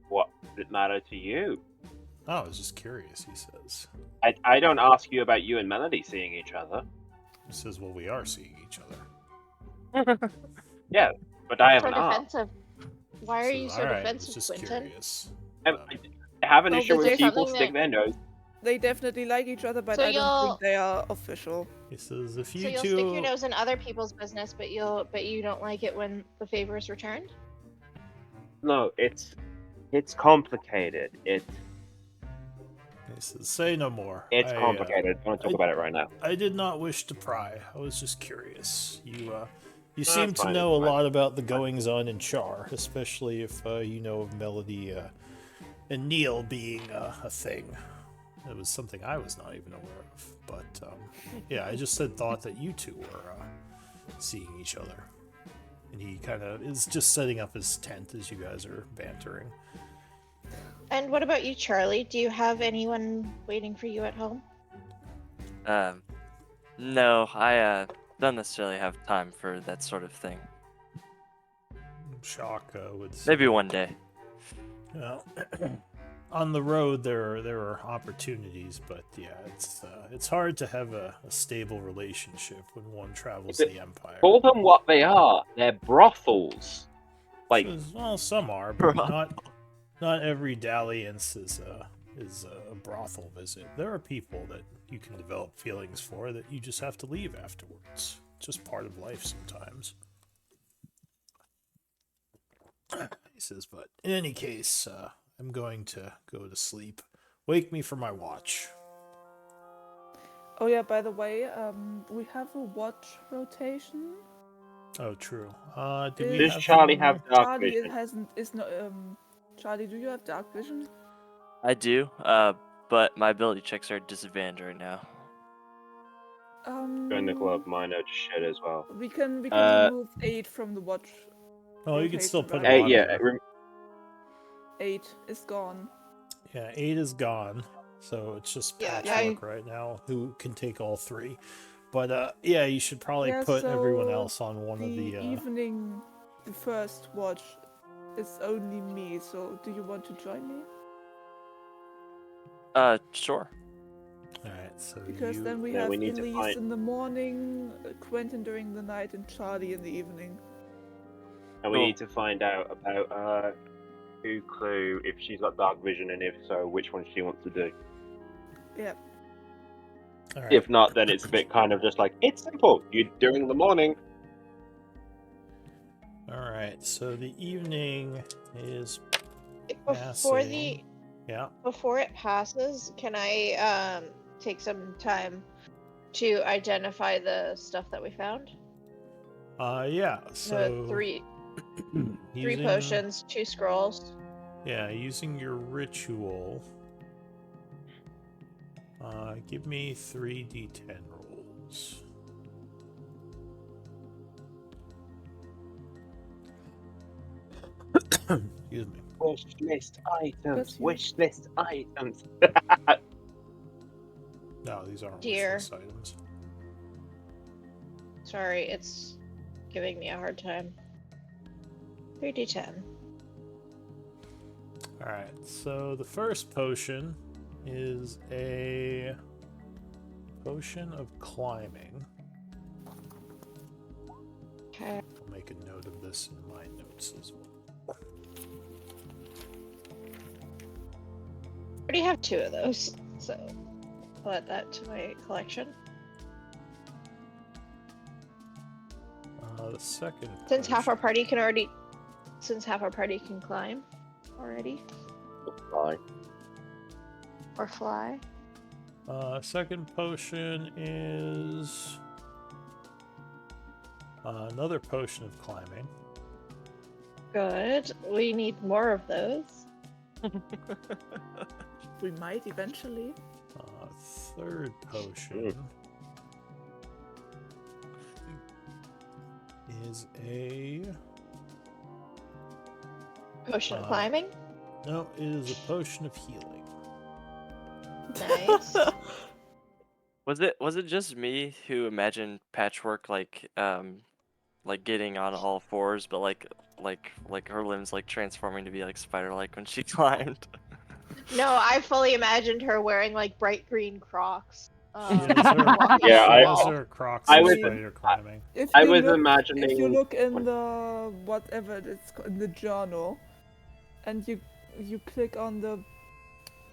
What does it matter to you? Oh, I was just curious, he says. I don't ask you about you and Melody seeing each other. He says, well, we are seeing each other. Yeah, but I So haven't asked. defensive. Why are you so Alright, I was defensive, just Quentin? curious. I have an Well, issue but with there's people something stick their nose. They definitely like each other, but So I don't you'll- think they are official. He says, if you So you'll two... stick your nose in other people's business, but you don't like it when the favor is returned. No, it's complicated. He says, say no more. It's I, complicated. I want to talk about it right now. I did not wish to pry. I was just curious. You That's seem to fine, know a it's fine. lot about the goings-on in Char, especially if you know of Melody and Neil being a thing. It was something I was not even aware of. But, yeah, I just thought that you two were seeing each other. And he kind of is just setting up his tent as you guys are bantering. And what about you, Charlie? Do you have anyone waiting for you at home? No, I don't necessarily have time for that sort of thing. Shock would say. Maybe one day. Well, on the road there are opportunities, but yeah, it's hard to have a stable relationship when one travels the Empire. Call them what they are. They're brothels. Like, Well, some are, but Brothel. not every dalliance is a brothel visit. There are people that you can develop feelings for that you just have to leave afterwards. It's just part of life sometimes. He says, but in any case, I'm going to go to sleep. Wake me for my watch. Oh yeah, by the way, we have a watch rotation. Oh, true. Do we does have Charlie someone have there? dark Charlie vision? is not. Charlie, do you have dark vision? I do, but my ability checks are disadvantaged right now. Join the club. Mine are shit as well. We can Uh, remove 8 from the watch. Oh, you can still put rotation, him on Yeah, there. 8 is gone. Yeah, 8 is gone, so it's just Yeah, Patchwork right now who can take all 3. But yeah, you should probably Yeah, put everyone so else on one of the. evening, the first watch is only me. So do you want to join me? Sure. All right, so Because you. then we Yeah, have we need to Elise find- in the morning, Quentin during the night, and Charlie in the evening. And we Cool. need to find out about Clue if she's got dark vision, and if so, which one she wants to do. Yeah. All right. If not, then it's a bit kind of just like, it's simple. You do it in the morning. All right, so the evening is Before the yeah. before it passes, can I take some time to identify the stuff that we found? Yeah. So Three using- potions, 2 scrolls. Yeah, using your ritual. Give me 3 d10 rolls. Excuse me. Wish list items. Bless you. Wish list items. No, these aren't Dear. wish list items. Sorry, it's giving me a hard time. 3d10. Alright, so the first potion is a potion of climbing. Okay. I'll make a note of this in my notes as well. I already have 2 of those, so I'll add that to my collection. The second. Since half our potion- party can climb already Fine. or fly. Second potion is another potion of climbing. Good. We need more of those. We might eventually. Third potion is a Potion of climbing. no. It is a potion of healing. Nice. Was it just me who imagined Patchwork like getting on all fours, but like her limbs like transforming to be like spider-like when she climbed? No, I fully imagined her wearing like bright green Crocs. Yeah, those are Crocs I and was- spider climbing. If I you was look, imagining. if you look in the whatever it's in the journal, and you click on the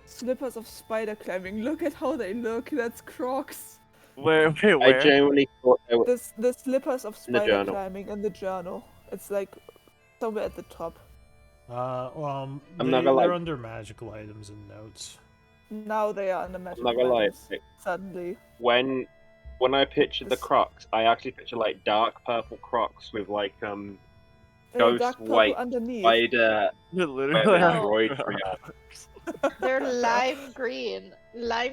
slippers of spider climbing, look at how they look. That's Crocs. Where? I genuinely thought they were. The slippers of In the spider journal. climbing in the journal. It's like somewhere at the top. I'm They, not gonna they're lie. under magical items and notes. Now they are in the I'm magic not gonna lie. items. Suddenly. When I pictured the This- Crocs, I actually pictured like dark purple Crocs with like Dark Ghost purple white underneath. spider Literally. web No. embroidery on. They're lime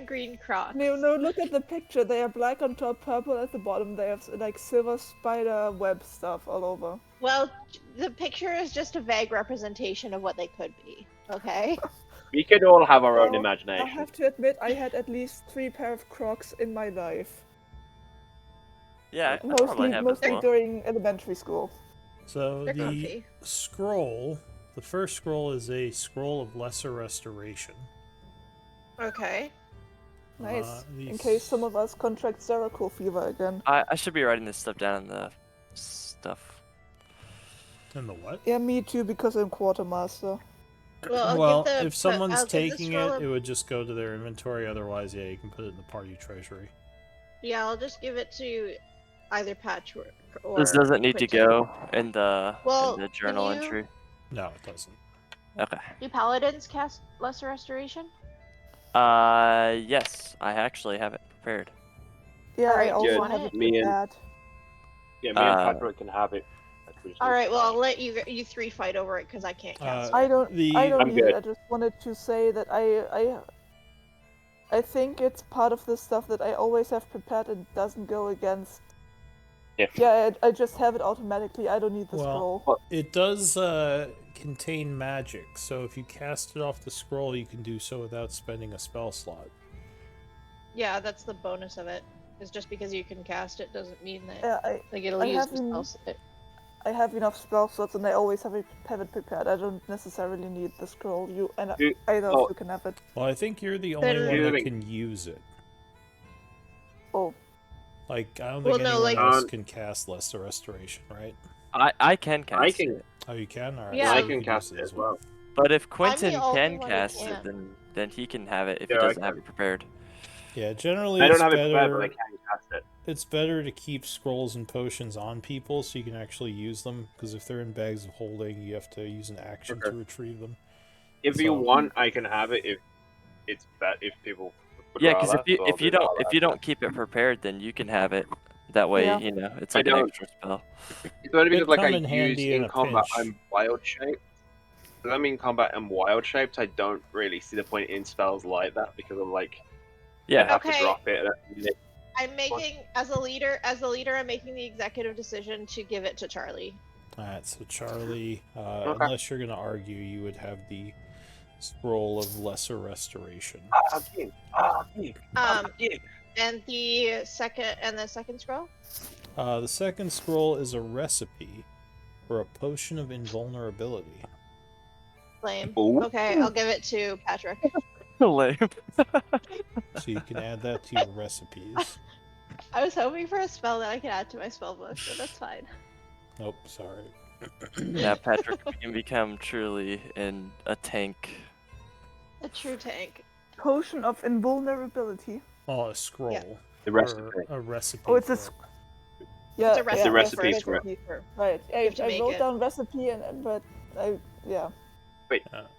green Crocs. No, look at the picture. They are black on top, purple at the bottom. They have like silver spider web stuff all over. Well, the picture is just a vague representation of what they could be. Okay. We could all have our own Well, I imagination. have to admit, I had at least 3 pair of Crocs in my life. Yeah, I probably have as Mostly well. during elementary school. So They're the comfy. scroll, the first scroll is a scroll of lesser restoration. Okay. Nice. the In case some of us contract Zeracle fever again. I should be writing this stuff down in the stuff. And the what? Yeah, me too, because I'm quartermaster. Well, Well, give the, if someone's I'll give the taking scroll it, a- it would just go to their inventory. Otherwise, yeah, you can put it in the party treasury. Yeah, I'll just give it to either Patchwork or. This doesn't need to Quentin. go in the Well, journal can you- entry. No, it doesn't. Okay. Do paladins cast lesser restoration? Yes, I actually have it prepared. Yeah, I Alright, also good. have it Me with and- that. Yeah, me and Uh, Patrick can have it. All right. Well, I'll let you three fight over it because I can't cast. I don't I'm need good. it. I just wanted to say that I think it's part of the stuff that I always have prepared and doesn't go against. Yeah. Yeah, I just have it automatically. I don't need the Well, scroll. It does contain magic, so if you cast it off the scroll, you can do so without spending a spell slot. Yeah, that's the bonus of it. It's just because you can cast it doesn't mean that Yeah, like it'll I use the haven't- spells. I have enough spell slots and I always have it prepared. I don't necessarily need the scroll. You- Either of oh. you can have it. Well, I think you're the only Then- one that Healing. can use it. Oh, Like, I don't Well, think no, anyone like- else can cast Lesser Restoration, right? I can cast I can. it. Oh, you can? Alright. Yeah. so I you can use cast it it as well. But if Quentin only can one who cast can't. it, then he can have it if Yeah, he I doesn't have it prepared. Yeah, generally I don't it's have it better. prepared, but I can cast it. It's better to keep scrolls and potions on people so you can actually use them. Because if they're in bags of holding, you have to use an action to Okay. retrieve them. If you So- want, I can have it. If it's if people. would Yeah, because rather, if so I'll you do that. if you don't keep it prepared, then you can have it. That way, Yeah. you know, it's I like an don't- extra spell. It's only because It'd like I come in use handy in in a combat, pinch. I'm wild shaped. Does that mean combat I'm wild shaped? I don't really see the point in spells like that because I'm like I Yeah. have Okay. to drop it. I'm making as a leader. I'm making the executive decision to give it to Charlie. Alright, so Charlie, Okay. unless you're going to argue, you would have the Scroll of Lesser Restoration. And the second scroll. The second scroll is a recipe for a potion of invulnerability. Lame. Ooh. Okay, I'll give it to Patrick. Lame. So you can add that to your recipes. I was hoping for a spell that I could add to my spell book, but that's fine. Nope, sorry. Yeah, Patrick can become truly in a tank. A true tank. potion of invulnerability. Oh, a scroll. The recipe. Or a recipe. Oh, it's a for Yeah, a yeah, recipe for it. Right. have to I make wrote it. down recipe but yeah.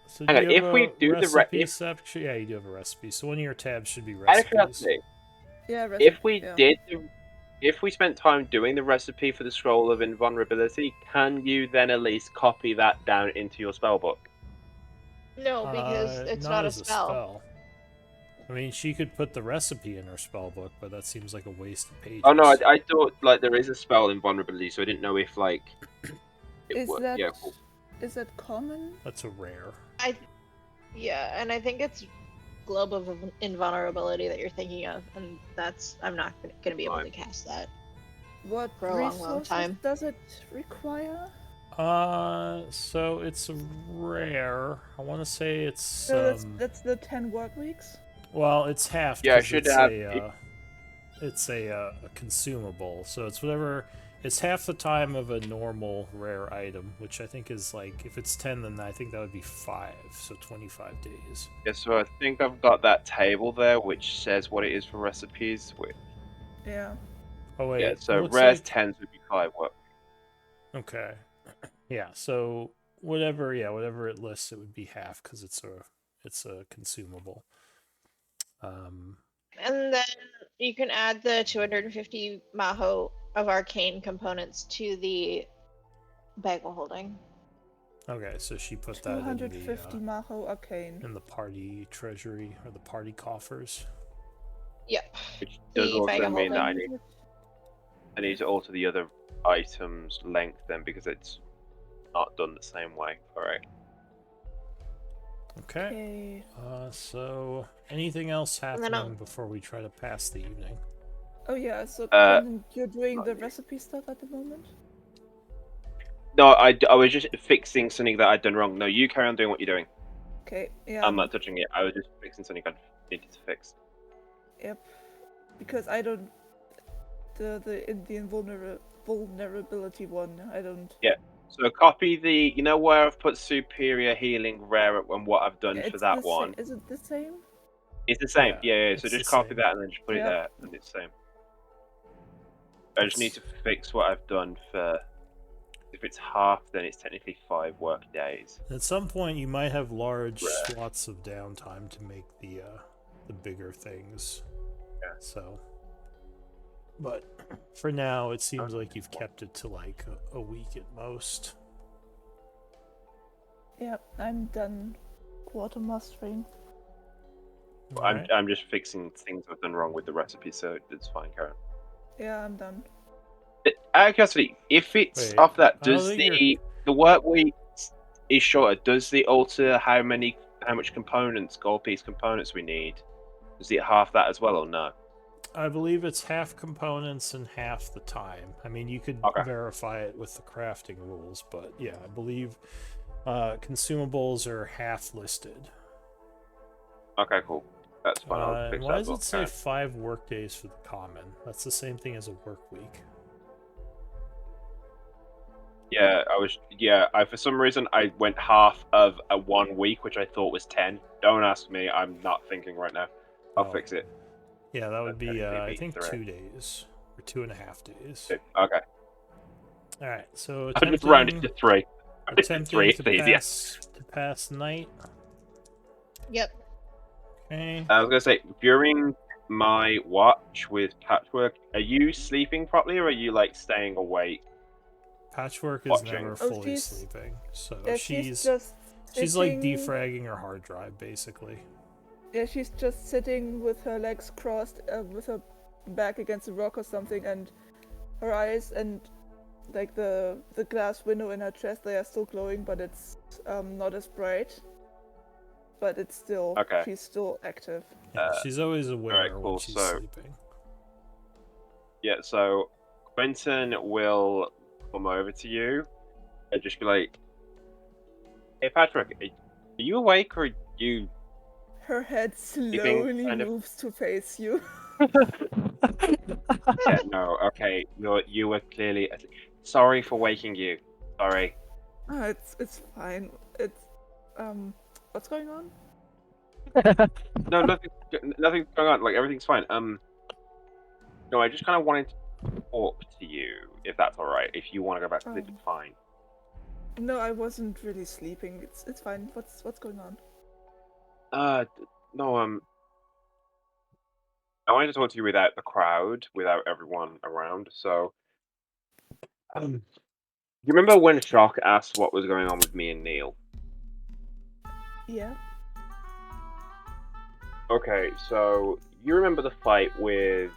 So Hang do on, you have if we a do the recipe if section? Yeah, you do have a recipe. So one of your tabs should be out of recipes. curiosity, Yeah, if we yeah. did the, if we spent time doing the recipe for the scroll of invulnerability, can you then at least copy that down into your spell book? No, because it's not a as spell. I mean, she could put the recipe in her spell book, but that seems like a waste of pages. Oh no, I thought like there is a spell invulnerability, so I didn't know if like it Is would. that Yeah, cool. is that common? That's a rare. Yeah, and I think it's Globe of Invulnerability that you're thinking of, and that's I'm not gonna be able to cast that. What For a long, long resources time. does it require? So it's rare. I want to say it's So that's the 10 work weeks. well, it's half. Yeah, I 'cause should it's have- it's a consumable, so it's whatever. It's half the time of a normal rare item, which I think is like if it's 10, then I think that would be 5, so 25 days. Yeah, so I think I've got that table there which says what it is for recipes. Yeah. Oh wait, Yeah, so looks rares like- 10s would be 5 work. Okay. Yeah, so whatever it lists, it would be half because it's a consumable. And then you can add the 250 Maho of arcane components to the bagel holding. Okay, so she put that in 250 Maho Arcane. the party treasury or the party coffers. Yep. Which does The also bagel mean that holding. I need to alter the other items length then because it's not done the same way. Alright. Okay. Okay. So anything else then happening before we try to pass the evening? Oh yeah, so Uh, Brendan, you're doing not the yet. recipe stuff at the moment? No, I was just fixing something that I'd done wrong. No, you carry on doing what you're doing. Okay, yeah. I'm not touching it. I was just fixing something I needed to fix. Yep. Because I don't the vulnerability one, I don't. So copy the, you know where I've put superior healing rare and what I've done Yeah, for it's that the one. Is it the same? It's the same. Yeah, Yeah. it's So the just copy same. that and then just put it Yep. there, and it's the same. I just need to fix what I've done for. If it's half, then it's technically 5 work days. At some point, you might have large Right. slots of downtime to make the bigger things. Yeah. So, but for now, it seems like you've kept it to like a week at most. Yep, I'm done quartermastering. Alright. I'm just fixing things I've done wrong with the recipe, so it's fine, Karen. Yeah, I'm done. Out of curiosity, if it's Wait, off that, I don't does think the work week is shorter? Does the alter how much components, gold piece components we need? Is it half that as well, or no? I believe it's half components and half the time. I mean, you could Okay. verify it with the crafting rules, but yeah, I believe consumables are half listed. Okay, cool. That's fine. I'll And fix why that does book, it say Karen. 5 work days for the common? That's the same thing as a work week. Yeah, for some reason I went half of a 1 week, which I thought was 10. Don't ask me. I'm not thinking right now. I'll Oh. fix it. Yeah, that would be, Okay, I maybe think, 3. 2 days. Or 2.5 days. Okay. Alright, so I just rounded to 3. attempting 3 to is easier. pass night. Yep. Okay. I was gonna say, during my watch with Patchwork, are you sleeping properly, or are you like staying awake? Patchwork is watching. never Oh, fully she's- sleeping, so Yeah, she's just like sitting- defragging her hard drive, basically. Yeah, she's just sitting with her legs crossed, with her back against a rock or something, and her eyes and like the glass window in her chest, they are still glowing, but it's not as bright. But it's still, Okay. she's still active. Yeah, she's always aware cool, when she's so- sleeping. Yeah, so Quentin will come over to you and just be like, "Hey, Patchwork, are you awake or are you?" Her head think slowly kind of- moves to face you. Yeah, no, okay, you were clearly. Sorry for waking you. Sorry. It's fine. It's what's going on? No, nothing's going on. Like everything's fine. No, I just kind of wanted talk to you, if that's all right. If you want to go back to sleep, Oh. it's fine. No, I wasn't really sleeping. It's fine. What's going on? No, I wanted to talk to you without the crowd, without everyone around. So, you remember when Shock asked what was going on with me and Neil? Yeah. Okay, so you remember the fight with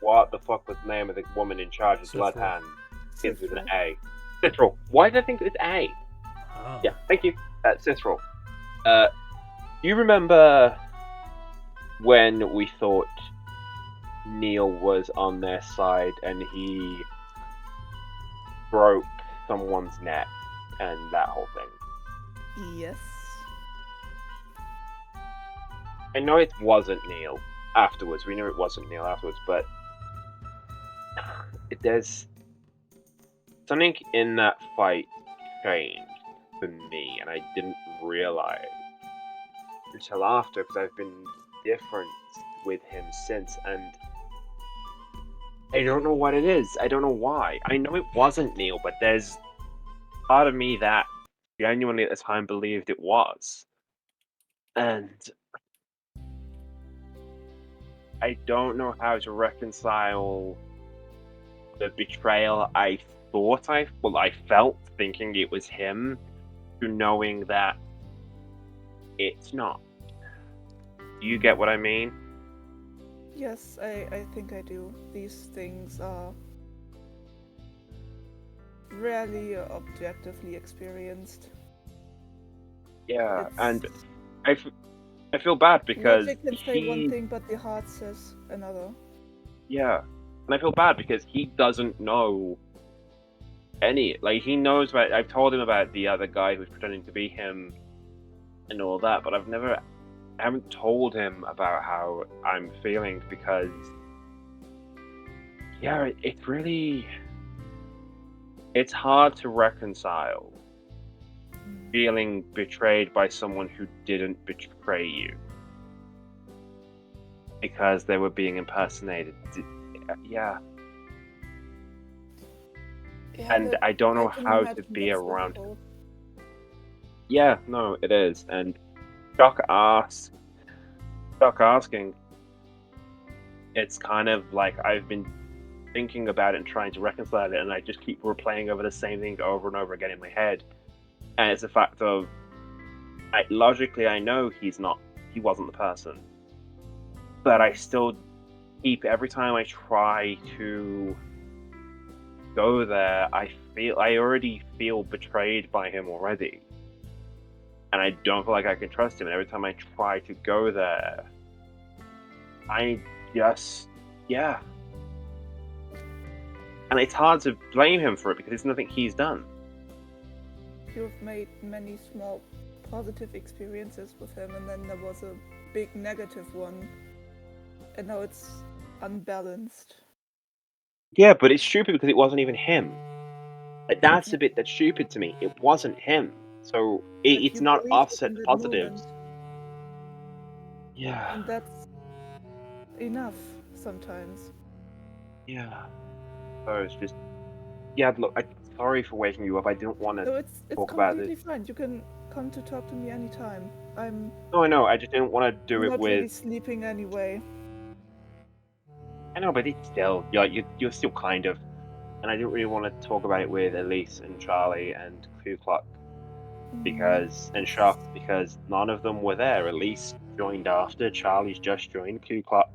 what the fuck was the name of the woman in charge of Blood Cithril. Hand? Begins with an Cithril. A. Cithril. Why did I think it was A? Oh. Yeah, thank you. Cithril. You remember when we thought Neil was on their side and he broke someone's neck and that whole thing? Yes. I know it wasn't Neil afterwards. We knew it wasn't Neil afterwards, but there's something in that fight changed for me, and I didn't realize until after because I've been different with him since, and I don't know what it is. I don't know why. I know it wasn't Neil, but there's part of me that genuinely at the time believed it was. And I don't know how to reconcile the betrayal I felt thinking it was him to knowing that it's not. Do you get what I mean? Yes, I think I do. These things are rarely objectively experienced. Yeah, It's- and I feel bad because logic can say one he, thing, but the heart says another. yeah, and I feel bad because he doesn't know like he knows about. I've told him about the other guy who's pretending to be him and all that, but I haven't told him about how I'm feeling because, yeah, it's hard to reconcile feeling betrayed by someone who didn't betray you because they were being impersonated. Yeah, Yeah, and but I don't know can how to imagine be that's around. difficult. Yeah, no, it is. And Shock asking, it's kind of like I've been thinking about it and trying to reconcile it, and I just keep replaying over the same thing over and over again in my head. And it's a fact of, logically, I know he wasn't the person, but I still every time I try to go there, I already feel betrayed by him already. And I don't feel like I can trust him. And every time I try to go there, I just, yeah. And it's hard to blame him for it because it's nothing he's done. You've made many small positive experiences with him, and then there was a big negative one, and now it's unbalanced. Yeah, but it's stupid because it wasn't even him. That's the bit that's stupid to me. It wasn't him. So But it's you not believed it offset in that positives. moment, Yeah. and that's enough sometimes. Yeah. So it's just, yeah. Look, I'm sorry for waking you up. I didn't want So to it's talk about completely this. fine. You can come to talk to me anytime. I'm No, I know. I just didn't want to do it not with. really sleeping anyway. I know, but it's still, you're still kind of, and I didn't really want to talk about it with Elise and Charlie and Ku Klux and Shock because none of them were there. Elise joined after. Charlie's just joined. Ku Klux,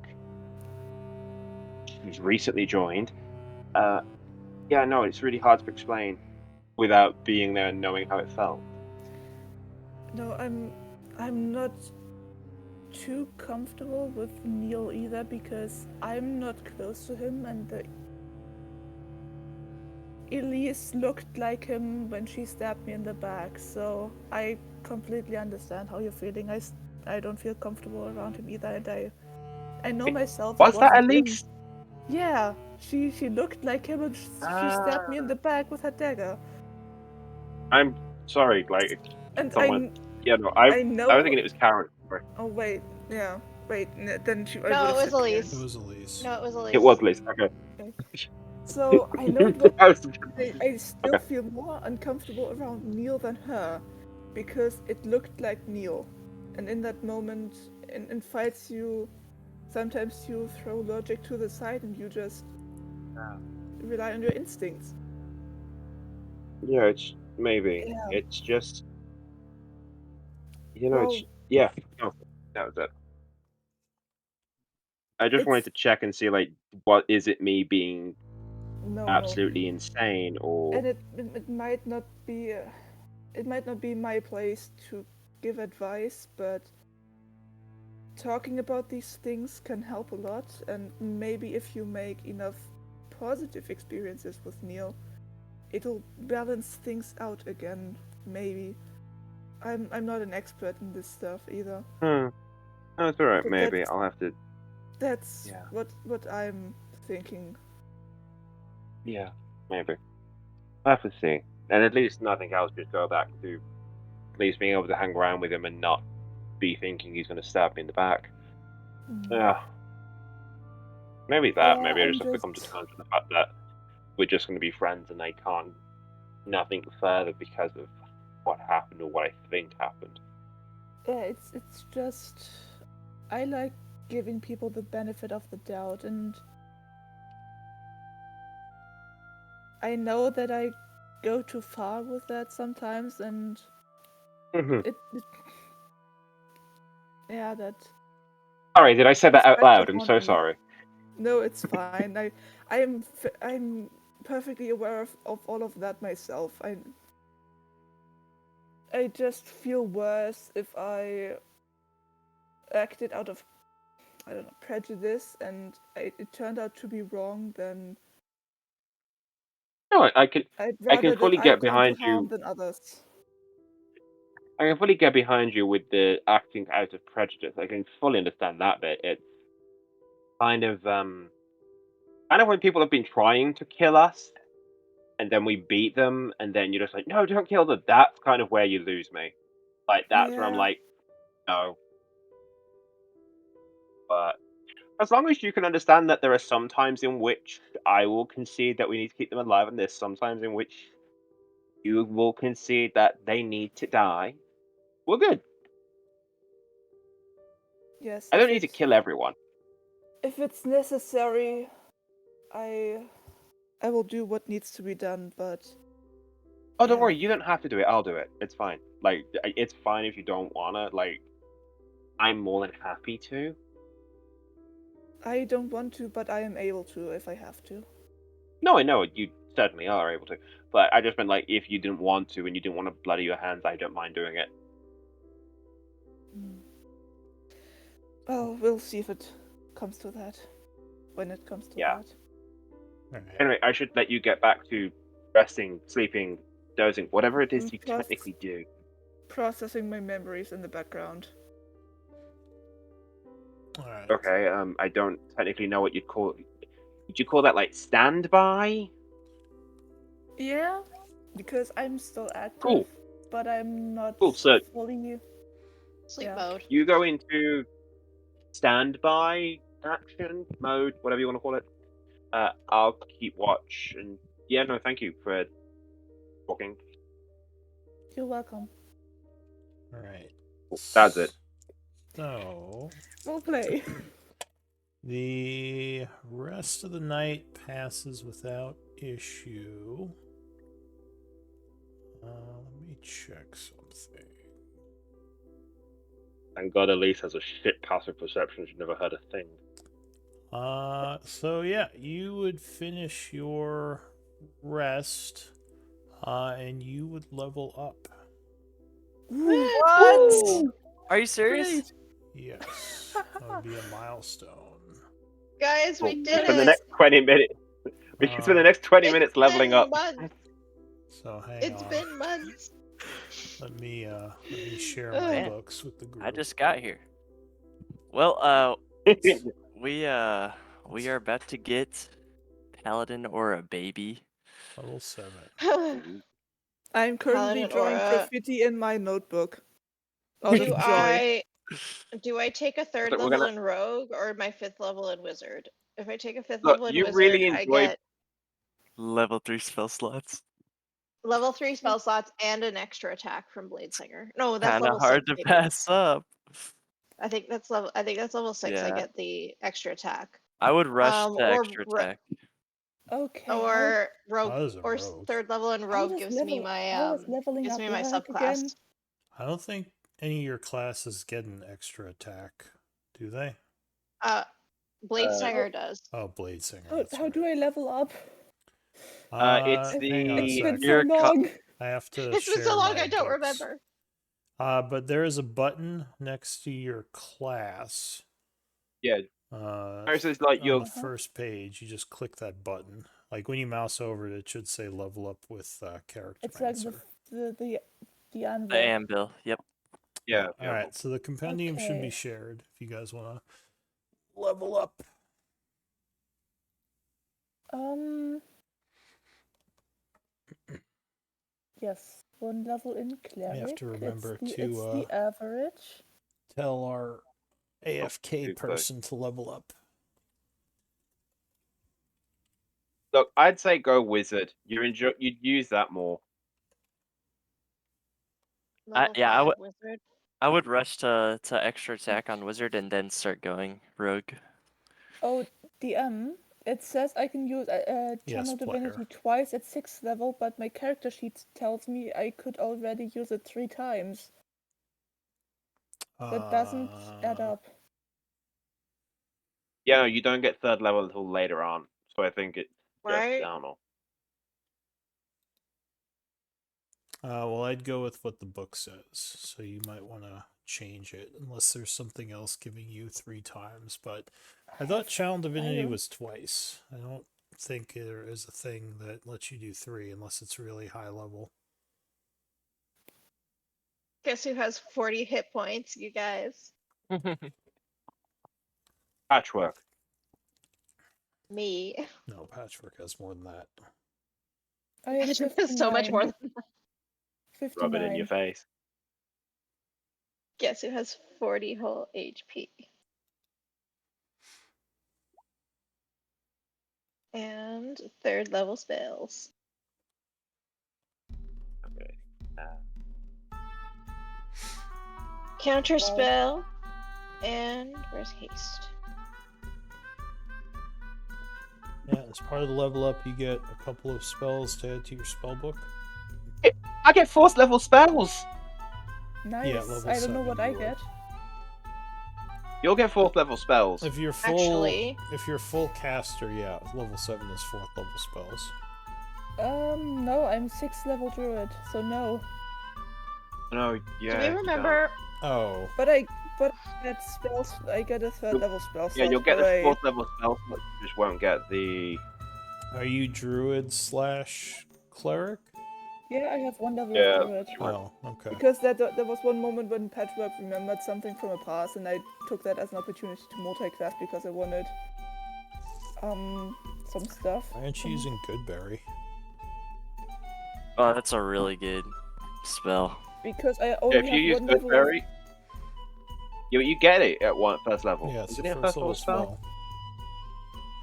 who's recently joined. Yeah, no, it's really hard to explain without being there and knowing how it felt. No, I'm not too comfortable with Neil either because I'm not close to him, and Elise looked like him when she stabbed me in the back, so I completely understand how you're feeling. I don't feel comfortable around him either, and I know myself. Was that wasn't him. Elise? Yeah, she looked like him, and she stabbed me in the back with her dagger. I'm sorry, like And someone. Yeah, no, I know. I was thinking it was Karen. Sorry. Oh wait, yeah. Wait, then I would No, have it was said Karen. Elise. It was Elise. No, it was Elise. It was Liz. Okay. So I know it was. I was- I still Okay. feel more uncomfortable around Neil than her, because it looked like Neil, and in that moment, in fights, sometimes you throw logic to the side and you just rely on your instincts. Yeah, it's maybe. Yeah. It's just Well, it's yeah. No, that was it. I just wanted to check and see like what is it me being no, absolutely insane or and it might not be my place to give advice, but talking about these things can help a lot, and maybe if you make enough positive experiences with Neil, it'll balance things out again. Maybe. I'm not an expert in this stuff either. No, it's alright, But maybe. I'll have to That's Yeah. what I'm thinking. yeah, maybe. I'll have to see. And at least nothing else, just go back to at least being able to hang around with him and not be thinking he's gonna stab me in the back. Yeah. Maybe that, Yeah, maybe I I'm just have to come to just- terms with the fact that we're just gonna be friends and they can't nothing further because of what happened or what I think happened. Yeah, it's just I like giving people the benefit of the doubt, and I know that I go too far with that sometimes, and it yeah, that Sorry, did I say that out Respect loud? the I'm so haunting. sorry. no, it's fine. I'm perfectly aware of all of that myself. I just feel worse if I acted out of, I don't know, prejudice, and it turned out to be wrong. Then No, I can I'd I can rather fully that I get come to behind harm you. than others. I can fully get behind you with the acting out of prejudice. I can fully understand that bit. It's kind of when people have been trying to kill us and then we beat them and then you're just like, no, don't kill them. That's kind of where you lose me. Like that's where I'm Yeah. like, no. But as long as you can understand that there are some times in which I will concede that we need to keep them alive, and there's sometimes in which you will concede that they need to die, we're good. Yes. I don't need to kill everyone. If it's necessary, I will do what needs to be done. But Oh, don't yeah. worry, you don't have to do it. I'll do it. It's fine. Like, it's fine if you don't wanna. Like, I'm more than happy to. I don't want to, but I am able to if I have to. No, I know you certainly are able to. But I just meant like, if you didn't want to and you didn't want to bloody your hands, I don't mind doing it. Well, we'll see if it comes to that. When it comes to Yeah. that. Alright. Anyway, I should let you get back to resting, sleeping, dozing, whatever it is you Plus- technically do. Processing my memories in the background. Alright. Okay. I don't technically know what you'd call. Would you call that like standby? Yeah, because I'm still active, Cool. but I'm not Cool, so- fully. Sleep Yeah. mode. You go into standby action mode, whatever you want to call it. I'll keep watch, and yeah, no, thank you for talking. You're welcome. Alright. That's it. So, We'll play. the rest of the night passes without issue. Let me check something. Thank God Elise has a shit passive perception. She's never heard a thing. So yeah, you would finish your rest, and you would level up. What? Are you serious? Yes, that would be a milestone. Guys, we Cool. did For the it. next 20 minutes. Because for the next 20 It's minutes leveling been up. months. So hang It's on. been months. Let me share Oh, my man. books with the group. I just got here. Well, we are about to get Paladin or a baby. level 7. I'm currently Paladin drawing Aura. graffiti in my notebook. Out of Do joy. I Do I take a third Look, we're level gonna- in Rogue or my 5th level in Wizard? If I take a 5th Look, level in you Wizard, really I enjoy- get Level 3 spell slots. level 3 spell slots and an extra attack from Bladesinger. No, that's Kind of level hard 6. to maybe. pass up. I think that's level 6. I Yeah. get the extra attack. I would rush the or extra ro- attack. Okay. Or How Rogue does a or rogue? third level in how Rogue does gives me level- my how does leveling gives up me my work subclass. again? I don't think any of your classes get an extra attack, do they? Bladesinger does. Oh, Bladesinger. How, that's how right. do I level up? It's hang on a the- It's been sec. so Your long. I have to It's been share so long my I don't books. remember. But there is a button next to your class. Yeah. Ours is like on your the first page. You just click that button. Like when you mouse over it, it should say "Level Up" with Character It's like Mancer. the anvil. The anvil. Yep. yeah. All right. So the compendium should be Okay. shared if you guys want to level up. Yes, one level in cleric. have to remember it's to, the average. Tell our AFK good, person to level up. Look, I'd say go wizard. You'd use that more. Level yeah, I 5 would- Wizard. I would rush to extra attack on wizard and then start going rogue. Oh, DM. It says I can use Yes, Channel player. Divinity twice at 6th level, but my character sheet tells me I could already use it 3 times. That doesn't add up. Yeah, no, you don't get third level until later on. So I think it just Right? down or Well, I'd go with what the book says. So you might want to change it unless there's something else giving you 3 times. But I thought Channel Divinity don't- was twice. I don't think there is a thing that lets you do 3 unless it's really high level. Guess who has 40 hit points, you guys? patchwork. Me. No, Patchwork has more than that. I have Patchwork has so much 59. more than 59. Rub it in your face. Guess who has 40 whole HP? And third level spells. Okay. Counter spell. And where's haste? Yeah, as part of the level up, you get a couple of spells to add to your spell book. I get 4th level spells. Nice. level I don't know 7 what I you would. get. You'll get 4th level spells. If you're full, Actually- if you're full caster, yeah, level 7 is 4th level spells. No, I'm 6th level druid, so no. No, yeah. Do we remember? Oh, But I get spells. I get a 3rd level spell slot. Yeah, you'll get but the I- 4th level spells, but you just won't get the. are you druid / cleric? Yeah, I have 1 level Yeah. of druid. Oh, okay. Because there was one moment when Patchwork remembered something from a past, and I took that as an opportunity to multi-class because I wanted some stuff. Why aren't you using Goodberry? Oh, that's a really good spell. Because I Yeah, only if you have use 1 level. Goodberry, you get it at first level. Yeah, it's Isn't a it a first level spell.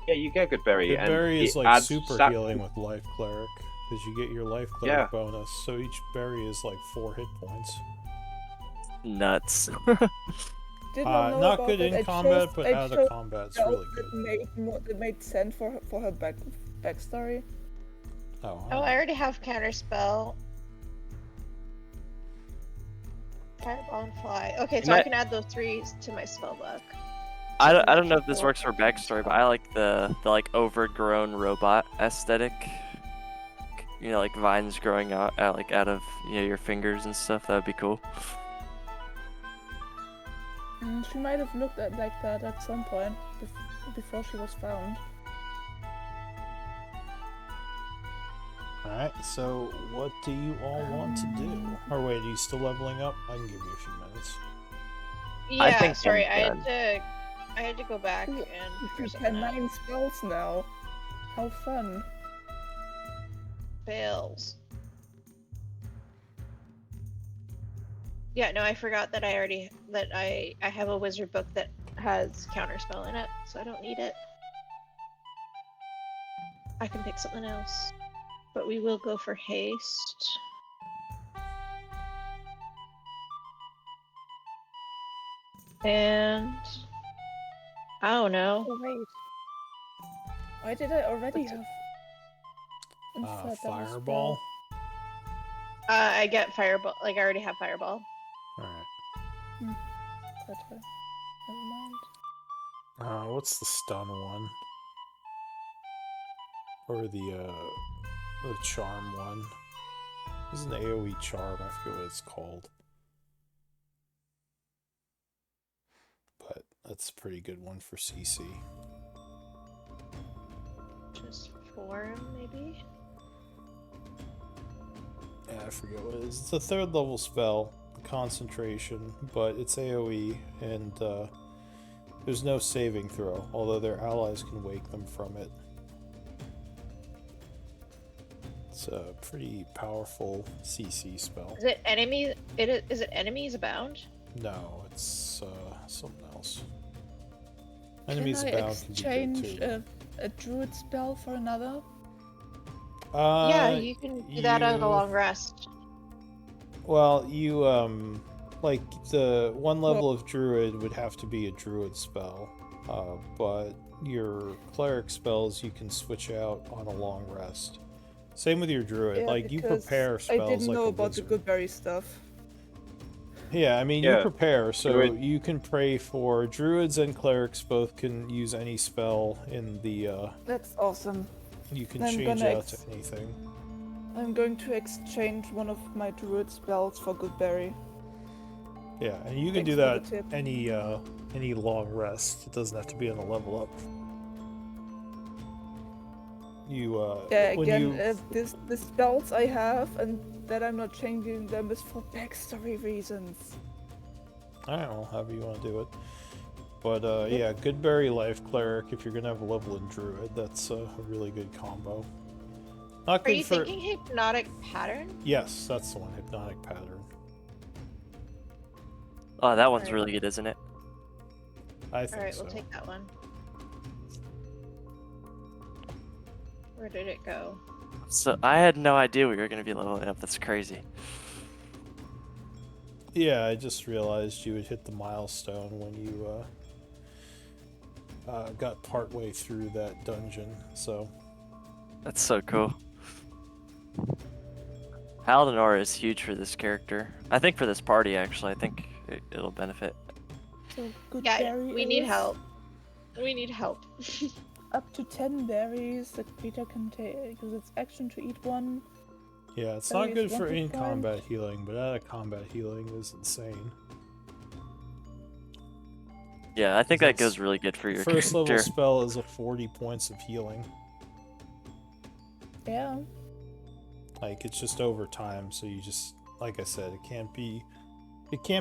Yeah, you get Goodberry. Goodberry and is it like adds super stat- healing with life cleric because you get your life cleric Yeah. bonus. So each berry is like 4 hit points. Nuts. Did not know Not about good it. in I combat, chose- but I out chose of combat, it's really spells good. that made sense for her backstory. Oh, Oh, I already have counter spell. Fireball and fly. Okay, so I Might- can add those 3 to my spell book. I don't know if this works for backstory, but I like the like overgrown robot aesthetic. You know, like vines growing out like out of your fingers and stuff. That would be cool. She might have looked at like that at some point before she was found. Alright, so what do you all want to do? Or wait, are you still leveling up? I can give you a few minutes. Yeah, I think sorry, I'm I had to go back Ooh, and You figure can something out. 9 spells now. How fun. Fails. Yeah, no, I forgot that I have a wizard book that has counterspell in it, so I don't need it. I can pick something else. But we will go for haste. And I don't know. Oh wait. Why did I already What's it? have a third level Fireball. spell? I get fireball. Like I already have fireball. Alright. Gotcha. Never mind. What's the stun one? Or the charm one? This is an AoE charm, I forget what it's called. But that's a pretty good one for CC. Just form, maybe? Yeah, I forget what it is. It's a 3rd level spell, concentration, but it's AoE, and there's no saving throw, although their allies can wake them from it. It's a pretty powerful CC spell. Is it enemies? Is it enemies abound? No, it's something else. Can Enemies I abound can be exchange good too. a druid spell for another? Yeah, you can do that at a you- long rest. Well, you like the one level of druid would have to be a druid spell, but your cleric spells you can switch out on a long rest. Same with your druid. Yeah, like you because prepare spells I didn't like know a about the wizard. goodberry stuff. Yeah, I mean Yeah, you prepare, so druid- you can pray for druids and clerics both can use any spell in the. That's awesome. You can I'm change gonna out to anything. I'm going to exchange one of my druid spells for goodberry. Yeah, and you can Thanks do for the that tip. any long rest. It doesn't have to be on a level up. You Yeah, when again, you the spells I have and that I'm not changing them is for backstory reasons. I don't know, however you want to do it. But yeah, Goodberry Life Cleric, if you're gonna have a level in Druid, that's a really good combo. Not Are good you for thinking hypnotic pattern? Yes, that's the one, Hypnotic Pattern. Oh, that one's Alright. really good, isn't it? I think Alright, so. we'll take that one. Where did it go? So I had no idea we were gonna be leveling up. That's crazy. Yeah, I just realized you would hit the milestone when you got partway through that dungeon, so That's so cool. Paladin aura is huge for this character. I think for this party, actually. I think it'll benefit. So Yeah, goodberry we need is help. We need help. up to 10 berries that Peter can take use its action to eat one. yeah, it's Berries not good for wanted in-combat healing, but out of combat healing is insane. Yeah, I think that That's- goes really good for your First level character. spell is a 40 points of healing. Yeah. Like it's just over time, so you just like I said, it can't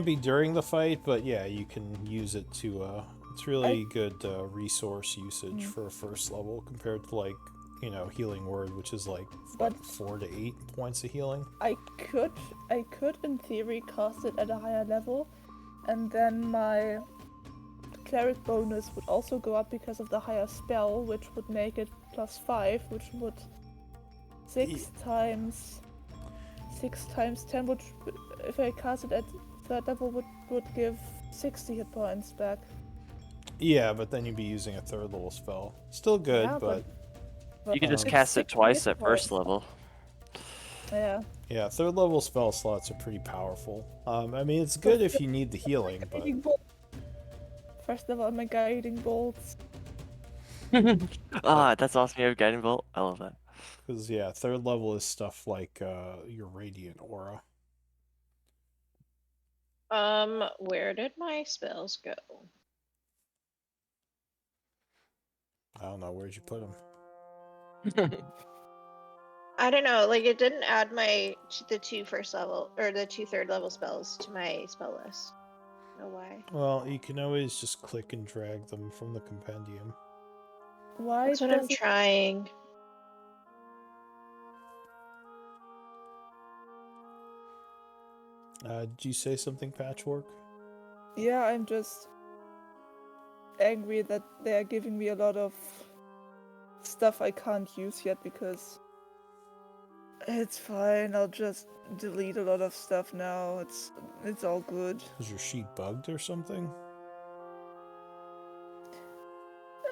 be during the fight, but yeah, you can use it to it's really good resource usage for a first level compared to like, you know, healing word, which is like what, But- 4 to 8 points of healing. I could in theory cast it at a higher level, and then my cleric bonus would also go up because of the higher spell, which would make it +5, which would 6 times 10, which if I cast it at 3rd level would give 60 hit points back. Yeah, but then you'd be using a 3rd level spell. Still good, Yeah, but You can just it's cast it 60 twice hit at first points. level. Yeah. yeah, 3rd level spell slots are pretty powerful. I mean, it's good if you need the healing, but Guiding bolt. First level, my guiding bolts. Ah, that's awesome. You have Guiding Bolt. I love that. because yeah, 3rd level is stuff like your Radiant Aura. Where did my spells go? I don't know, where'd you put them? I don't know. Like it didn't add the 2 first level or the 2 3rd level spells to my spell list. I don't know why. Well, you can always just click and drag them from the compendium. Why That's what I'm does it trying. Did you say something, Patchwork? Yeah, I'm just angry that they're giving me a lot of stuff I can't use yet because it's fine. I'll just delete a lot of stuff now. It's all good. Was your sheet bugged or something?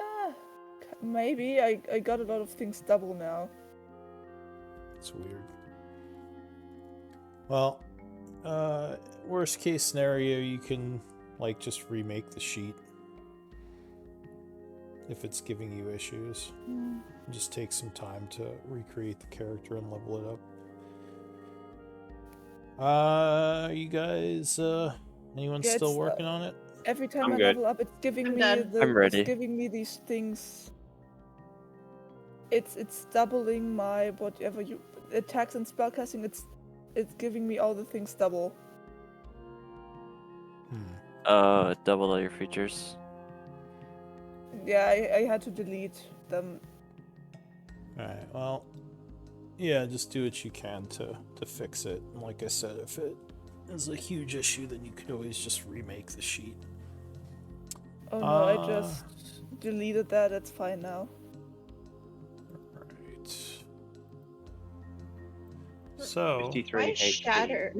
Ah, maybe I got a lot of things double now. It's weird. Well, worst case scenario, you can like just remake the sheet if it's giving you issues. Just take some time to recreate the character and level it up. You guys, anyone Yeah, still it's, working on it? Every time I'm I good. level up, it's giving I'm me done. I'm ready. It's giving me these things. It's doubling my whatever you attacks and spellcasting. It's giving me all the things double. Double all your features. Yeah, I had to delete them. Alright, well, yeah, just do what you can to fix it. And like I said, if it is a huge issue, then you could always just remake the sheet. Oh no, I just deleted that. It's fine now. Right. So, 53 Why HP. Shatter?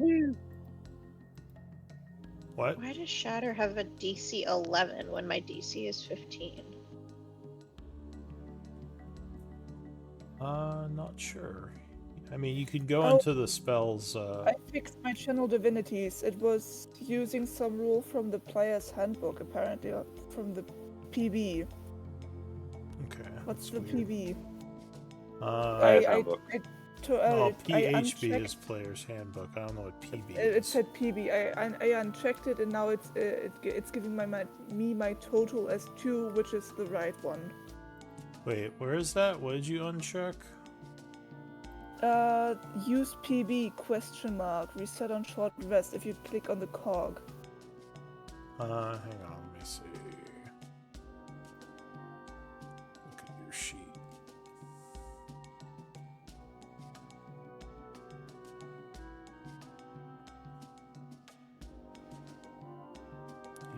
what? Why does Shatter have a DC 11 when my DC is 15? Not sure. I mean, you could go Oh. into the spells, I fixed my channel divinities. It was using some rule from the player's handbook, apparently, or from the PB. okay. What's that's the weird. PB? Player's handbook. Oh, I PHB unchecked. is Player's Handbook. I don't know what PB It is. said PB. I unchecked it, and now it's giving me my total as 2, which is the right one. Wait, where is that? What did you uncheck? Use PB question mark reset on short rest if you click on the cog. Hang on, let me see. Look at your sheet.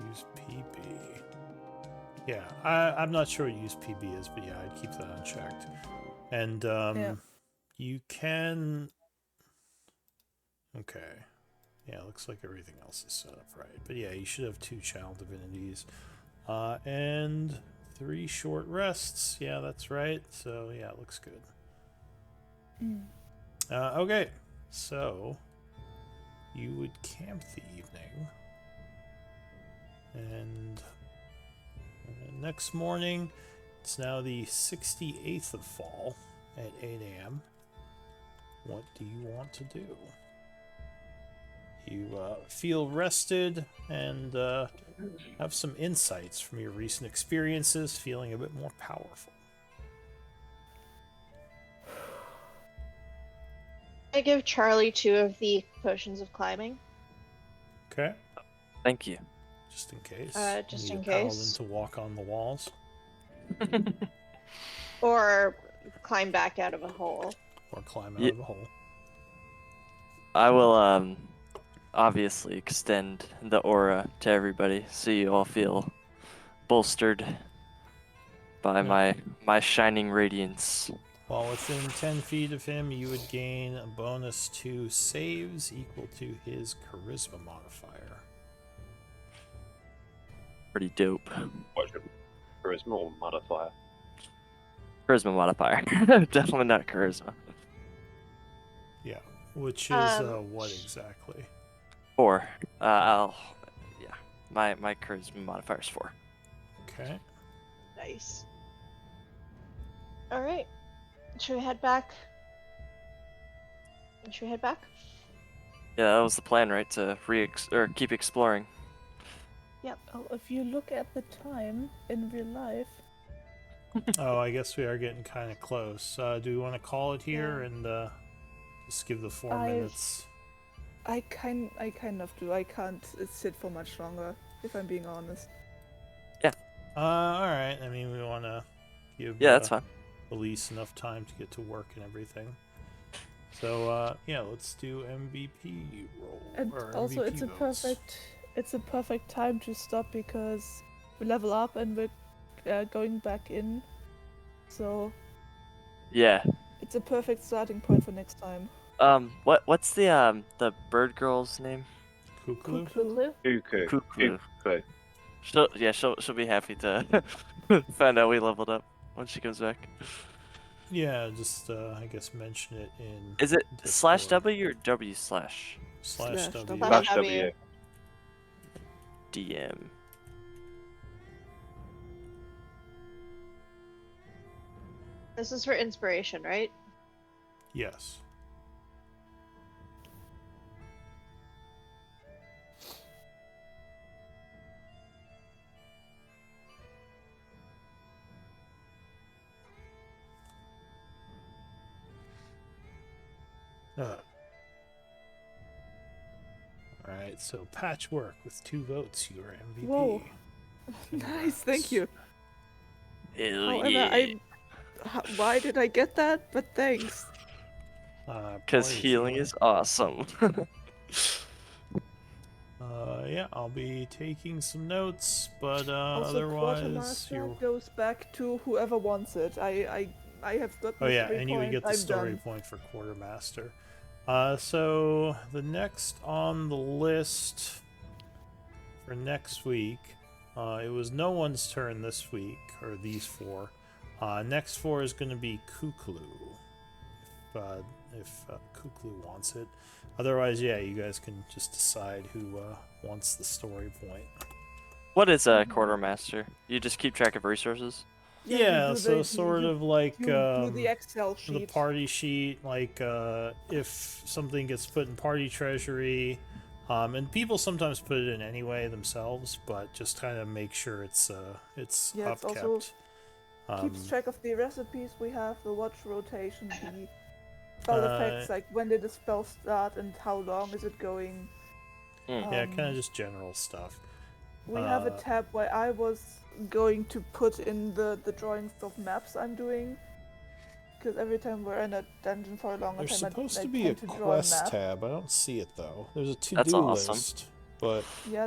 Use PB. Yeah, I'm not sure what use PB is, but yeah, I'd keep that unchecked. And Yeah. you can. Okay. Yeah, looks like everything else is set up right. But yeah, you should have 2 channel divinities. And 3 short rests. Yeah, that's right. So yeah, it looks good. Okay, so you would camp the evening. And next morning, it's now the 68th of fall at 8 a.m. What do you want to do? You feel rested and have some insights from your recent experiences, feeling a bit more powerful. I give Charlie 2 of the potions of climbing. Okay, Thank you. just in case. Just You in need a paladin case. to walk on the walls. Or climb back out of a hole. Or climb out Ye- of a hole. I will obviously extend the aura to everybody so you all feel bolstered by Yeah. my shining radiance. While within 10 feet of him, you would gain a bonus to saves equal to his charisma modifier. Pretty dope. What's your charisma or modifier? Charisma modifier. Definitely not charisma. Yeah, which is Um, what exactly? 4. My charisma modifier is 4. Okay. Nice. Alright. Should we head back? Should we head back? Yeah, that was the plan, right? To keep exploring. Yep. Oh, if you look at the time in real life, Oh, I guess we are getting kind of close. Do we want to call it here and just give the 4 minutes? I kind of do. I can't sit for much longer, if I'm being honest. All right. I mean, we want to give Yeah, that's fine. Elise enough time to get to work and everything. So yeah, let's do MVP roll. And or also, MVP votes. it's a perfect time to stop because we level up and we're going back in. So Yeah. it's a perfect starting point for next time. What's the bird girl's name? Kuklu? Lulu? Cuckoo. Cuckoo. Cuckoo. She'll be happy to find out we leveled up when she comes back. Yeah, just I guess mention it in Is it slash Discord. W or W slash slash Slash W. W. Slash W. W. DM? This is for inspiration, right? Yes. Alright, so Patchwork with 2 votes, you are MVP. Whoa. Nice, thank you. Hell However, yeah. why did I get that? But thanks. Because Party healing is awesome. Yeah, I'll be taking some notes, but Also, otherwise, Quartermaster you're. goes back to whoever wants it. I have got. Oh my yeah, 3 and you would points, get the I'm story done. point for Quartermaster. So the next on the list for next week, it was no one's turn this week, or these 4. Next 4 is going to be Kuklu, if Kuklu wants it. Otherwise, yeah, you guys can just decide who wants the story point. What is a quartermaster? You just keep track of resources? Yeah, you do so the- sort you- of like You do the Excel the sheet. party sheet, like if something gets put in party treasury, and people sometimes put it in anyway themselves, but just kind of make sure it's Yeah, it's upkept. also Keeps track of the recipes we have, the watch rotation, the spell effects, like when did the spell start and how long is it going. Yeah, kind of just general stuff. We have a tab where I was going to put in the drawings of maps I'm doing. Because every time we're in a dungeon for a longer There's time, supposed I to be a tend to draw a quest map. tab. I don't see it though. There's a to-do That's awesome. list, but Yeah,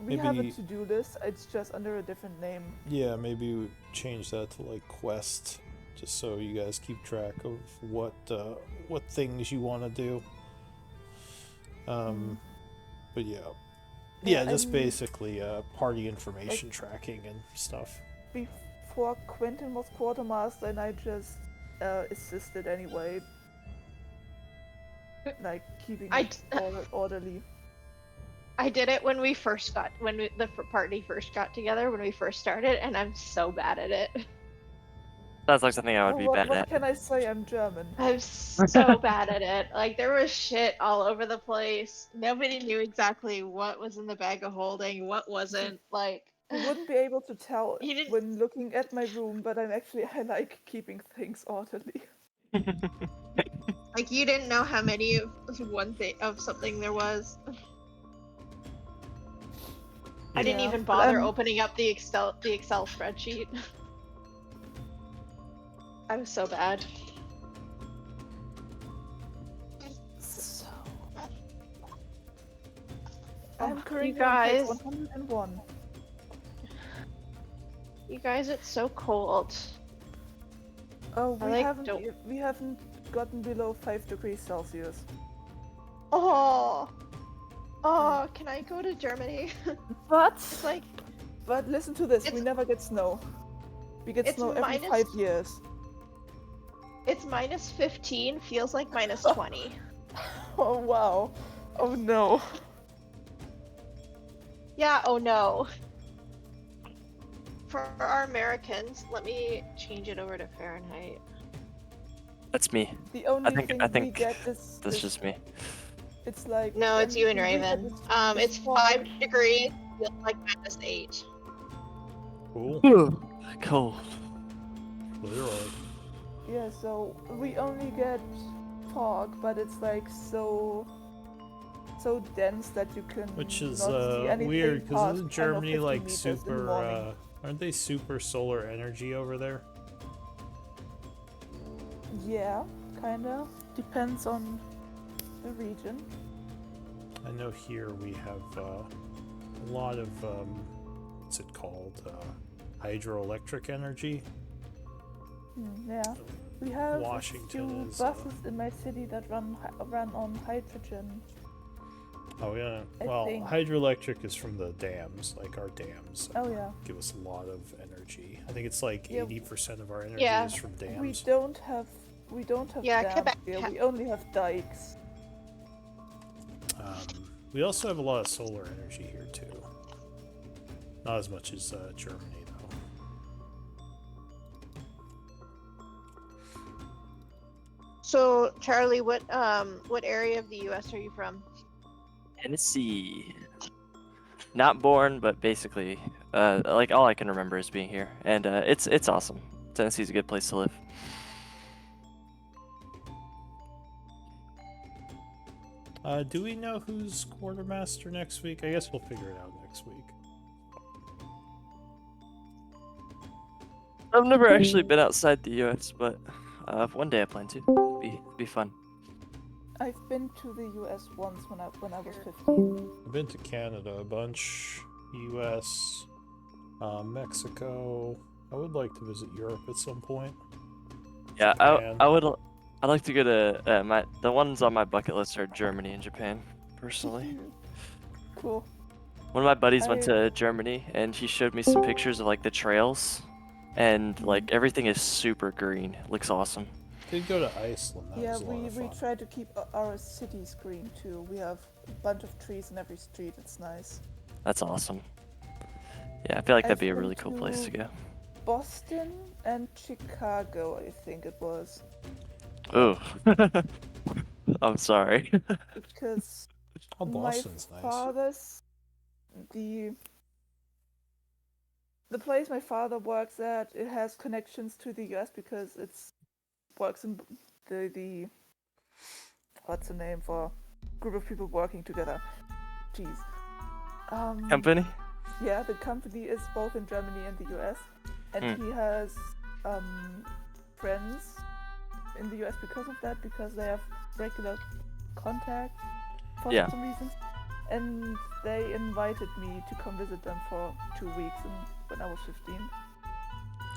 we have a Maybe- to-do list. It's just under a different name. yeah, maybe we change that to like quest, just so you guys keep track of what things you want to do. But yeah, Yeah, just and- basically party information tracking and stuff. Before Quentin was quartermaster, and I just assisted anyway, like keeping I it orderly. I did it when we first got the party first got together when we first started, and I'm so bad at it. Sounds like something I would be what bad at. can I say? I'm German. I'm so bad at it. Like there was shit all over the place. Nobody knew exactly what was in the bag of holding, what wasn't. Like You wouldn't be able to tell You didn't- when looking at my room, but I like keeping things orderly. like you didn't know how many of one thing of something there was. I didn't Yeah, even but bother I'm- opening up the Excel spreadsheet. I was so bad. So I'm you currently on guys. page 101. You guys, it's so cold. Oh, I we like haven't don't- we haven't gotten below 5 degrees Celsius. Oh, can I go to Germany? But It's like listen to this. We It's- never get snow. We get it's snow every minus- 5 years. it's minus 15, feels like minus 20. Oh wow. Oh no. Yeah, oh no. For our Americans, let me change it over to Fahrenheit. That's me. The only think- thing I we think get is That's just me. it's like No, it's you and we get Raven. this- It's this fog. 5 degrees, feels like minus 8. Cool. Cold. Leroy. Yeah, so we only get fog, but it's like so dense that you can Which is not see anything weird because past isn't 10 or Germany 15 like meters in the super? morning. Aren't they super solar energy over there? Yeah, kinda. depends on the region. I know here we have a lot of what's it called? Hydroelectric energy. Yeah. We have Washington a is, few buses in my city that run on hydrogen. Oh yeah. I Well, think- hydroelectric is from the dams, like our dams. Oh yeah. Give us a lot of energy. I think it's like Yeah. 80% of our energy Yeah. is from We dams. don't have Yeah, dams Quebec here. ha- We only have dikes. We also have a lot of solar energy here too. Not as much as Germany though. So, Charlie, what area of the U.S. are you from? Tennessee. Not born, but basically, like all I can remember is being here, and it's awesome. Tennessee's a good place to live. Do we know who's quartermaster next week? I guess we'll figure it out next week. I've never actually been outside the U.S., but one day I plan to. Be fun. I've been to the US once when I was 15. I've been to Canada a bunch, US, Mexico. I would like to visit Europe at some point. Yeah, Japan. I'd like to go to the ones on my bucket list are Germany and Japan, personally. Cool. One of my buddies went I- to Germany and he showed me some pictures of like the trails, and like everything is super green. Looks awesome. Did go to Iceland. That Yeah, was a lot of we fun. try to keep our cities green too. We have a bunch of trees in every street. It's nice. That's awesome. Yeah, I feel like that'd I've be a been really cool place to to- go. Boston and Chicago, I think it was, Ooh. I'm sorry. Oh, because Boston's my nice. father's the place my father works at, it has connections to the US because it's works in the what's the name for group of people working together. Jeez. Company? Yeah, the company is both in Germany and the US, and Hmm. he has friends in the US because of that, because they have regular contact for Yeah. some reason. And they invited me to come visit them for 2 weeks when I was 15.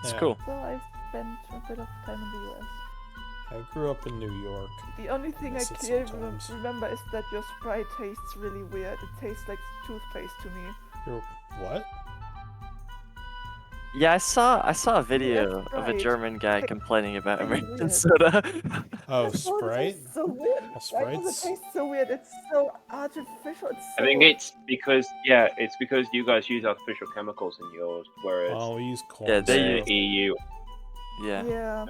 It's Yeah. cool. So I spent a bit of time in the US. I grew up in New York. The only thing I Miss it clearly sometimes. remember is that your Sprite tastes really weird. It tastes like toothpaste to me. What? Yeah, I saw a video of a Sprite. German guy Tastes complaining about really American weird. soda. Oh, Oh, it Sprite? tastes so weird. Why does Sprite's- it taste so weird? It's so artificial. It's so... I think it's because you guys use artificial chemicals in yours, whereas Oh, we use corn Yeah, they syrup. use- EU. Yeah. Yeah.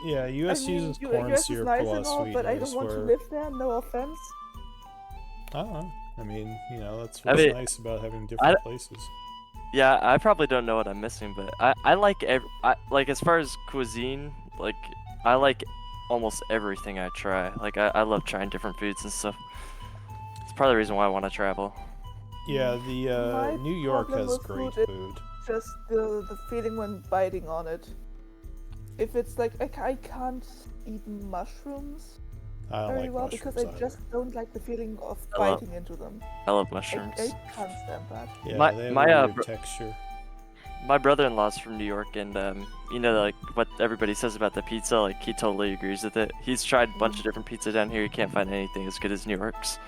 Yeah, US I mean, uses corn US is syrup nice a lot and of all, but I sweeteners, don't want to where- live there. No offense. I don't know. I mean, you know, that's I what's mean, nice about having different places. Yeah, I probably don't know what I'm missing, but I like like as far as cuisine, like I like almost everything I try. Like I love trying different foods and stuff. It's part of the reason why I want to travel. Yeah, the My New York problem has with great food is- food. Just the feeling when biting on it. If it's like I can't eat mushrooms I don't very like well mushrooms because I either. just don't like the feeling of I love biting into them. I love I mushrooms. can't stand that. Yeah, my- they have my, a uh, weird bro- texture. My brother-in-law's from New York, and you know, like what everybody says about the pizza, like he totally agrees with it. He's tried a bunch of different pizza down here. He can't find anything as good as New York's.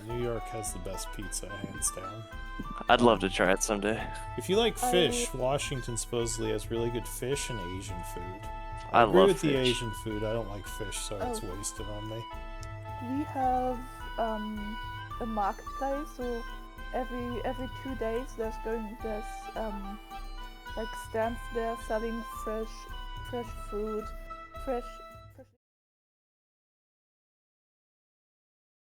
New York has the best pizza, hands down. I'd love to try it someday. If you like I- fish, Washington supposedly has really good fish and Asian food. I agree love with the fish. Asian food. I don't like fish, so it's Oh. wasted on me. We have a marketplace, so every 2 days there's like stands there selling fresh fruit, fresh